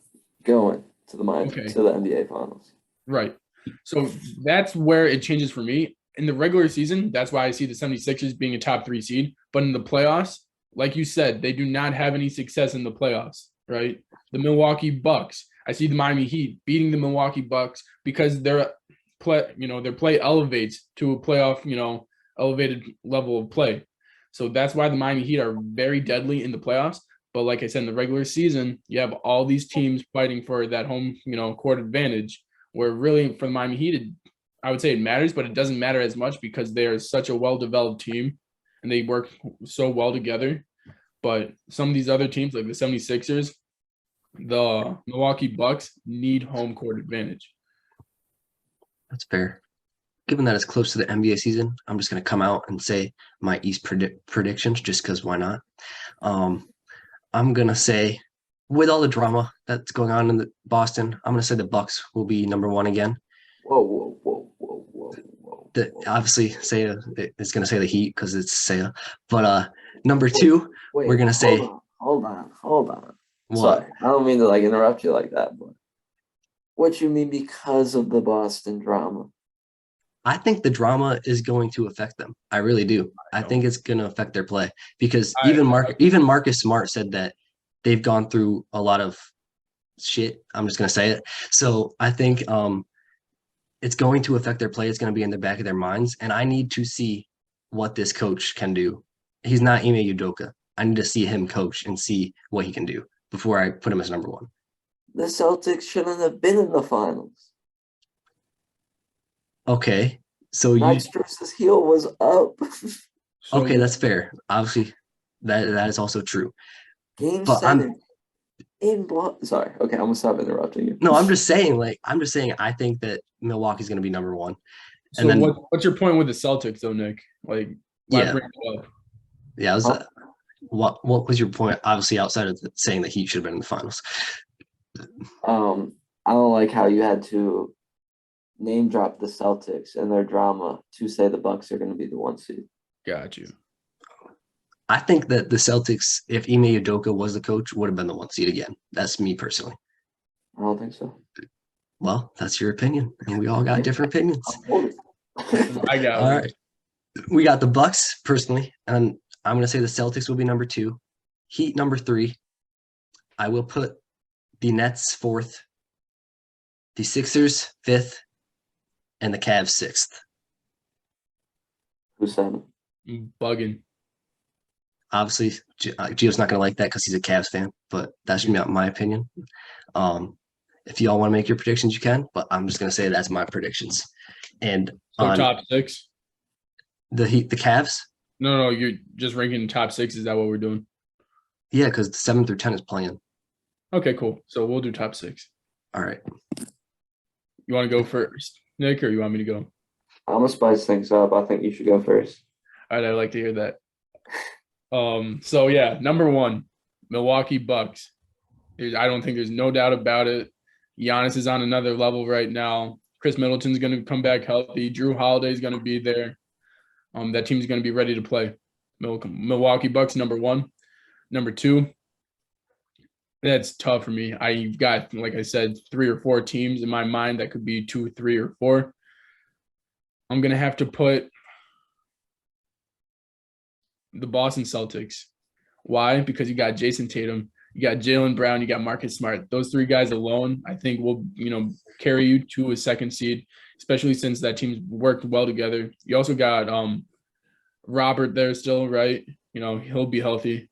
going to the NBA Finals. Right. So that's where it changes for me. In the regular season, that's why I see the 76ers being a top 3 seed. But in the playoffs, like you said, they do not have any success in the playoffs, right? The Milwaukee Bucks. I see the Miami Heat beating the Milwaukee Bucks because their play elevates to a playoff, elevated level of play. So that's why the Miami Heat are very deadly in the playoffs. But like I said, in the regular season, you have all these teams fighting for that home, court advantage, where really for the Miami Heat, I would say it matters, but it doesn't matter as much because they are such a well-developed team and they work so well together. But some of these other teams, like the 76ers, the Milwaukee Bucks, need home court advantage. That's fair. Given that it's close to the NBA season, I'm just going to come out and say my East predictions just because why not? I'm going to say, with all the drama that's going on in Boston, I'm going to say the Bucks will be number 1 again. Whoa. Obviously, Saya is going to say the Heat because it's Saya. But number 2, we're going to say... Hold on. What? Sorry, I don't mean to interrupt you like that, but what you mean because of the Boston drama? I think the drama is going to affect them. I really do. I think it's going to affect their play because even Marcus Smart said that they've gone through a lot of shit. I'm just going to say it. So I think it's going to affect their play. It's going to be in the back of their minds. And I need to see what this coach can do. He's not Ime Udoka. I need to see him coach and see what he can do before I put him as number 1. The Celtics shouldn't have been in the finals. Okay. So Max Struss's heel was up. Okay, that's fair. Obviously, that is also true. Game 7 in Sorry. Okay, I'm gonna stop interrupting you. No, I'm just saying. I think that Milwaukee's going to be number 1. So then, what's your point with the Celtics, though, Nick? Like, why bring it up? Yeah. What was your point? Obviously, outside of saying that he should have been in the finals. I don't like how you had to name drop the Celtics and their drama to say the Bucks are going to be the 1 seed. Got you. I think that the Celtics, if Ime Udoka was the coach, would have been the 1 seed again. That's me personally. I don't think so. Well, that's your opinion, and we all got different opinions. I got it. All right. We got the Bucks personally, and I'm going to say the Celtics will be number 2, Heat number 3. I will put the Nets 4th, the Sixers 5th, and the Cavs 6th. Who said it? I'm bugging. Obviously, Gio's not going to like that because he's a Cavs fan, but that's going to be my opinion. If y'all want to make your predictions, you can, but I'm just going to say that's my predictions. And So on top 6? the Cavs, No, you're just ranking top 6. Is that what we're doing? yeah, because the 7 through 10 is playing. Okay, cool. So we'll do top 6. All right. You want to go first, Nick, or you want me to go? I'm gonna spice things up. I think you should go first. All right, I'd like to hear that. So yeah, number 1, Milwaukee Bucks. I don't think there's no doubt about it. Giannis is on another level right now. Chris Middleton's going to come back healthy. Drew Holiday's going to be there. That team's going to be ready to play. Milwaukee Bucks, number 1. Number 2, that's tough for me. I've got, like I said, 3 or 4 teams in my mind that could be 2, 3, or 4. I'm going to have to put the Boston Celtics. Why? Because you got Jason Tatum, you got Jaylen Brown, you got Marcus Smart. Those 3 guys alone, I think, will carry you to a 2nd seed, especially since that team's worked well together. You also got Robert there still, right? He'll be healthy.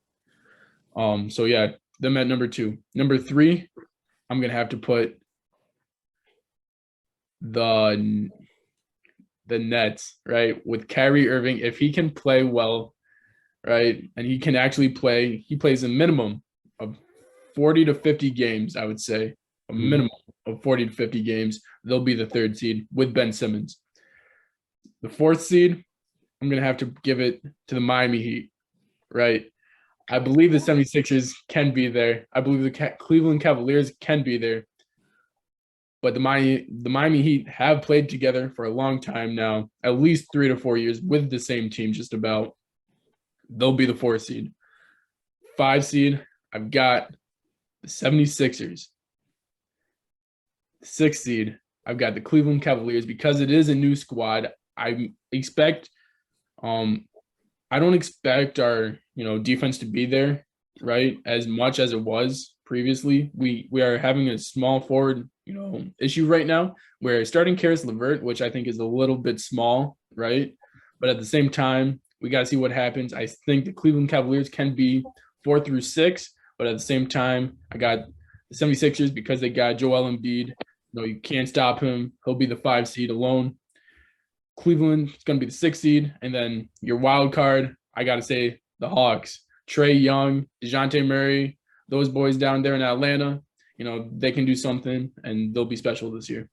So yeah, them at number 2. Number 3, I'm gonna have to put the Nets, right? With Kyrie Irving, if he can play well, right, and he can actually play, he plays a minimum of 40 to 50 games, I would say, a minimum of 40 to 50 games. They'll be the 3rd seed with Ben Simmons. The 4th seed, I'm going to have to give it to the Miami Heat, right? I believe the 76ers can be there. I believe the Cleveland Cavaliers can be there. But the Miami Heat have played together for a long time now, at least 3 to 4 years with the same team just about. They'll be the 4th seed. 5 seed, I've got the 76ers. 6th seed, I've got the Cleveland Cavaliers because it is a new squad. I don't expect our defense to be there, right, as much as it was previously. We are having a small forward issue right now. We're starting Karis LeVert, which I think is a little bit small, right? But at the same time, we got to see what happens. I think the Cleveland Cavaliers can be 4 through 6, but at the same time, I got the 76ers because they got Joel Embiid. You can't stop him. He'll be the 5 seed alone. Cleveland is going to be the 6th seed. And then your wild card, I got to say the Hawks. Trae Young, DeJounte Murray, those boys down there in Atlanta, they can do something, and they'll be special this year.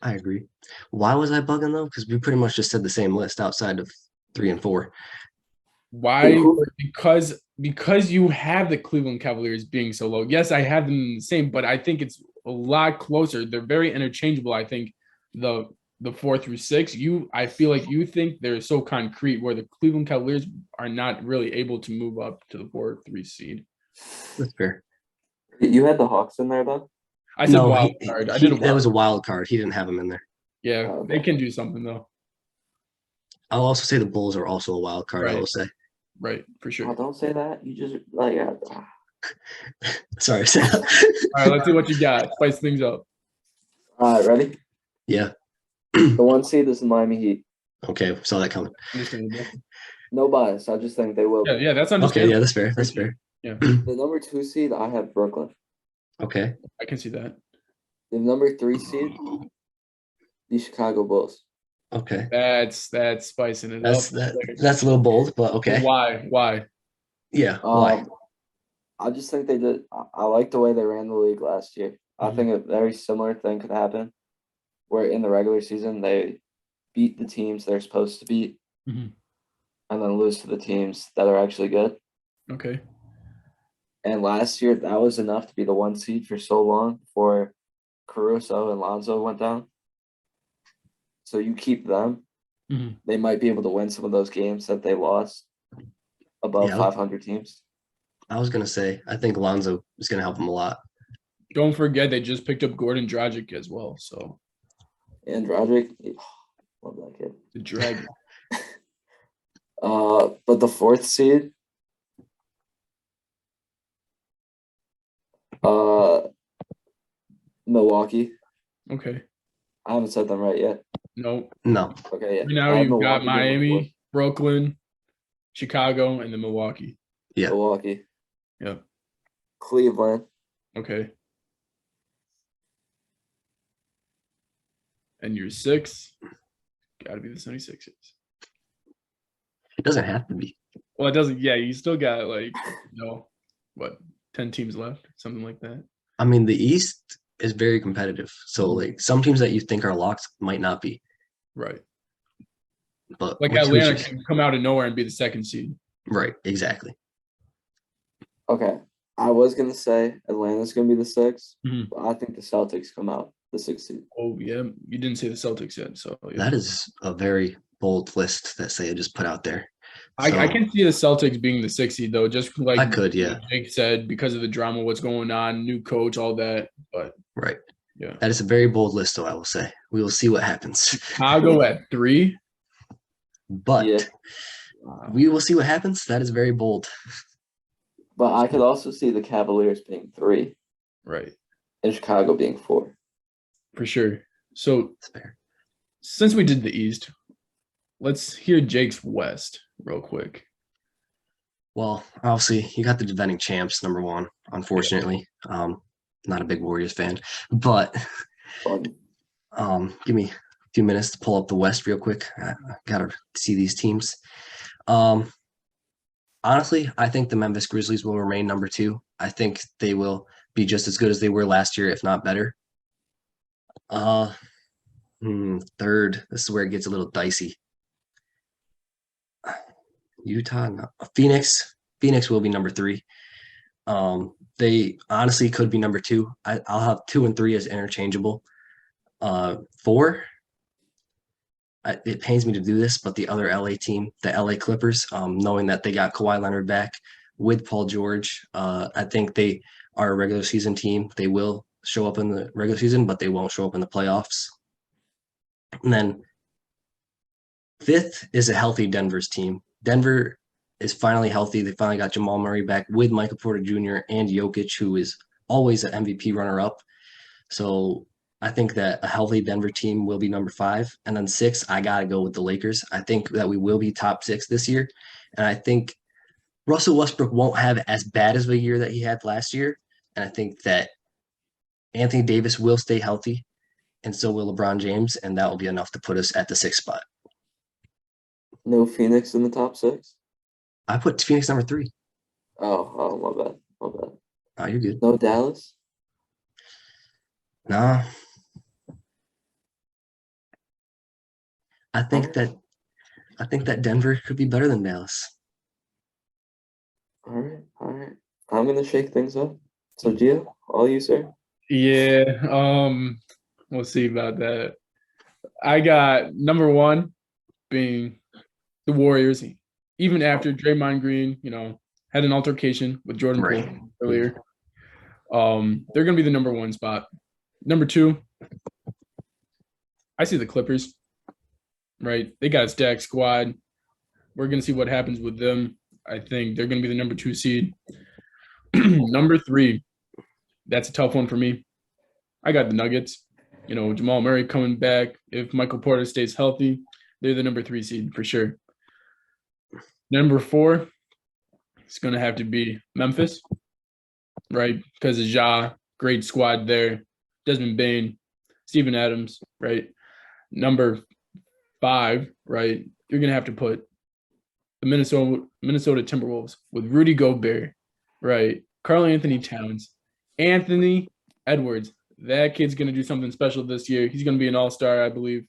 I agree. Why was I bugging, though? Because we pretty much just said the same list outside of 3 and 4. Why? Because you have the Cleveland Cavaliers being so low. Yes, I have them in the same, but I think it's a lot closer. They're very interchangeable. I think the 4 through 6, I feel like you think they're so concrete, where the Cleveland Cavaliers are not really able to move up to the 4 or 3 seed. That's fair. You had the Hawks in there, though? I said wild card. That was a wild card. He didn't have him in there. Yeah, they can do something, though. I'll also say the Bulls are also a wild card, right. I will say. Right, for sure. Oh, don't say that. You just Sorry. All right, let's see what you got. Spice things up. All right, ready? Yeah. The 1 seed is the Miami Heat. Okay, saw that coming. Understandable. No bias. I just think they will. Yeah, that's understandable. Okay, yeah, that's fair. That's fair. Yeah. The number 2 seed, I have Brooklyn. Okay. I can see that. The number 3 seed, the Chicago Bulls. Okay. That's spicing it up. That's a little bold, but okay. Why? Yeah, why? I just think they did. I like the way they ran the league last year. I think a very similar thing could happen, where in the regular season they beat the teams they're supposed to beat, and then lose to the teams that are actually good. Okay. And last year, that was enough to be the 1 seed for so long before Caruso and Lonzo went down. So you keep them. They might be able to win some of those games that they lost above 500 teams. I was going to say, I think Lonzo is going to help them a lot. Don't forget, they just picked up Gordon Dragic as well. So. And Dragic, love that kid. The Dragon. But the 4th seed, Milwaukee. Okay. I haven't said them right yet. No. No. Okay, yeah. Right now I have you've got Milwaukee being the fourth. Miami, Brooklyn, Chicago, and then Milwaukee. Yeah. Milwaukee. Yep. Cleveland. Okay. And your 6, got to be the 76ers. It doesn't have to be. Well, it doesn't. Yeah, you still got like, 10 teams left, something like that. I mean, the East is very competitive. So, like, some teams that you think are locked might not be. Right. But Like Atlanta can come out of nowhere and be the 2nd seed. Right. Exactly. Okay. I was going to say Atlanta's going to be the 6th, Mhm. but I think the Celtics come out the 6th seed. Oh, yeah. You didn't say the Celtics yet. So, yeah. That is a very bold list that Saya just put out there. I can see the Celtics being the 6th seed, though, just like I could, yeah. Jake said, because of the drama, what's going on, new coach, all that. But Right. yeah. That is a very bold list, though, I will say. We will see what happens. Chicago at 3. But Yeah. we will see what happens. That is very bold. But I could also see the Cavaliers being 3 Right. and Chicago being 4. For sure. So That's fair. since we did the East, let's hear Jake's West real quick. Well, obviously, you got the defending champs, number 1, unfortunately. Not a big Warriors fan. But give me a few minutes to pull up the West real quick. I got to see these teams. Honestly, I think the Memphis Grizzlies will remain number 2. I think they will be just as good as they were last year, if not better. 3rd, this is where it gets a little dicey. Utah, no. Phoenix will be number 3. They honestly could be number 2. I'll have 2 and 3 as interchangeable. 4, it pains me to do this, but the other LA team, the LA Clippers, knowing that they got Kawhi Leonard back with Paul George, I think they are a regular season team. They will show up in the regular season, but they won't show up in the playoffs. And then 5th is a healthy Denver's team. Denver is finally healthy. They finally got Jamal Murray back with Michael Porter Jr. and Jokic, who is always an MVP runner-up. So I think that a healthy Denver team will be number 5. And then 6, I got to go with the Lakers. I think that we will be top 6 this year. And I think Russell Westbrook won't have as bad of a year that he had last year. And I think that Anthony Davis will stay healthy, and so will LeBron James, and that will be enough to put us at the 6th spot. No Phoenix in the top 6? I put Phoenix number 3. Oh, my bad. Oh, you're good. No Dallas? No. I think that Denver could be better than Dallas. All right. I'm going to shake things up. So, Gio, all you, sir? Yeah, we'll see about that. I got number 1 being the Warriors, even after Draymond Green, had an altercation with Jordan Poole earlier. They're going to be the number 1 spot. Number 2, I see the Clippers, right? They got a stacked squad. We're going to see what happens with them. I think they're going to be the number 2 seed. Number 3, that's a tough one for me. I got the Nuggets. Jamal Murray coming back. If Michael Porter stays healthy, they're the number 3 seed for sure. Number 4, it's going to have to be Memphis, right? Because of Ja, great squad there. Desmond Bane, Steven Adams, right? Number 5, right? You're going to have to put the Minnesota Timberwolves with Rudy Gobert, right? Karl Anthony Towns, Anthony Edwards. That kid's going to do something special this year. He's going to be an all-star, I believe.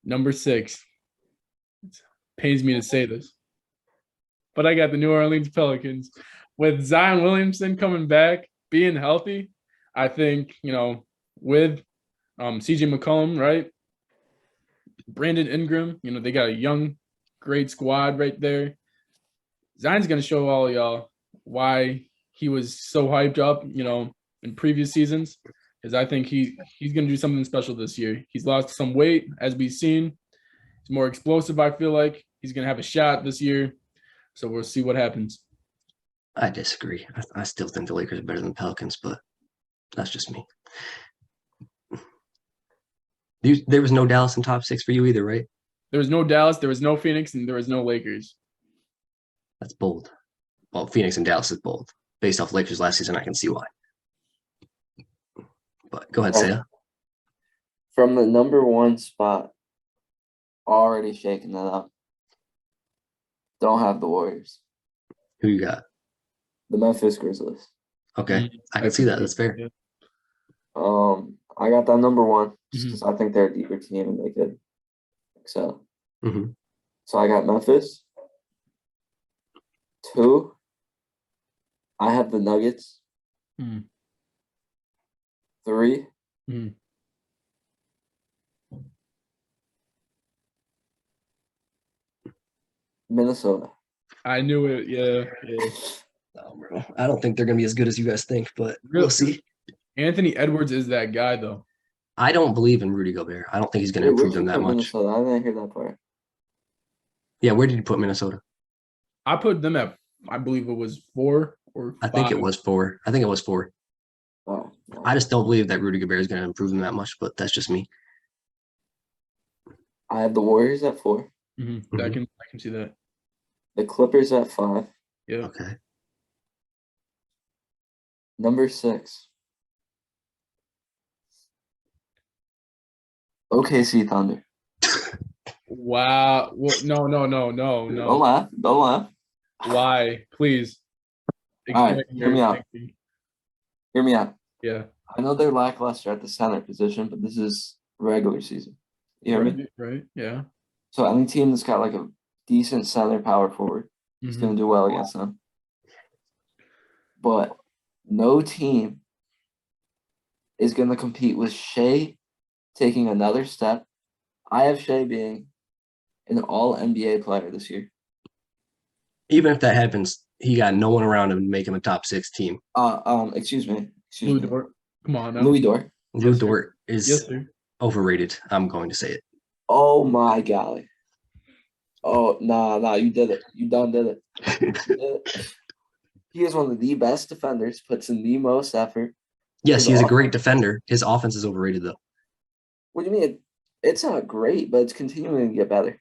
Number 6. It pains me to say this, but I got the New Orleans Pelicans. With Zion Williamson coming back, being healthy, I think, with CJ McCollum, right? Brandon Ingram, they got a young, great squad right there. Zion's going to show all of y'all why he was so hyped up, in previous seasons, because I think he's going to do something special this year. He's lost some weight, as we've seen. He's more explosive, I feel like. He's going to have a shot this year. So we'll see what happens. I disagree. I still think the Lakers are better than the Pelicans, but That's just me. There was no Dallas in top 6 for you either, right? There was no Dallas, there was no Phoenix, and there was no Lakers. That's bold. Well, Phoenix and Dallas is bold. Based off Lakers last season, I can see why. But go ahead, Right. Saya. From the number 1 spot, already shaking that up. Don't have the Warriors. Who you got? The Memphis Grizzlies. Okay, I can see that. That's fair. Yeah. I got that number 1 just Mhm. because I think they're a deeper team and they could excel. hmm So I got Memphis. 2, I have the Nuggets. Mhm. 3, Mhm. Minnesota. I knew it. Yeah. No, bro. I don't think they're gonna be as good as you guys think, but Really? we'll see. Anthony Edwards is that guy, though. I don't believe in Rudy Gobert. I don't think he's gonna Wait, improve where'd you them that put much. Minnesota? I didn't hear that part. Yeah, where did you put Minnesota? I put them at, I believe it was 4 or 5. I think it was 4. I think it was 4. Oh, no. I just don't believe that Rudy Gobert is gonna improve them that much, but that's just me. I have the Warriors at 4, Mhm. Mhm. I can see that. the Clippers at 5, Yeah. Okay. number 6, OKC Thunder. Wow. Well, no. Don't laugh. Don't laugh. Why? Please. All right, Explain hear me your out. thinking. Hear me out. Yeah. I know they're lackluster at the center position, but this is regular season. You hear me? Right. Yeah. So any team that's got like a decent center power forward is Mhm. going to do well against them. But no team is going to compete with Shea taking another step. I have Shea being an all NBA player this year. Even if that happens, he got no one around him to make him a top 6 team. Excuse me. Louis Dort. Come on now. Louis Dort. Lou Yes, sir. Dort is Yes, sir. overrated. I'm going to say it. Oh my golly. Oh, nah, you did it. You done did it. You did it. He is one of the best defenders, puts in the most effort. Yes, His he's a off- great defender. His offense is overrated, though. What do you mean? It's not great, but it's continuing to get better.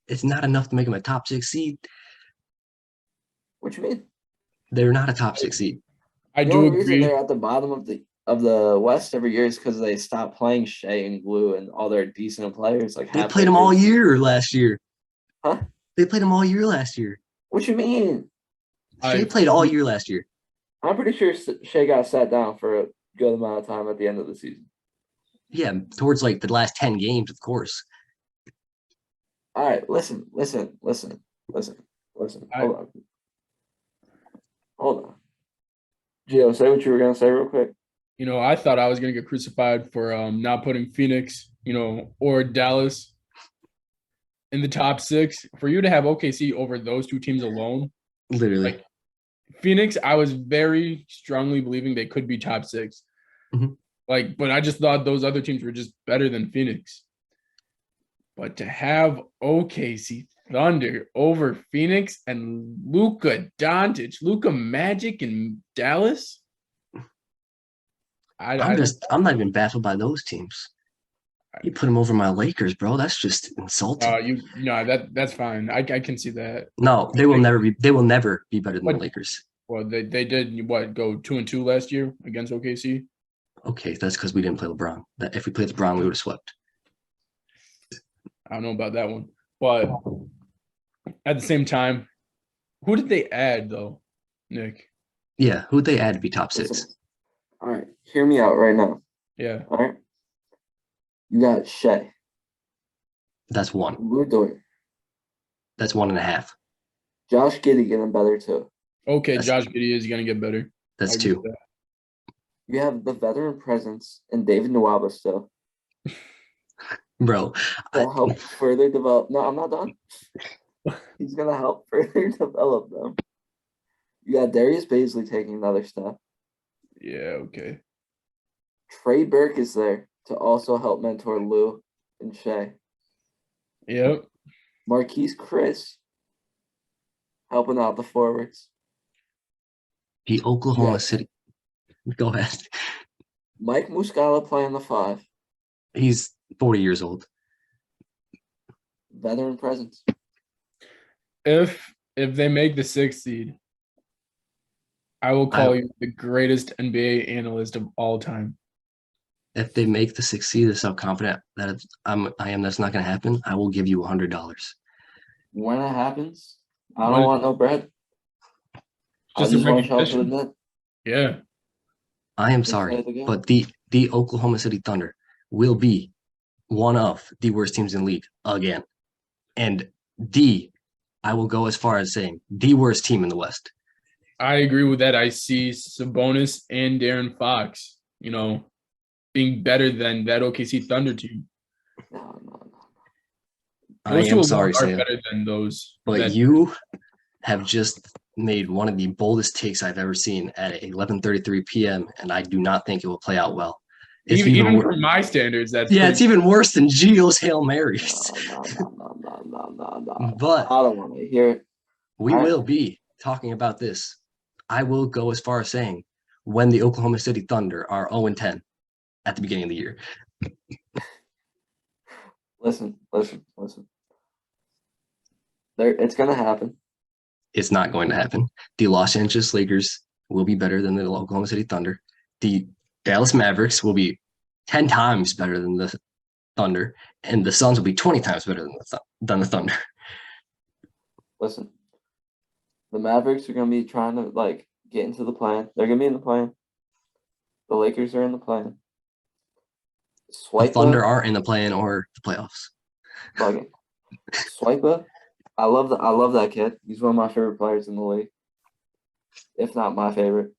It's not enough to make him a top 6 seed. What do you mean? They're not a top 6 seed. I The do only reason agree. they're at the bottom of the West every year is because they stopped playing Shea and Glue and all their decent players. Like They half played their him all team. year last year. Huh? They played him all year last year. What you mean? Shea played all year last year. I'm pretty sure Shea got sat down for a good amount of time at the end of the season. Yeah, towards like the last 10 games, of course. All right, listen. Hold on. Gio, say what you were gonna say real quick. I thought I was gonna get crucified for not putting Phoenix, or Dallas in the top 6. For you to have OKC over those 2 teams alone, Literally. like Phoenix, I was very strongly believing they could be top 6. Mhm. But I just thought those other teams were just better than Phoenix. But to have OKC Thunder over Phoenix and Luka Doncic, Luka Magic in Dallas, I'm not even baffled by those teams. You put them over my Lakers, bro. That's just insulting. that's fine. I can see that. No, they will never be. They will never be better than the But- Lakers. Well, they did go 2-2 last year against OKC. Okay, that's because we didn't play LeBron. If we played LeBron, we would have swept. I don't know about that one, but at the same time, who did they add though, Nick? Yeah, who'd they add to be top 6? Listen. All right, hear me out right now. Yeah, All right. You got Shea, That's 1. Lou Dort, That's 1.5. Josh Giddey getting better too. okay. Josh Giddey is gonna get better. That's I agree 2. with that. You have the veteran presence and David Nwaba still Bro, to help further develop. No, I'm not done. He's gonna help further develop them. You got Darius Baisley taking another step. Yeah, okay. Trey Burke is there to also help mentor Lou and Shea. Yep. Marquise Chris helping out the forwards. the Oklahoma Yeah. City. Go ahead. Mike Muscala playing the 5. He's 40 years old. Veteran presence. If they make the 6th seed, I will call you the greatest NBA analyst of all time. If they make the 6th seed, that's how confident that I am that's not going to happen. I will give you $100. When it happens, I don't want no bread. Just I just a want y'all to recognition. admit. Yeah. I am Let's sorry, play the game. but the Oklahoma City Thunder will be one of the worst teams in the league again. And I will go as far as saying the worst team in the West. I agree with that. I see Sabonis and De'Aaron Fox, being better than that OKC Thunder team. No. I Those two am sorry, alone are Sam, better than those. but you have just made one of the boldest takes I've ever seen at 11:33 p.m., and I do not think it will play out well. It's even from my standards, that's it's even worse than Gio's Hail Marys. No. But I don't want to hear it. we will be talking about this. I will go as far as saying when the Oklahoma City Thunder are 0-10 at the beginning of the year. Listen. It's gonna happen. It's not going to happen. The Los Angeles Lakers will be better than the Oklahoma City Thunder. The Dallas Mavericks will be 10 times better than the Thunder, and the Suns will be 20 times better than the Thunder. Listen, the Mavericks are gonna be trying to get into the plan. They're gonna be in the plan. The Lakers are in the plan. The Thunder aren't in the plan or the playoffs. Bugging. Swiper, I love that kid. He's one of my favorite players in the league, if not my favorite.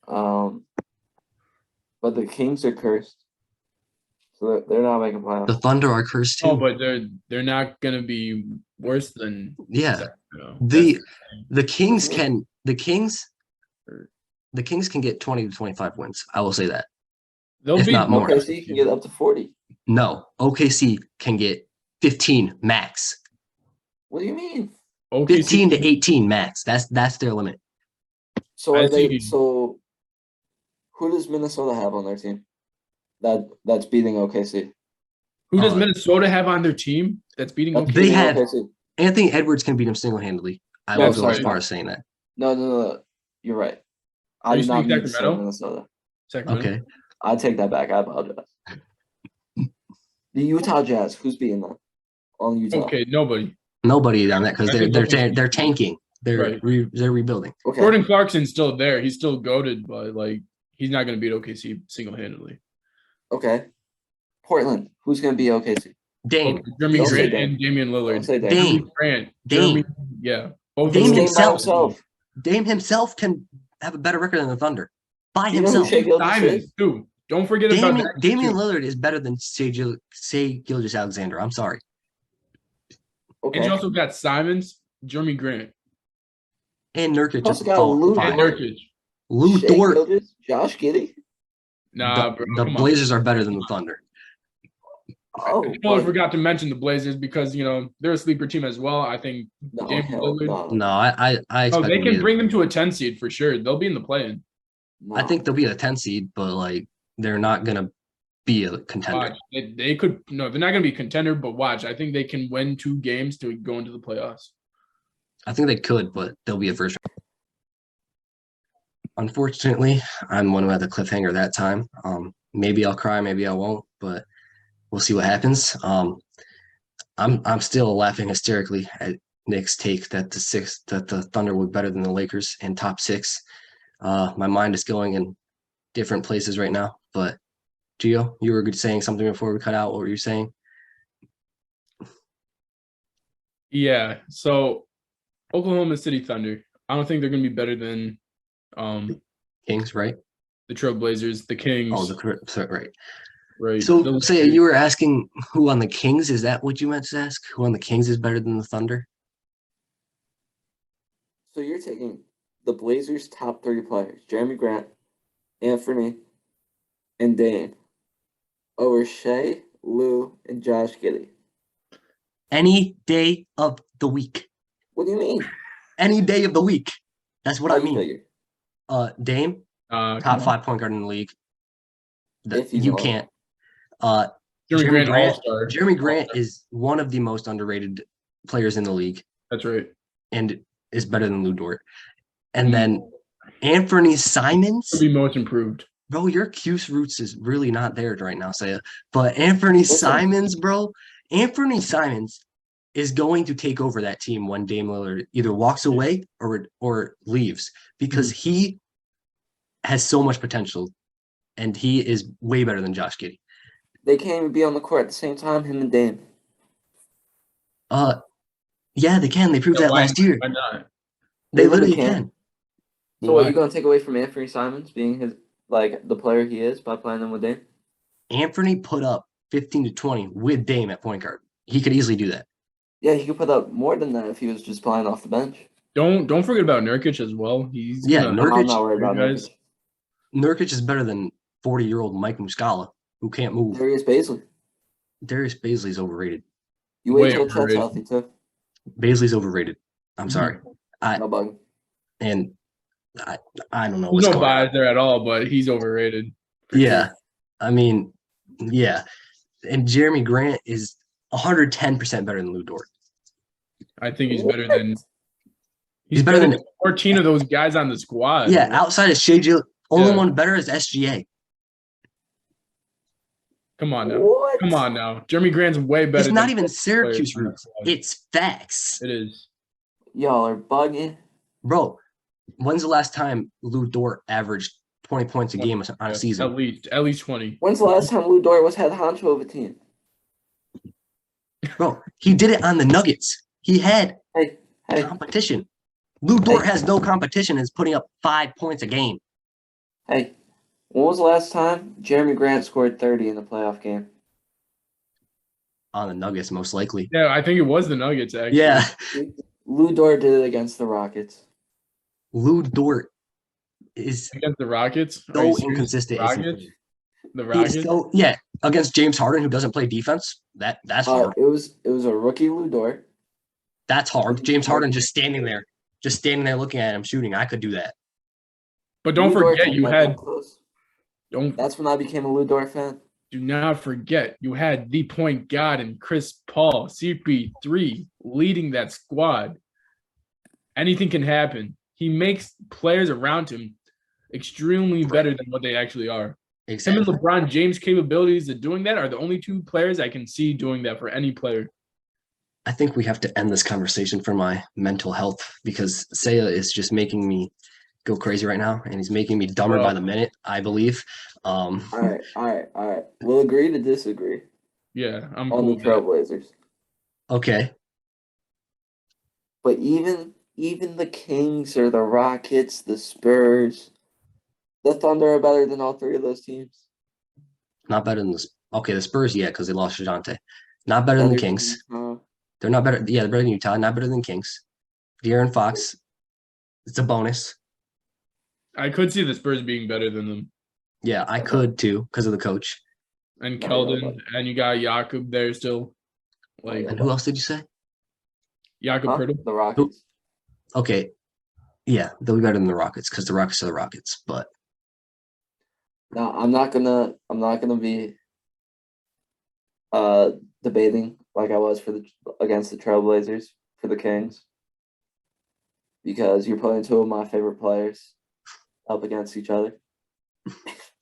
But the Kings are cursed, so they're not making playoffs. The Thunder are cursed too. Oh, but they're not gonna be worse than The Kings can the Kings can get 20 to 25 wins. I will say that. They'll if not more. OKC can get up to 40. No, OKC can get 15 max. What do you mean? OKC 15 to 18 max. That's their limit. So So who does Minnesota have on their team? That's beating OKC. Who does Minnesota have on their team that's beating OKC? They have OKC. Anthony Edwards can beat him single-handedly. I will go as far as saying that. No. You're right. I did not mean to say Minnesota. Sacramento? Okay. I take that back. I apologize. The Utah Jazz. Who's beating them on Utah? Okay, nobody on that because they're tanking. They're rebuilding. Okay. Jordan Clarkson's still there. He's still goated, but he's not going to beat OKC single-handedly. Okay. Portland. Who's going to beat OKC? Dame. Jeremy Grant and Damian Lillard. Dame. Grant. Dame. Yeah. Dame himself. Dame himself can have a better record than the Thunder. By himself. Simons, too. Don't forget about that. Damian Lillard is better than Shai Gilgeous-Alexander. I'm sorry. Okay. And you also got Simons, Jeremy Grant. And Nurkic. Lou Dort. Josh Giddey. Nah, bro. The Blazers are better than the Thunder. Oh, I totally forgot to mention the Blazers because they're a sleeper team as well. I think. No, I expect they can bring them to a 10 seed for sure. They'll be in the play-in. No. I think they'll be a 10 seed, but they're not gonna be a contender. Watch. They could they're not gonna be a contender, but watch. I think they can win 2 games to go into the playoffs. I think they could, but they'll be a first round. Unfortunately, I'm one who had the cliffhanger that time. Maybe I'll cry, maybe I won't, but we'll see what happens. I'm still laughing hysterically at Nick's take that the Thunder were better than the Lakers in top 6. My mind is going in different places right now. But Gio, you were saying something before we cut out. What were you saying? Yeah. So Oklahoma City Thunder. I don't think they're going to be better than Kings, right? The Trailblazers, the Kings. Oh, right. Right. So say you were asking who on the Kings, is that what you meant to ask? Who on the Kings is better than the Thunder? So you're taking the Blazers' top 3 players, Jeremy Grant, Anthony, and Dame, over Shai, Lou, and Josh Giddey. Any day of the week. What do you mean? Any day of the week. That's what I mean. Figure? Dame, top 5 point guard in the league. If he's You on. can't. Jeremy Grant All-Star. Jeremy Grant is one of the most underrated players in the league That's right. and is better than Lou Dort. And then Anthony Simons. Could be most improved. Bro, your Cuse roots is really not there right now, Saya. But Anthony Simons, bro, Anthony Simons is going to take over that team when Dame Lillard either walks away or leaves because he has so much potential and he is way better than Josh Giddey. They can't even be on the court at the same time, him and Dame. Yeah, they can. They proved that last year. Why not? They literally can. So what, are you going to take away from Anthony Simons being his the player he is by playing them with Dame? Anthony put up 15 to 20 with Dame at point guard. He could easily do that. Yeah, he could put up more than that if he was just playing off the bench. Don't forget about Nurkic as well. Nurkic. I'm not worried about Nurkic. Nurkic is better than 40-year-old Mike Muscala, who can't move. Darius Bazley. Darius Bazley's overrated. You wait till Chet's healthy too. Bazley's overrated. I'm sorry. No bug. And I don't know. There's no bias there at all, but he's overrated. Yeah. I mean, yeah. And Jeremy Grant is 110% better than Lou Dort. I think he's better than he's better than 14 of those guys on the squad. Yeah, outside of Shea Gill, only one better is SGA. Come on now. What? Come on now. Jeremy Grant's way better. It's not even Syracuse roots. It's facts. It is. Y'all are bugging. Bro, when's the last time Lou Dort averaged 20 points a game on a season? At least 20. When's the last time Lou Dort was head honcho of a team? Bro, he did it on the Nuggets. He had Hey. competition. Lou Dort has no competition and is putting up 5 points a game. Hey, when was the last time Jeremy Grant scored 30 in the playoff game? On the Nuggets, most likely. Yeah, I think it was the Nuggets, actually. Yeah. Lou Dort did it against the Rockets. Lou Dort is against the Rockets. so inconsistent. The Rockets? Against James Harden, who doesn't play defense. That's hard. It was a rookie Lou Dort. That's hard. James Harden just standing there looking at him shooting. I could do that. But don't forget, you had. That's when I became a Lou Dort fan. Do not forget, you had the point guard and Chris Paul, CP3, leading that squad. Anything can happen. He makes players around him extremely better than what they actually are. Exactly. Him and LeBron James' capabilities of doing that are the only two players I can see doing that for any player. I think we have to end this conversation for my mental health because Saya is just making me go crazy right now, and he's making me dumber by the minute, I believe. All right. We'll agree to disagree. Yeah, I'm on cool the Trailblazers. Okay. But even the Kings or the Rockets, the Spurs, the Thunder are better than all three of those teams. Not better than the Spurs, yeah, because they lost DeJounte. Not better than the Kings. They're not better. Yeah, they're better than Utah. Not better than Kings. De'Aaron Fox, it's a bonus. I could see the Spurs being better than them. Yeah, I could too because of the coach. And Keldon, and you got Jakob there still. And who else did you say? Jakob Poeltl. The Rockets. Okay. Yeah, they'll be better than the Rockets because the Rockets are the Rockets. But no, I'm not gonna be debating like I was against the Trailblazers for the Kings because you're putting two of my favorite players up against each other.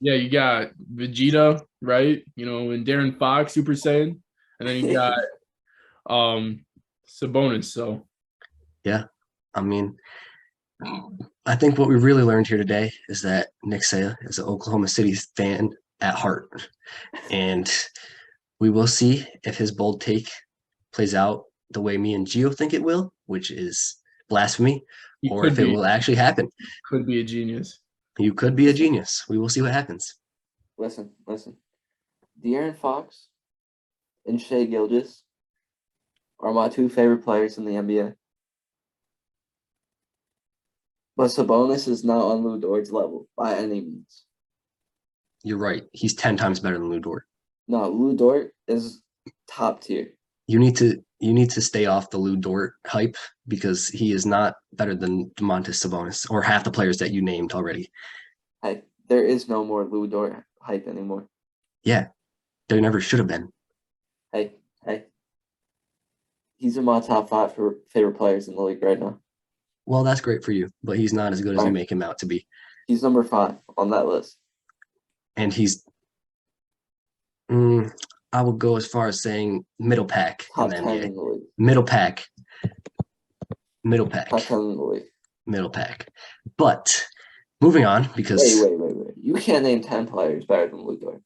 Yeah, you got Vegeta, right? And Darren Fox, Super Saiyan, and then you got Sabonis. So yeah, I mean, I think what we really learned here today is that Nick Saya is an Oklahoma City fan at heart, and we will see if his bold take plays out the way me and Gio think it will, which is blasphemy, or if it will actually happen. Could be a genius. You could be a genius. We will see what happens. Listen. De'Aaron Fox and Shai Gilgeous are my two favorite players in the NBA. But Sabonis is not on Lou Dort's level by any means. You're right. He's 10 times better than Lou Dort. No, Lou Dort is top tier. You need to stay off the Lou Dort hype because he is not better than Domantas Sabonis or half the players that you named already. Hey, there is no more Lou Dort hype anymore. Yeah, there never should have been. Hey. He's in my top 5 for favorite players in the league right now. Well, that's great for you, but he's not as good as you make him out to be. He's number 5 on that list. And he's, I would go as far as saying middle pack in Top the 10 NBA. in the league. Middle pack. Top 10 in the league. Middle pack. But moving on, because Wait. You can't name 10 players better than Lu Dort.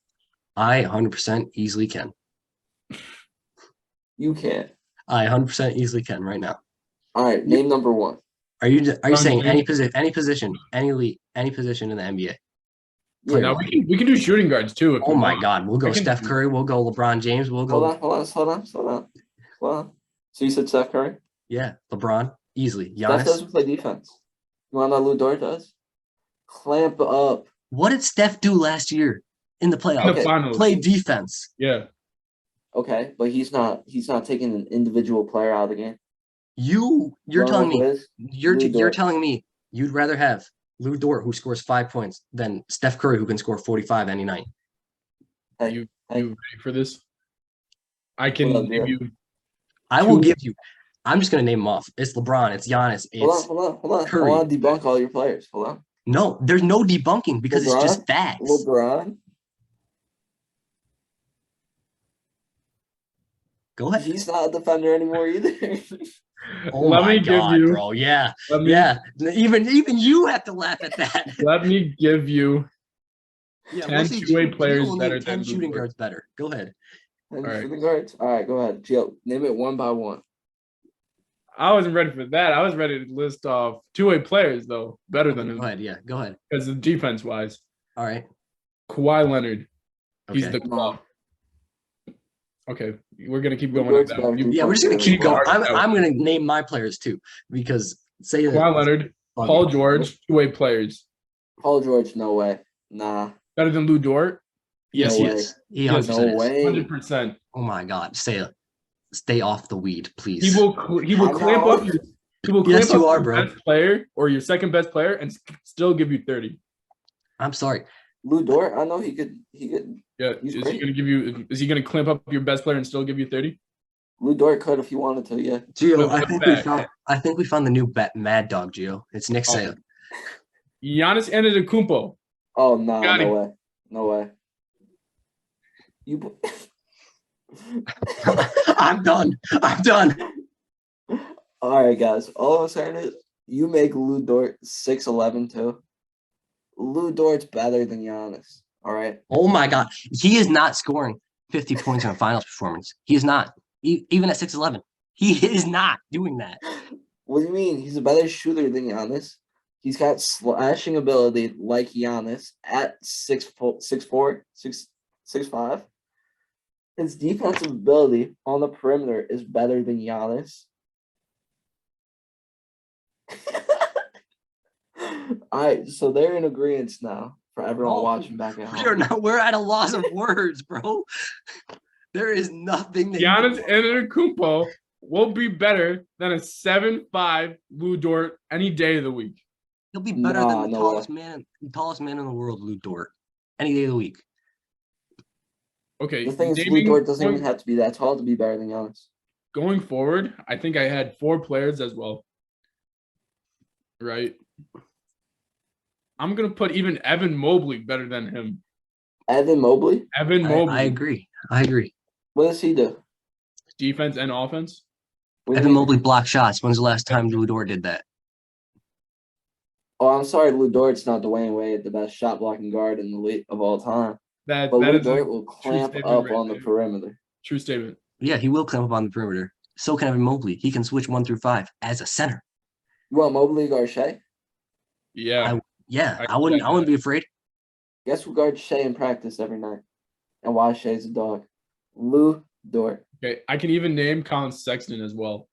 I 100% easily can. You can't. I 100% easily can right now. All right, name number 1. Are you saying any position, any league, any position in the NBA? Yeah. Now we can do shooting guards too. If Oh you my want. God, we'll go Steph Curry, we'll go LeBron James, we'll go. Hold on. So you said Steph Curry? Yeah, LeBron easily. Giannis. Steph doesn't play defense. You want to know Lu Dort does? Clamp up. What did Steph do last year in the playoffs? In the finals. Play defense. Yeah. Okay, but he's not taking an individual player out of the game. You're telling me you're telling me you'd rather have Lu Dort, who scores 5 points, than Steph Curry, who can score 45 any night. You ready for this? I can give you. I will give you. I'm just gonna name them off. It's LeBron. It's Giannis. It's Hold on. Curry. I want to debunk all your players. Hold on. No, there's no debunking because it's just facts. LeBron. Go ahead. He's not a defender anymore either. Oh Let my me give God, you, bro. Yeah. Even you have to laugh at that. Let me give you 10 two-way players Gio will better name 10 than shooting Lu Dort. guards better. Go ahead. All right. Shooting guards. All right, go ahead. Gio, name it one by one. I wasn't ready for that. I was ready to list off two-way players though, better than him. Go ahead. Yeah, go ahead. Because of defense-wise, All right. Kawhi Leonard, he's Okay. the claw. Okay, we're gonna keep going Lu with Dort's that. better. Yeah, we're just gonna keep going. Argue that I'm gonna name my players too because say that Kawhi Leonard, Paul George, two-way players. Paul George, no way. Nah. Better than Lu Dort? Yes, No he way. is. He Yes, 100% No is. way. 100%. Oh my God, stay off the weed, please. He will clamp up your. He will Yes, clamp you up are, your bro. best player or your second best player and still give you 30. I'm sorry. Lu Dort, I know he could. Yeah, He's is great. he gonna give you? Is he gonna clamp up your best player and still give you 30? Lu Dort could if he wanted to. Yeah. Gio, But I think we found the new Mad Dog, Gio. It's Nick Saban. Giannis Antetokounmpo. Oh no, Got no him. way, no way. You. I'm done. All right, guys. All I'm saying is, you make Lu Dort 6'11" too. Lu Dort's better than Giannis. All right. Oh my God, he is not scoring 50 points in a finals performance. He is not. Even at 6'11", he is not doing that. What do you mean? He's a better shooter than Giannis. He's got slashing ability like Giannis at 6'4", 6'5". His defensive ability on the perimeter is better than Giannis. All right, so they're in agreement now for everyone watching back at home. We're at a loss of words, bro. There is nothing that Giannis Antetokounmpo will be better than a 7'5" Lu Dort any day of the week. he'll be better than the no tallest man in the world, Lu Dort, any day of the week. Okay. The thing is, Lu Dort doesn't even have to be that tall to be better than Giannis. Going forward, I think I had 4 players as well. Right. I'm gonna put even Evan Mobley better than him. Evan Mobley? Evan Mobley. I agree. What does he do? Defense and offense. Evan Mobley blocked shots. When's the last time Lu Dort did that? Oh, I'm sorry, Lu Dort's not Dwayne Wade, the best shot blocking guard in the league of all time. But Lu is Dort will clamp statement up right on the there. perimeter. True statement. Yeah, he will clamp up on the perimeter. So can Evan Mobley. He can switch 1 through 5 as a center. You want Mobley to guard Shea? Yeah. I wouldn't be afraid. Guess who guards Shea in practice every night? And why Shea's a dog? Lu Dort. Okay. I can even name Colin Sexton as well.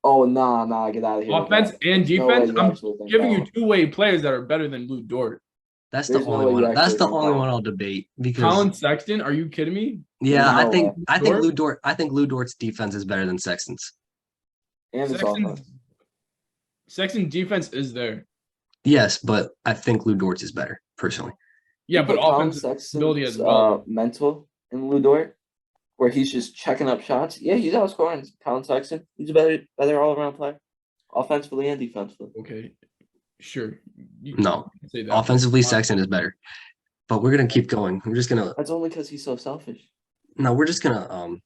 Oh, nah, get out of here. Offense and There's no way defense. you I'm actually think giving that you one. two-way players that are better than Lu Dort. That's There's the no only way you one. That's actually the think only that one one. I'll debate because Colin Sexton, are you kidding me? yeah, There's no I think Dort? Lu Dort. I think Lu Dort's defense is better than Sexton's. And his offense. Sexton defense is there. Yes, but I think Lu Dort's is better personally. Yeah, but put Colin offensive ability as well. Sexton's mental in Lou Dort, where he's just checking up shots. Yeah, he's outscoring Colin Sexton. He's a better all around player, offensively and defensively. Okay, sure. No, can say that, offensively, but- Sexton is better. But we're gonna keep going. We're just gonna That's only because he's so selfish. no, we're just gonna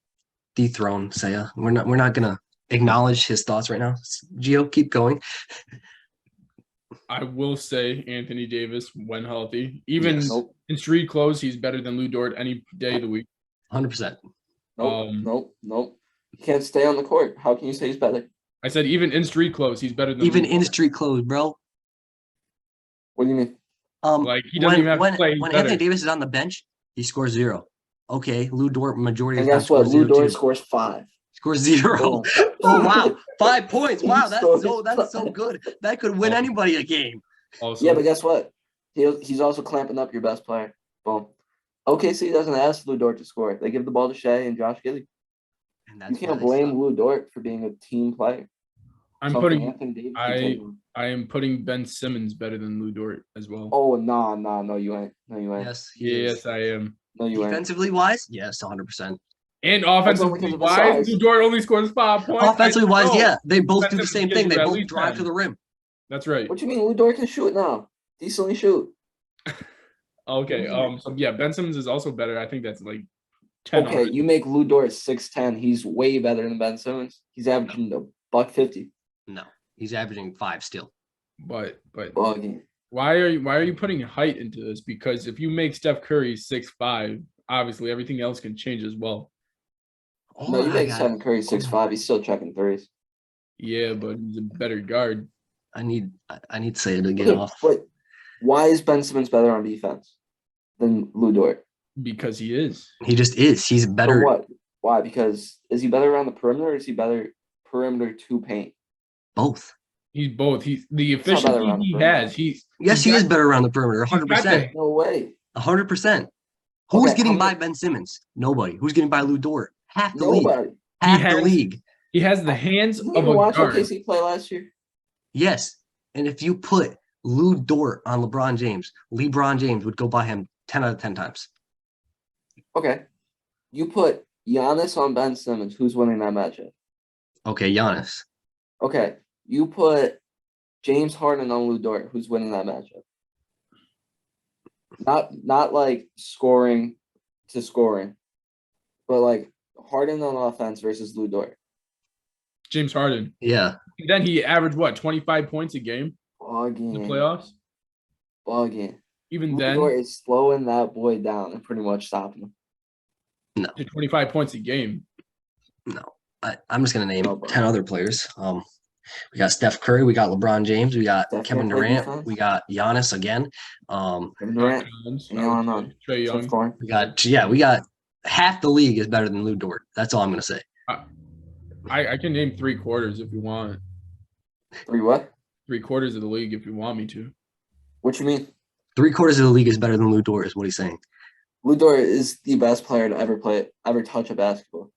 dethrone Saya. We're not gonna acknowledge his thoughts right now. Gio, keep going. I will say Anthony Davis when healthy, even Yes. Nope. in street clothes, he's better than Lou Dort any day of the week. 100%. Nope. He can't stay on the court. How can you say he's better? I said even in street clothes, he's better than Even Lou in Dort. street clothes, bro. What do you mean? Like, he doesn't even have to play, he's when better. Anthony Davis is on the bench, he scores 0. Okay, Lou Dort majority And of the time guess what? scores Lou 0 Dort too. scores 5. Scores 0. Oh. Oh wow, 5 points. Wow, that's Scores so good. That could win Oh. anybody a game. Also, Yeah, but guess what? He's also clamping up your best player. Boom. OKC doesn't ask Lou Dort to score. They give the ball to Shea and Josh Giddey. And You that's can't why they blame suck. Lou Dort for being a team player. I'm Something putting Anthony Davis can take on. I am putting Ben Simmons better than Lou Dort as well. Oh, no, you ain't. No, you ain't. Yes, he Yes, is. I am. No, you ain't. Defensively wise, yes, 100%. And only offensively because of his wise, size. Lou Dort only scores 5 points. Offensively wise, No. yeah, they both do the Defensively same gives thing. They you at both least drive 10. to the rim. That's right. What you mean? Lou Dort can shoot now. Decently shoot. Okay. So yeah, Ben Simmons is also better. I think that's like 10. Okay, you make Lou Dort 6'10". He's way better than Ben Simmons. He's averaging $150. No, he's averaging 5 still. But Buggy. why are you putting height into this? Because if you make Steph Curry 6'5", obviously everything else can change as well. No, you make got- Stephen Curry 6'5". He's still checking threes. Yeah, but he's a better guard I need Saya to get Okay, off. but why is Ben Simmons better on defense than Lou Dort? because he is. He just is. He's For better. what? Why? Because is he better around the perimeter or is he better perimeter to paint? Both. He's both. He's the not better efficiency around the he perimeter. has. Yes, he is better around the perimeter. 100%. No way. 100%. Who's Okay, getting how by many- Ben Simmons? Nobody. Who's getting by Lou Dort? Half the league. Nobody. Half He the has- league. He has the hands Did you of even a watch guard. OKC play last year? Yes. And if you put Lou Dort on LeBron James would go by him 10 out of 10 times. Okay. You put Giannis on Ben Simmons. Who's winning that matchup? Okay, Giannis. Okay. You put James Harden on Lou Dort. Who's winning that matchup? Not like scoring to scoring, but like Harden on offense versus Lou Dort. James Harden. Yeah. Then he averaged what, 25 points a game in Bugging. the playoffs? Bugging. Even Lou then, Dort is slowing that boy down and pretty much stopping him. No. to 25 points a game. No. I'm just gonna name No, bro. 10 other players. We got Steph Curry, we got LeBron James, we got Steph Kevin can't play Durant, defense? we got Giannis again. Kevin Durant. Collins, Yeah, I would no. say Trae Steph Young. Curry. we got half the league is better than Lou Dort. That's all I'm gonna say. I can name 3/4 if you want. 3 what? 3/4 of the league if you want me to. What you mean? 3/4 of the league is better than Lou Dort, is what he's saying. Lou Dort is the best player to ever touch a basketball.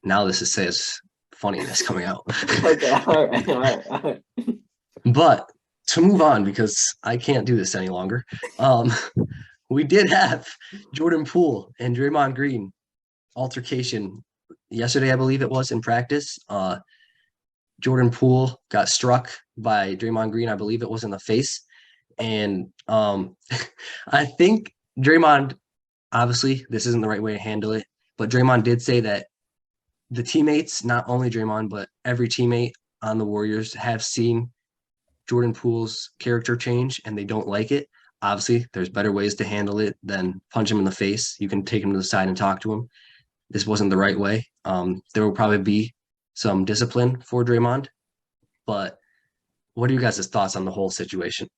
Now this is Say's funniness coming out. Okay, all right. But to move on, because I can't do this any longer, we did have Jordan Poole and Draymond Green altercation yesterday, I believe it was, in practice. Jordan Poole got struck by Draymond Green, I believe it was in the face. And I think Draymond, obviously, this isn't the right way to handle it, but Draymond did say that the teammates, not only Draymond, but every teammate on the Warriors have seen Jordan Poole's character change and they don't like it. Obviously, there's better ways to handle it than punch him in the face. You can take him to the side and talk to him. This wasn't the right way. There will probably be some discipline for Draymond, but what are you guys' thoughts on the whole situation?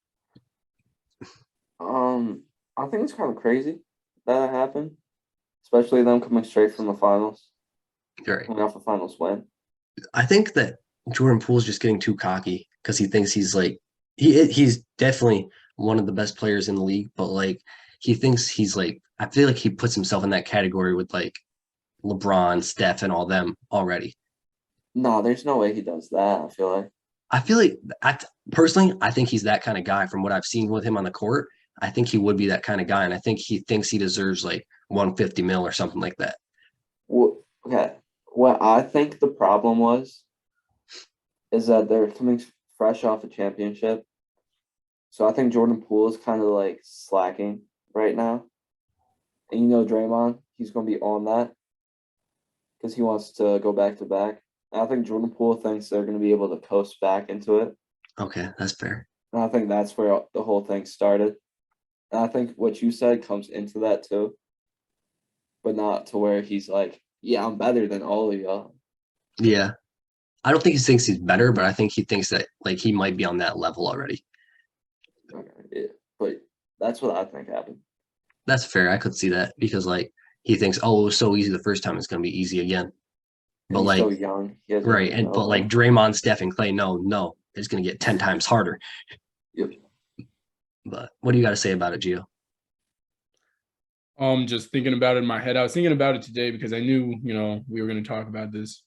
I think it's kind of crazy that it happened, especially them coming straight from the finals, You're right. coming off a finals win. I think that Jordan Poole's just getting too cocky because he thinks he's like he's definitely one of the best players in the league, but like he thinks he's like, I feel like he puts himself in that category with like LeBron, Steph, and all them already. No, there's no way he does that. I feel like I think he's that kind of guy from what I've seen with him on the court. I think he would be that kind of guy, and I think he thinks he deserves like 150 mil or something like that. Well, okay. What I think the problem is that they're coming fresh off a championship. So I think Jordan Poole is kind of like slacking right now. And Draymond, he's going to be on that because he wants to go back to back. And I think Jordan Poole thinks they're going to be able to coast back into it. Okay, that's fair. And I think that's where the whole thing started. And I think what you said comes into that too. But not to where he's like, yeah, I'm better than all of y'all. Yeah. I don't think he thinks he's better, but I think he thinks that like he might be on that level already. Okay, yeah. But that's what I think happened. That's fair. I could see that because like he thinks, oh, it was so easy the first time, it's gonna be easy again. But He's like so young. He hasn't right, even and but know. like Draymond, Steph, and Clay, no, it's gonna get 10 times harder. Yep. But what do you got to say about it, Gio? Just thinking about it in my head. I was thinking about it today because I knew, we were going to talk about this.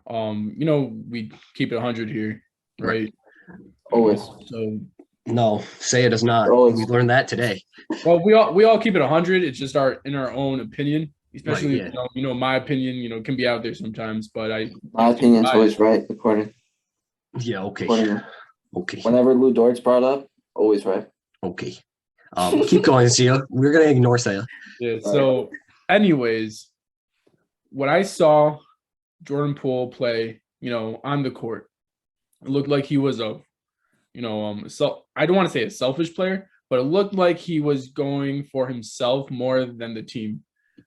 We keep it 100 here, right? Always. So, No, say it does not. Always. We learned that today. well, we all keep it 100. It's just in our own opinion, especially Right, yeah. my opinion, can be out there sometimes. But My opinion's always right, according. Yeah. Okay. According. Okay. Whenever Lou Dort's brought up, always right. Okay. Keep going, Gio. We're gonna ignore Saya. Yeah. So, anyways, what I saw Jordan Poole play, on the court, it looked like he was a, so I don't want to say a selfish player, but it looked like he was going for himself more than the team,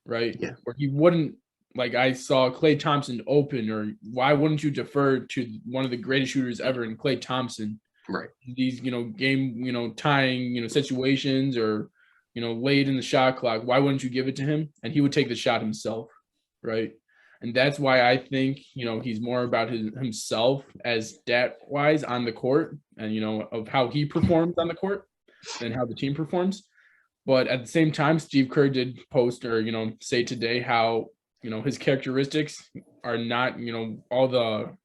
right? Yeah. Where he wouldn't, like I saw Klay Thompson open, or why wouldn't you defer to one of the greatest shooters ever in Klay Thompson? Right. These, game, tying, situations, or, late in the shot clock, why wouldn't you give it to him? And he would take the shot himself, right? And that's why I think, he's more about himself as stat-wise on the court and, of how he performs on the court than how the team performs. But at the same time, Steve Kerr did post or, say today how, his characteristics are not, all the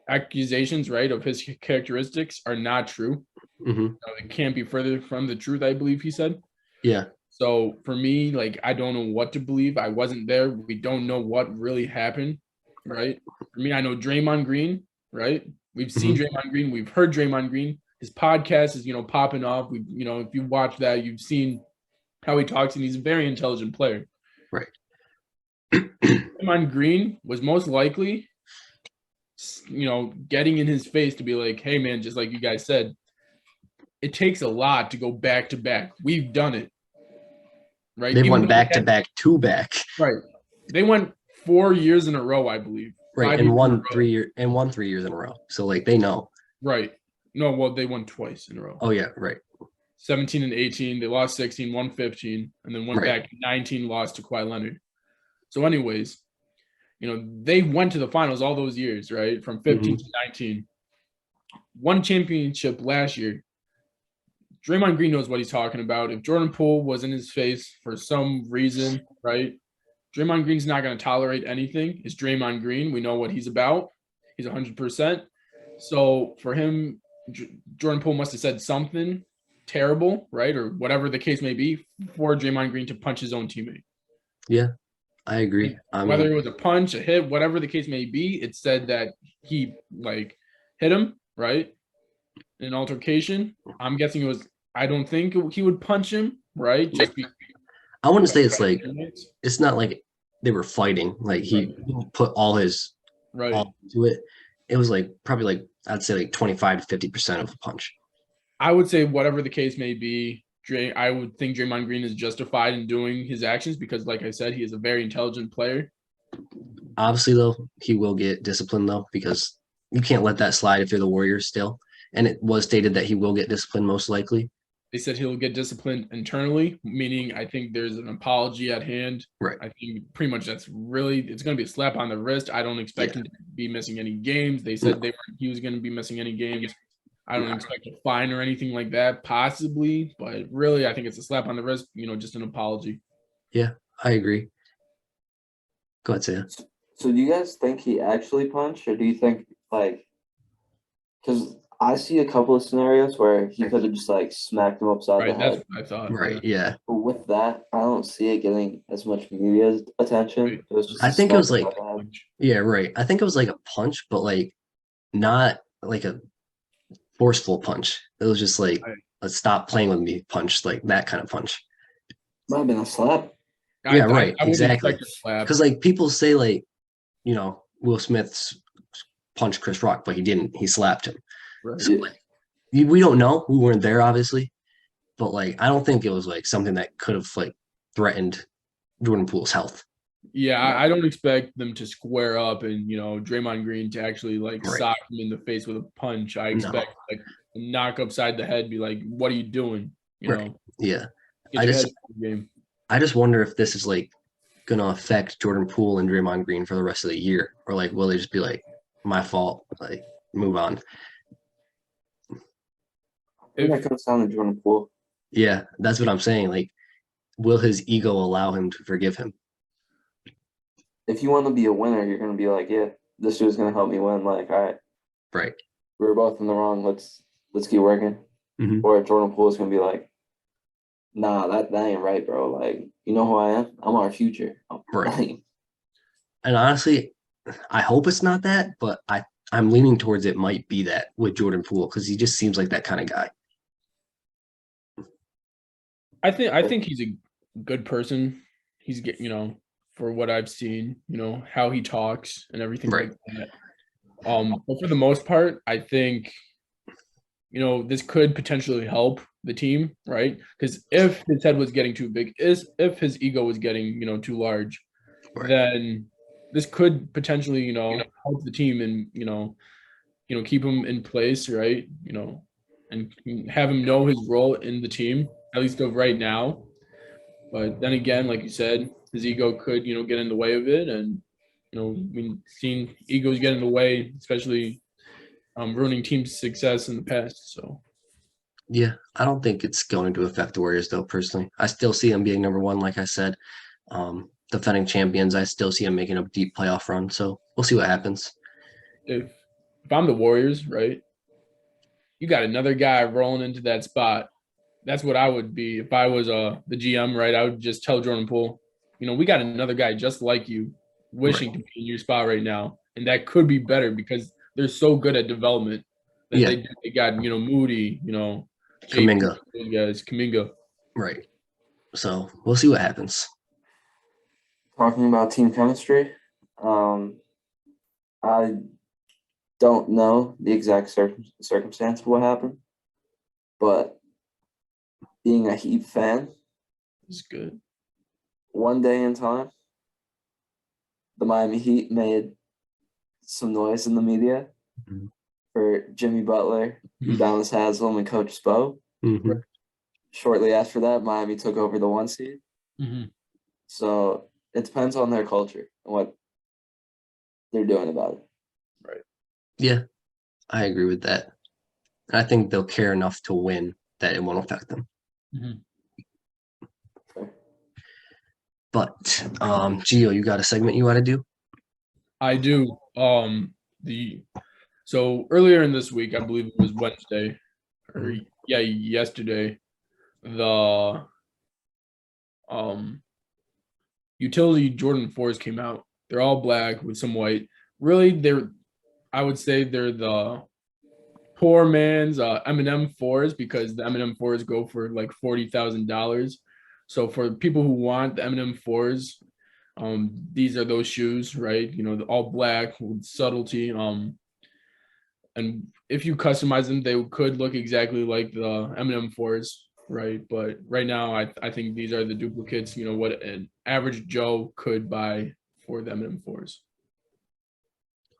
accusations, right, of his characteristics are not true. Mm-hmm. It can't be further from the truth, I believe he said. Yeah. So for me, like, I don't know what to believe. I wasn't there. We don't know what really happened, right? For me, I know Draymond Green, right? We've seen Draymond Green. We've heard Draymond Green. His podcast is, popping off. We, if you watch that, you've seen how he talks, and he's a very intelligent player. Right. Draymond Green was most likely, getting in his face to be like, hey, man, just like you guys said, it takes a lot to go back to back. We've done it. Right. They went back to back to back. Right. They went 4 years in a row, I believe. Right. And won 3 years in a row. So like they know. Right. No, well, they won twice in a row. Oh yeah, right. 17 and 18. They lost 16, won 15, and then went back 19, lost to Kawhi Leonard. So, anyways, they went to the finals all those years, right? From 15 to 19. Won championship last year. Draymond Green knows what he's talking about. If Jordan Poole was in his face for some reason, right, Draymond Green's not going to tolerate anything. It's Draymond Green. We know what he's about. He's 100%. So for him, Jordan Poole must have said something terrible, right, or whatever the case may be, for Draymond Green to punch his own teammate. Yeah, I agree. Whether it was a punch, a hit, whatever the case may be, it said that he hit him, right, in an altercation. I'm guessing it was. I don't think he would punch him, right? I want to say it's not like they were fighting. Like he put all his all into it. It was probably I'd say 25 to 50% of the punch. I would say whatever the case may be, I would think Draymond Green is justified in doing his actions because, like I said, he is a very intelligent player. Obviously, though, he will get disciplined, though, because you can't let that slide if you're the Warriors still. And it was stated that he will get disciplined most likely. They said he'll get disciplined internally, meaning I think there's an apology at hand. Right. I think pretty much it's going to be a slap on the wrist. I don't expect him to be missing any games. They said he was going to be missing any games. I don't expect a fine or anything like that, possibly, but really I think it's a slap on the wrist, just an apology. Yeah, I agree. Go ahead, Saya. So do you guys think he actually punched, or do you think because I see a couple of scenarios where he could have just like smacked him upside the Right. That's head. what I thought. Right. Yeah. But with that, I don't see it getting as much media attention. Right. It was just I a think it smack was like, upside the head. yeah, right. I think it was like a punch, but like not like a forceful punch. It was just like Right. a stop playing with me punch, like that kind of punch. Might have been a slap. Yeah, right. I wouldn't Exactly. expect a slap. Because like people say like, Will Smith's punched Chris Rock, but he didn't. He slapped him. Right. So Yeah. like, we don't know. We weren't there, obviously, but like I don't think it was like something that could have like threatened Jordan Poole's health. Yeah, I don't expect them to square up and Draymond Green to actually like Right. sock him in the face with a punch. I expect like a knock upside the head, be like, "What are you doing?" Right. Yeah. Get I your just head in the game. I just wonder if this is like gonna affect Jordan Poole and Draymond Green for the rest of the year, or like will they just be like, my fault, like move on? I think that comes down to Jordan Poole. Yeah, that's what I'm saying. Like, will his ego allow him to forgive him? If you want to be a winner, you're gonna be like, yeah, this dude's gonna help me win. Like, all right, Right. we were both in the wrong. Let's keep working. Mhm. Or Jordan Poole is gonna be like, nah, that ain't right, bro. Like, you know who I am? I'm our future. Right. And honestly, I hope it's not that, but I'm leaning towards it might be that with Jordan Poole because he just seems like that kind of guy. I think he's a good person. He's for what I've seen, how he talks and everything Right. like that. But for the most part, I think this could potentially help the team, right? Because if his head was getting too big, if his ego was getting too large, Right. then this could potentially help the team and keep him in place, right? And have him know his role in the team, at least of right now. But then again, like you said, his ego could get in the way of it, and we've seen egos get in the way, especially ruining team success in the past. So Yeah, I don't think it's going to affect the Warriors though. Personally, I still see them being number one, like I said, defending champions. I still see them making a deep playoff run. So we'll see what happens. if I'm the Warriors, right, you got another guy rolling into that spot. That's what I would be if I was the GM, right? I would just tell Jordan Poole, we got another guy just like you, wishing to be in your spot right now, and that could be better because they're so good at development that Yeah. they got Moody, Kuminga. guys, Kuminga. Right. So we'll see what happens. Talking about team chemistry, I don't know the exact circumstance of what happened, but being a Heat fan, It's good. one day in time, the Miami Heat made some noise in the media Mhm. for Jimmy Butler, Udonis Haslem, and Coach Spo. Mhm. Shortly after that, Miami took over the 1 seed. Mm-hmm. So it depends on their culture and what they're doing about it. Right. Yeah, I agree with that. I think they'll care enough to win that it won't affect them. Mm-hmm. But Gio, you got a segment you want to do? I do. So earlier in this week, I believe it was Wednesday, or yesterday, the utility Jordan 4s came out. They're all black with some white. Really, I would say they're the poor man's M&M 4s because the M&M 4s go for like $40,000. So for people who want the M&M 4s, these are those shoes, right? All black with subtlety. And if you customize them, they could look exactly like the M&M 4s, right? But right now, I think these are the duplicates. What an average Joe could buy for the M&M 4s.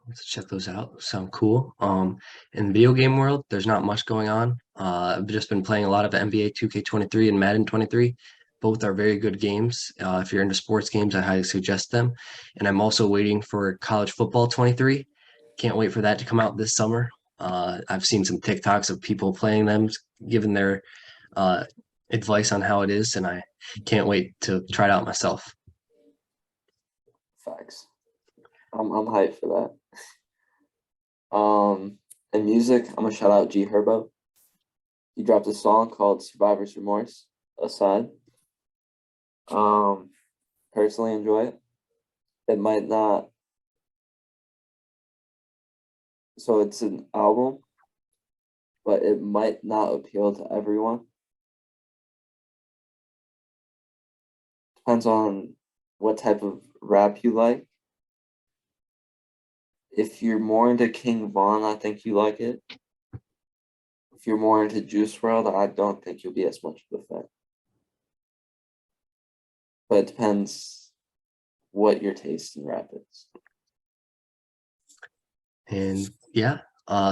Let's check those out. Sound cool. In the video game world, there's not much going on. I've just been playing a lot of NBA 2K23 and Madden 23. Both are very good games. If you're into sports games, I highly suggest them. And I'm also waiting for College Football 23. Can't wait for that to come out this summer. I've seen some TikToks of people playing them, giving their advice on how it is, and I can't wait to try it out myself. Facts. I'm hyped for that. In music, I'm gonna shout out G Herbo. He dropped a song called Survivor's Remorse, Aside. Personally enjoy it. It might not, so it's an album, but it might not appeal to everyone. Depends on what type of rap you like. If you're more into King Von, I think you like it. If you're more into Juice WRLD, I don't think you'll be as much of a fan. But it depends what your taste in rap is. And yeah,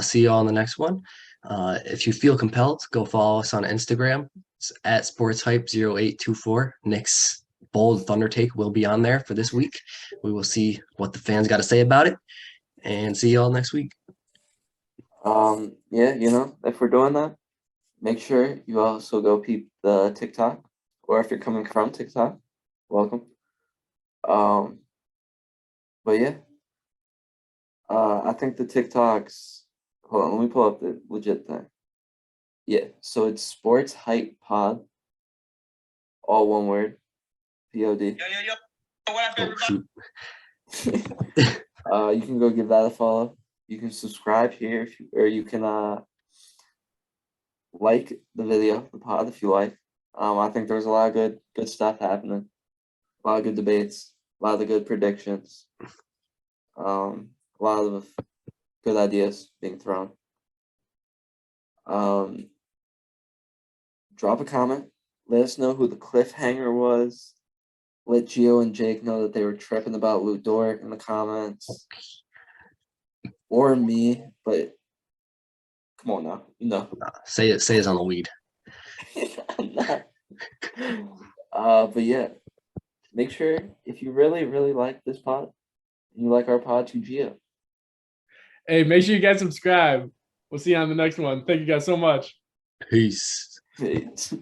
see you all on the next one. If you feel compelled, go follow us on Instagram. It's at sportshype0824. Nick's bold thunder take will be on there for this week. We will see what the fans got to say about it. And see you all next week. Yeah, if we're doing that, make sure you also go peep the TikTok, or if you're coming from TikTok, welcome. But yeah, I think the TikToks. Hold on, let me pull up the legit thing. Yeah, so it's Sports Hype Pod, all one word, POD. Oh, shoot. You can go give that a follow. You can subscribe here, or you can like the video, the pod, if you like. I think there's a lot of good stuff happening, a lot of good debates, a lot of good predictions, a lot of good ideas being thrown. Drop a comment. Let us know who the cliffhanger was. Let Gio and Jake know that they were tripping about Lou Dort in the comments. Or me, but come on now, Say it's on the weed. I'm not. But yeah, make sure if you really, really like this pod, and you like our pod, to Gio. Hey, make sure you guys subscribe. We'll see you on the next one. Thank you guys so much. Peace. Peace.